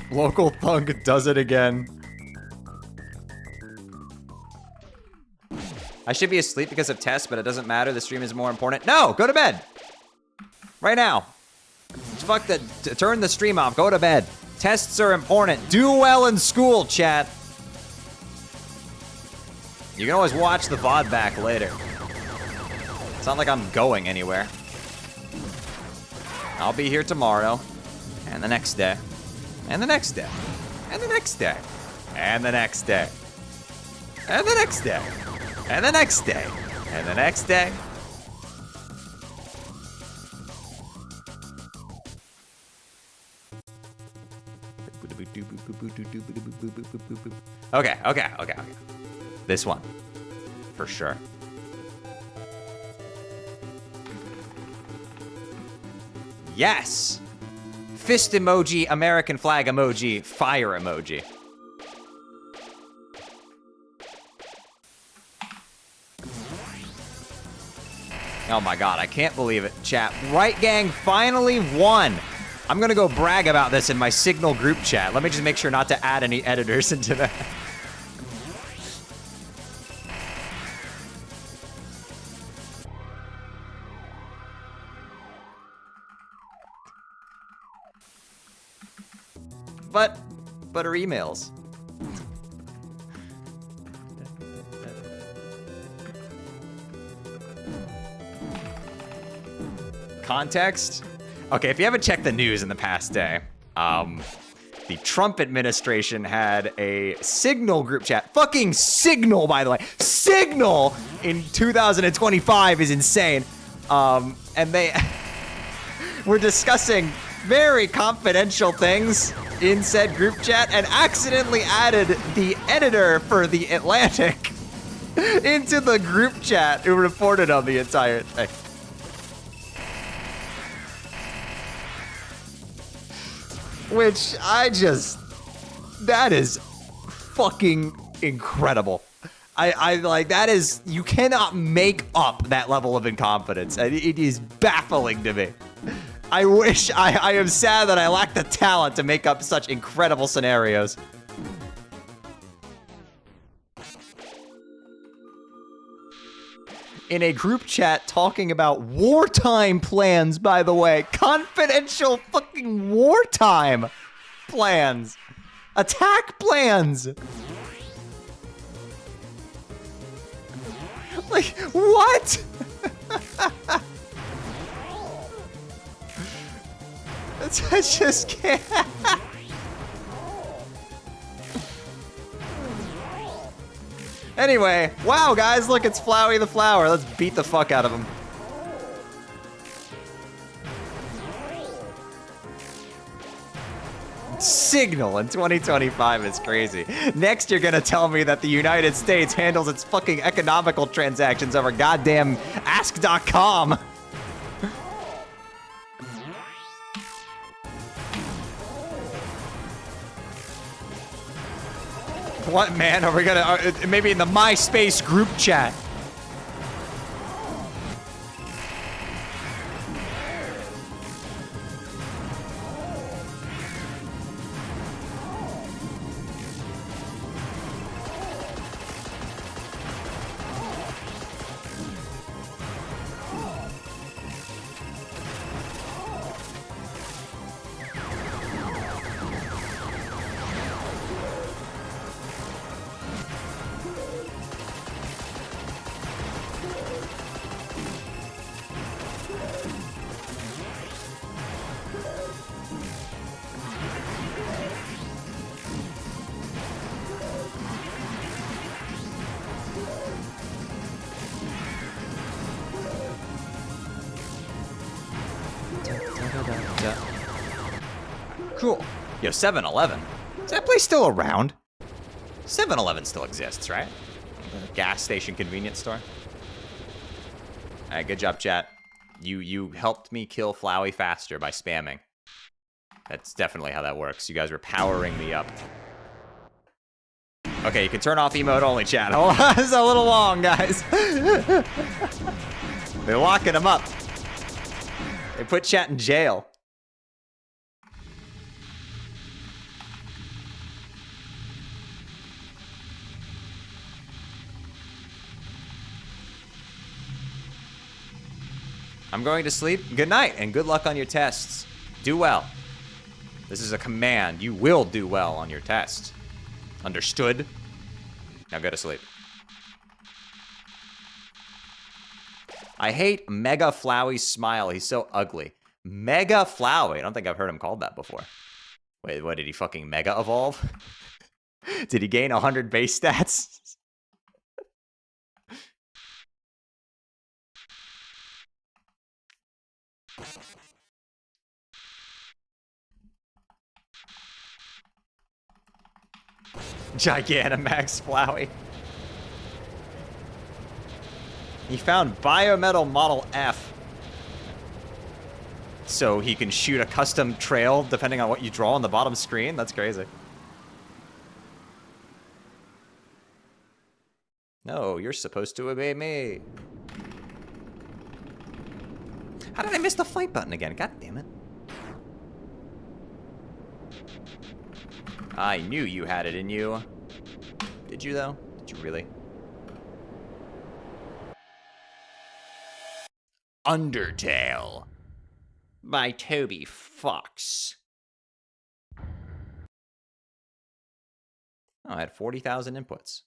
Local Thunk does it again. I should be asleep because of tests, but it doesn't matter. The stream is more important. No, go to bed. Right now. Fuck that. Turn the stream off. Go to bed. Tests are important. Do well in school, chat. You can always watch the VOD back later. It's not like I'm going anywhere. I'll be here tomorrow. And the next day. And the next day. And the next day. And the next day. And the next day. And the next day. And the next day. Okay. This one. For sure. Yes! Fist emoji, American flag emoji, fire emoji. Oh my god, I can't believe it, chat. Right Gang finally won. I'm gonna go brag about this in my Signal group chat. Let me just make sure not to add any editors into that. But her emails. Context? Okay, if you haven't checked the news in the past day, the Trump administration had a Signal group chat. Fucking Signal, by the way. Signal in 2025 is insane. And they were discussing very confidential things in said group chat and accidentally added the editor for The Atlantic into the group chat who reported on the entire thing. Which that is fucking incredible. I like, that is, you cannot make up that level of incompetence. It is baffling to me. I wish, I am sad that I lack the talent to make up such incredible scenarios. In a group chat talking about wartime plans, by the way. Confidential fucking wartime plans. Attack plans. Like, what? I just can't. Anyway, wow, guys, look, it's Flowey the Flower. Let's beat the fuck out of him. Signal in 2025 is crazy. Next, you're gonna tell me that the United States handles its fucking economical transactions over goddamn ask.com. What, man? Are we gonna, maybe in the MySpace group chat? Cool. Yo, 7-Eleven. Is that place still around? 7-Eleven still exists, right? The gas station convenience store. All right, good job, chat. You helped me kill Flowey faster by spamming. That's definitely how that works. You guys were powering me up. Okay, you can turn off emote only, chat. Hold on, it's a little long, guys. They're locking him up. They put chat in jail. I'm going to sleep. Good night, and good luck on your tests. Do well. This is a command. You will do well on your tests. Understood? Now go to sleep. I hate Mega Flowey's smile. He's so ugly. Mega Flowey. I don't think I've heard him called that before. Wait, what, did he fucking Mega Evolve? Did he gain 100 base stats? Gigantamax Flowey. He found Biometal Model F. So he can shoot a custom trail depending on what you draw on the bottom screen? That's crazy. No, you're supposed to obey me. How did I miss the fight button again? God damn it. I knew you had it in you. Did you, though? Did you really? Undertale by Toby Fox. Oh, I had 40,000 inputs.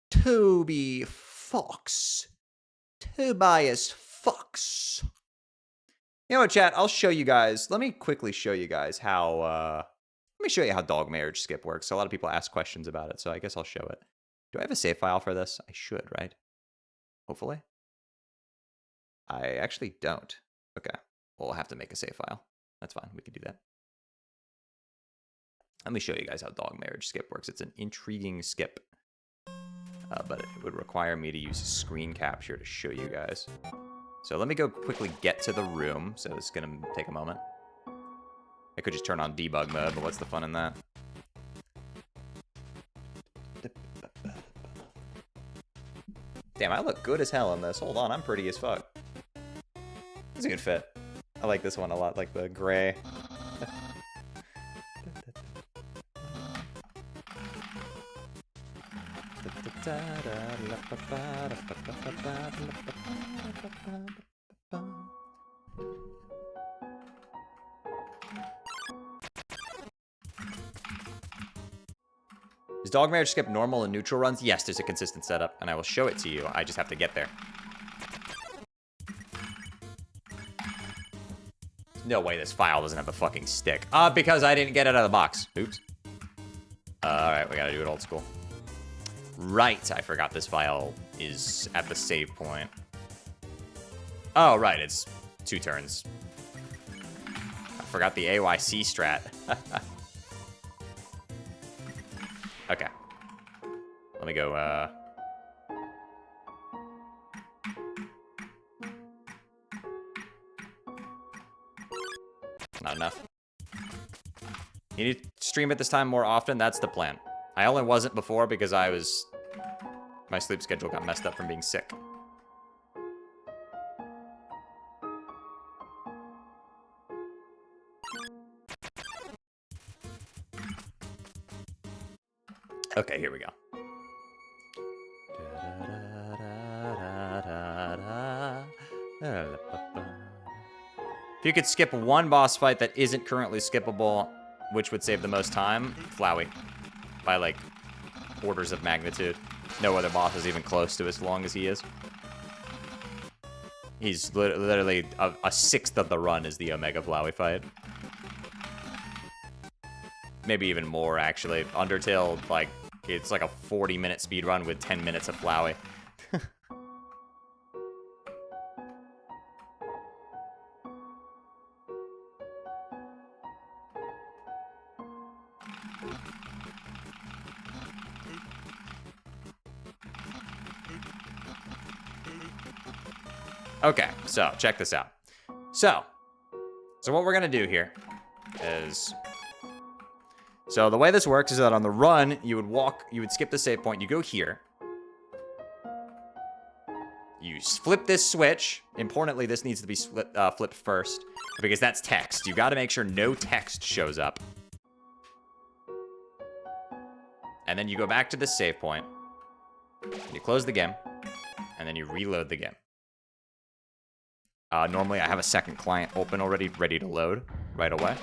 Toby Fox. Tobias Fox. You know what, chat? I'll show you guys. Let me quickly show you guys how, let me show you how dog marriage skip works. So a lot of people ask questions about it, so I guess I'll show it. Do I have a save file for this? I should, right? Hopefully. I actually don't. Okay. We'll have to make a save file. That's fine. We can do that. Let me show you guys how dog marriage skip works. It's an intriguing skip. But it would require me to use a screen capture to show you guys. So let me go quickly get to the room. So it's going to take a moment. I could just turn on debug mode, but what's the fun in that? Damn, I look good as hell in this. Hold on, I'm pretty as fuck. This is a good fit. I like this one a lot, like the gray. Is dog marriage skip normal and neutral runs? Yes, there's a consistent setup, and I will show it to you. I just have to get there. No way this file doesn't have a fucking stick. Because I didn't get it out of the box. Oops. Alright, we gotta do it old school. Right, I forgot this file is at the save point. Oh, right, it's 2 turns. I forgot the AYC strat. Okay. Let me go, Not enough. You need to stream it this time more often? That's the plan. I only wasn't before because my sleep schedule got messed up from being sick. Okay, here we go. If you could skip one boss fight that isn't currently skippable, which would save the most time? Flowey. By, like, orders of magnitude. No other boss is even close to as long as he is. He's literally a sixth of the run is the Omega Flowey fight. Maybe even more, actually. Undertale, like, It's like a 40-minute speedrun with 10 minutes of Flowey. Okay, so check this out. So what we're gonna do here is, so the way this works is that on the run, you would skip the save point, you go here. You flip this switch. Importantly, this needs to be flipped first because that's text. You gotta make sure no text shows up. And then you go back to this save point. You close the game, and then you reload the game. Normally, I have a second client open already, ready to load right away.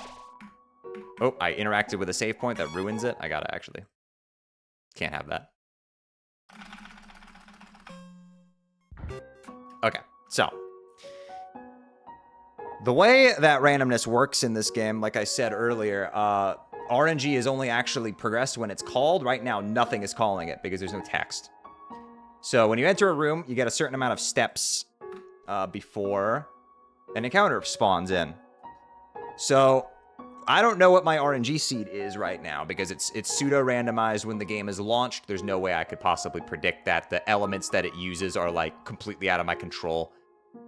Oh, I interacted with a save point that ruins it. I gotta actually. Can't have that. Okay, so. The way that randomness works in this game, like I said earlier, RNG is only actually progressed when it's called. Right now, nothing is calling it because there's no text. So when you enter a room, you get a certain amount of steps before an encounter spawns in. So I don't know what my RNG seed is right now because it's pseudo-randomized when the game is launched. There's no way I could possibly predict that. The elements that it uses are like completely out of my control.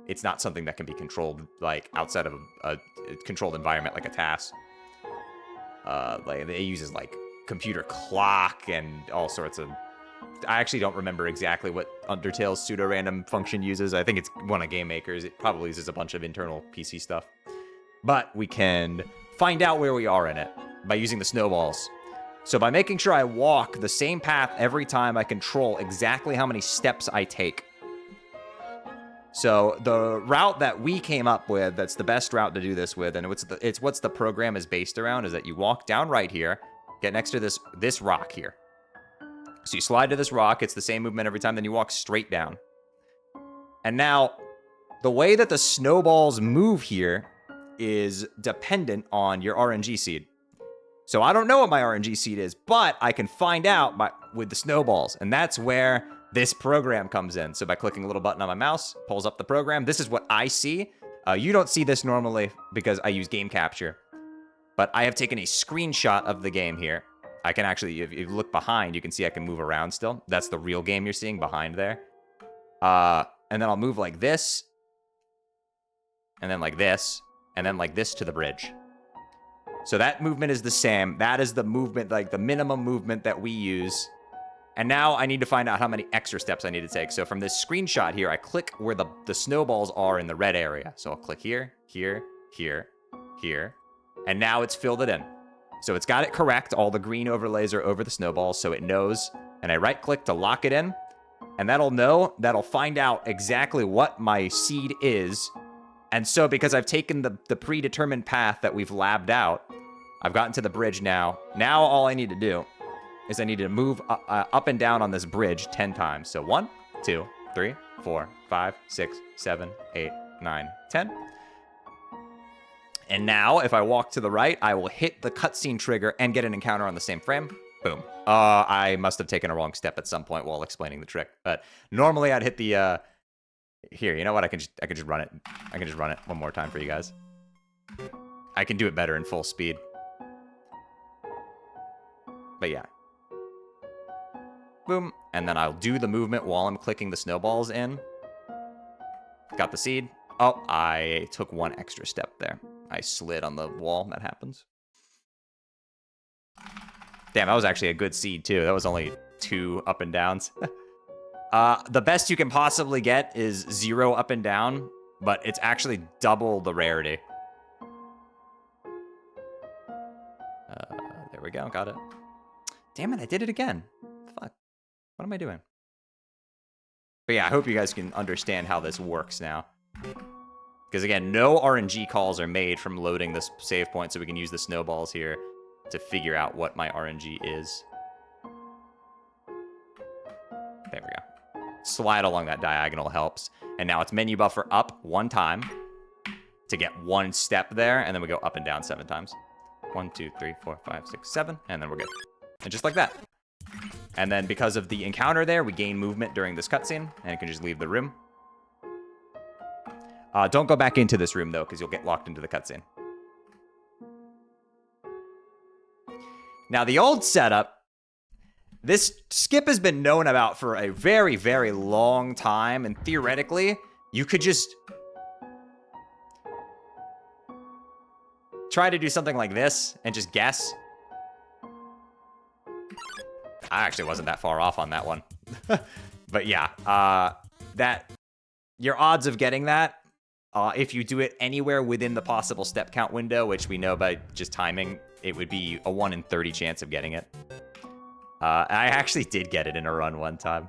It's not something that can be controlled like outside of a controlled environment like a task. Like it uses like computer clock and all sorts of. I actually don't remember exactly what Undertale's pseudo-random function uses. I think it's one of Game Maker's. It probably uses a bunch of internal PC stuff. But we can find out where we are in it by using the snowballs. So by making sure I walk the same path every time, I control exactly how many steps I take. So the route that we came up with, that's the best route to do this with, and it's what's the program is based around, is that you walk down right here, get next to this rock here. So you slide to this rock, it's the same movement every time, then you walk straight down. And now, the way that the snowballs move here is dependent on your RNG seed. So I don't know what my RNG seed is, but I can find out with the snowballs, and that's where this program comes in. So by clicking a little button on my mouse, pulls up the program. This is what I see. You don't see this normally because I use game capture, but I have taken a screenshot of the game here. I can actually, if you look behind, you can see I can move around still. That's the real game you're seeing behind there. And then I'll move like this, and then like this, and then like this to the bridge. So that movement is the same. That is the movement, like the minimum movement that we use. And now I need to find out how many extra steps I need to take. So from this screenshot here, I click where the snowballs are in the red area. So I'll click here, here, here, here. And now it's filled it in. So it's got it correct. All the green overlays are over the snowballs, so it knows. And I right-click to lock it in. And that'll find out exactly what my seed is. And so because I've taken the predetermined path that we've labbed out, I've gotten to the bridge now. Now all I need to do is I need to move up and down on this bridge 10 times. So 1, 2, 3, 4, 5, 6, 7, 8, 9, 10. And now, if I walk to the right, I will hit the cutscene trigger and get an encounter on the same frame. Boom. I must have taken a wrong step at some point while explaining the trick. But normally I'd hit the... Here, you know what? I can just run it. I can just run it one more time for you guys. I can do it better in full speed. But yeah. Boom. And then I'll do the movement while I'm clicking the snowballs in. Got the seed. Oh, I took one extra step there. I slid on the wall. That happens. Damn, that was actually a good seed, too. That was only 2 up and downs. The best you can possibly get is 0 up and down, but it's actually double the rarity. There we go. Got it. Damn it, I did it again. Fuck. What am I doing? But yeah, I hope you guys can understand how this works now. Because again, no RNG calls are made from loading this save point, so we can use the snowballs here to figure out what my RNG is. There we go. Slide along that diagonal helps. And now it's menu buffer up 1 time to get 1 step there, and then we go up and down 7 times. 1, 2, 3, 4, 5, 6, 7, and then we're good. And just like that. And then because of the encounter there, we gain movement during this cutscene, and you can just leave the room. Don't go back into this room, though, because you'll get locked into the cutscene. Now, the old setup, this skip has been known about for a very, very long time, and theoretically, you could just try to do something like this and just guess. I actually wasn't that far off on that one. But yeah, your odds of getting that, if you do it anywhere within the possible step count window, which we know by just timing, it would be a 1 in 30 chance of getting it. I actually did get it in a run one time.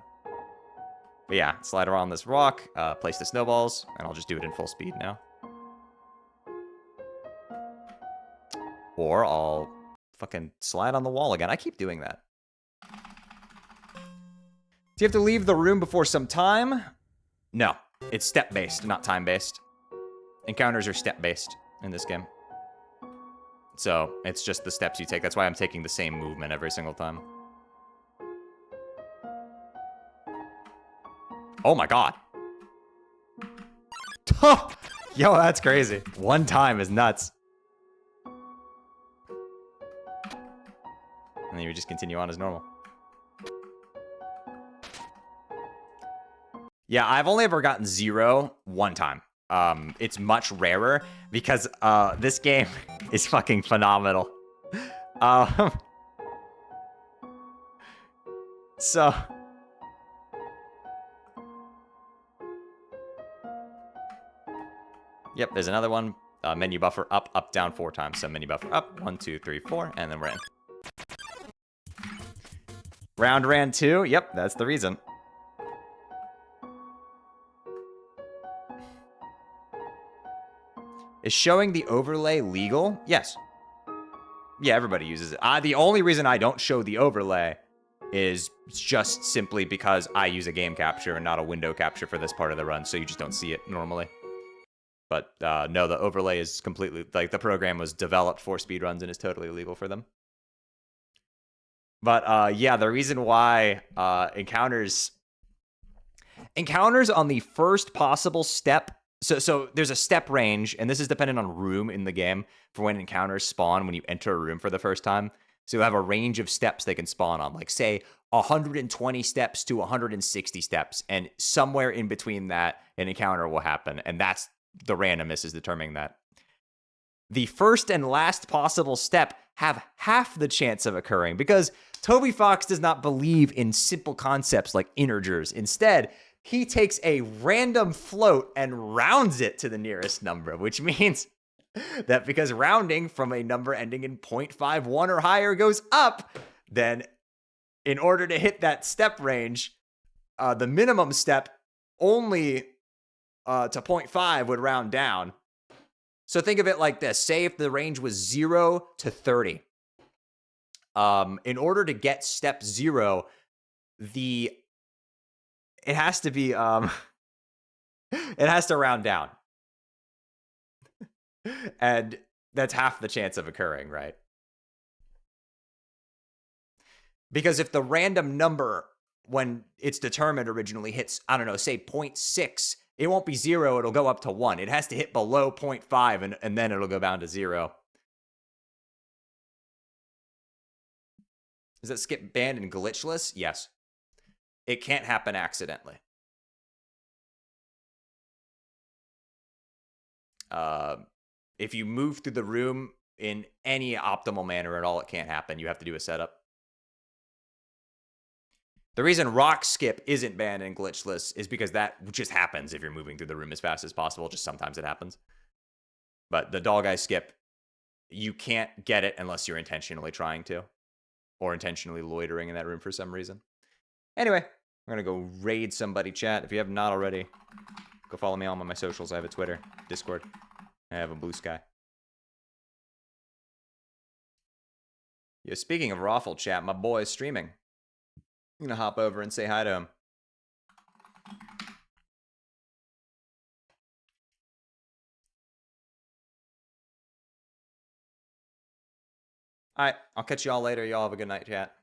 But yeah, slide around this rock, place the snowballs, and I'll just do it in full speed now. Or I'll fucking slide on the wall again. I keep doing that. Do you have to leave the room before some time? No, it's step-based, not time-based. Encounters are step-based in this game. So, it's just the steps you take. That's why I'm taking the same movement every single time. Oh my god. Yo, that's crazy. One time is nuts. And then you just continue on as normal. Yeah, I've only ever gotten 0 one time. It's much rarer because this game is fucking phenomenal. So yep, there's another one. Menu buffer up, up, down 4 times. So menu buffer up, 1, 2, 3, 4, and then we're in. Round ran 2. Yep, that's the reason. Is showing the overlay legal? Yes. Yeah, everybody uses it. The only reason I don't show the overlay is just simply because I use a game capture and not a window capture for this part of the run, so you just don't see it normally. But no, the overlay is completely, like, the program was developed for speedruns and is totally legal for them. But yeah, the reason why encounters on the first possible step. So there's a step range, and this is dependent on room in the game for when encounters spawn when you enter a room for the first time. So you have a range of steps they can spawn on, like say 120 steps to 160 steps, and somewhere in between that, an encounter will happen, and that's the randomness is determining that. The first and last possible step have half the chance of occurring because Toby Fox does not believe in simple concepts like integers. Instead, he takes a random float and rounds it to the nearest number, which means that because rounding from a number ending in 0.51 or higher goes up, then in order to hit that step range, the minimum step only to 0.5 would round down. So think of it like this. Say if the range was 0 to 30. In order to get step 0, it has to be, it has to round down. And that's half the chance of occurring, right? Because if the random number, when it's determined originally, hits, I don't know, say 0.6, it won't be 0, it'll go up to 1. It has to hit below 0.5, and then it'll go down to 0. Is that skip banned and glitchless? Yes. It can't happen accidentally. If you move through the room in any optimal manner at all, it can't happen. You have to do a setup. The reason rock skip isn't banned and glitchless is because that just happens if you're moving through the room as fast as possible. Just sometimes it happens. But the dog eye skip, you can't get it unless you're intentionally trying to. Or intentionally loitering in that room for some reason. Anyway, we're going to go raid somebody, chat. If you have not already, go follow me on my socials. I have a Twitter, Discord. I have a Blue Sky. Yo, speaking of Raffle chat, my boy is streaming. I'm going to hop over and say hi to him. All right, I'll catch y'all later. Y'all have a good night, chat.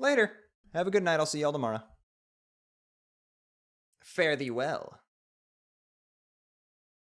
Later. Have a good night. I'll see y'all tomorrow. Fare thee well.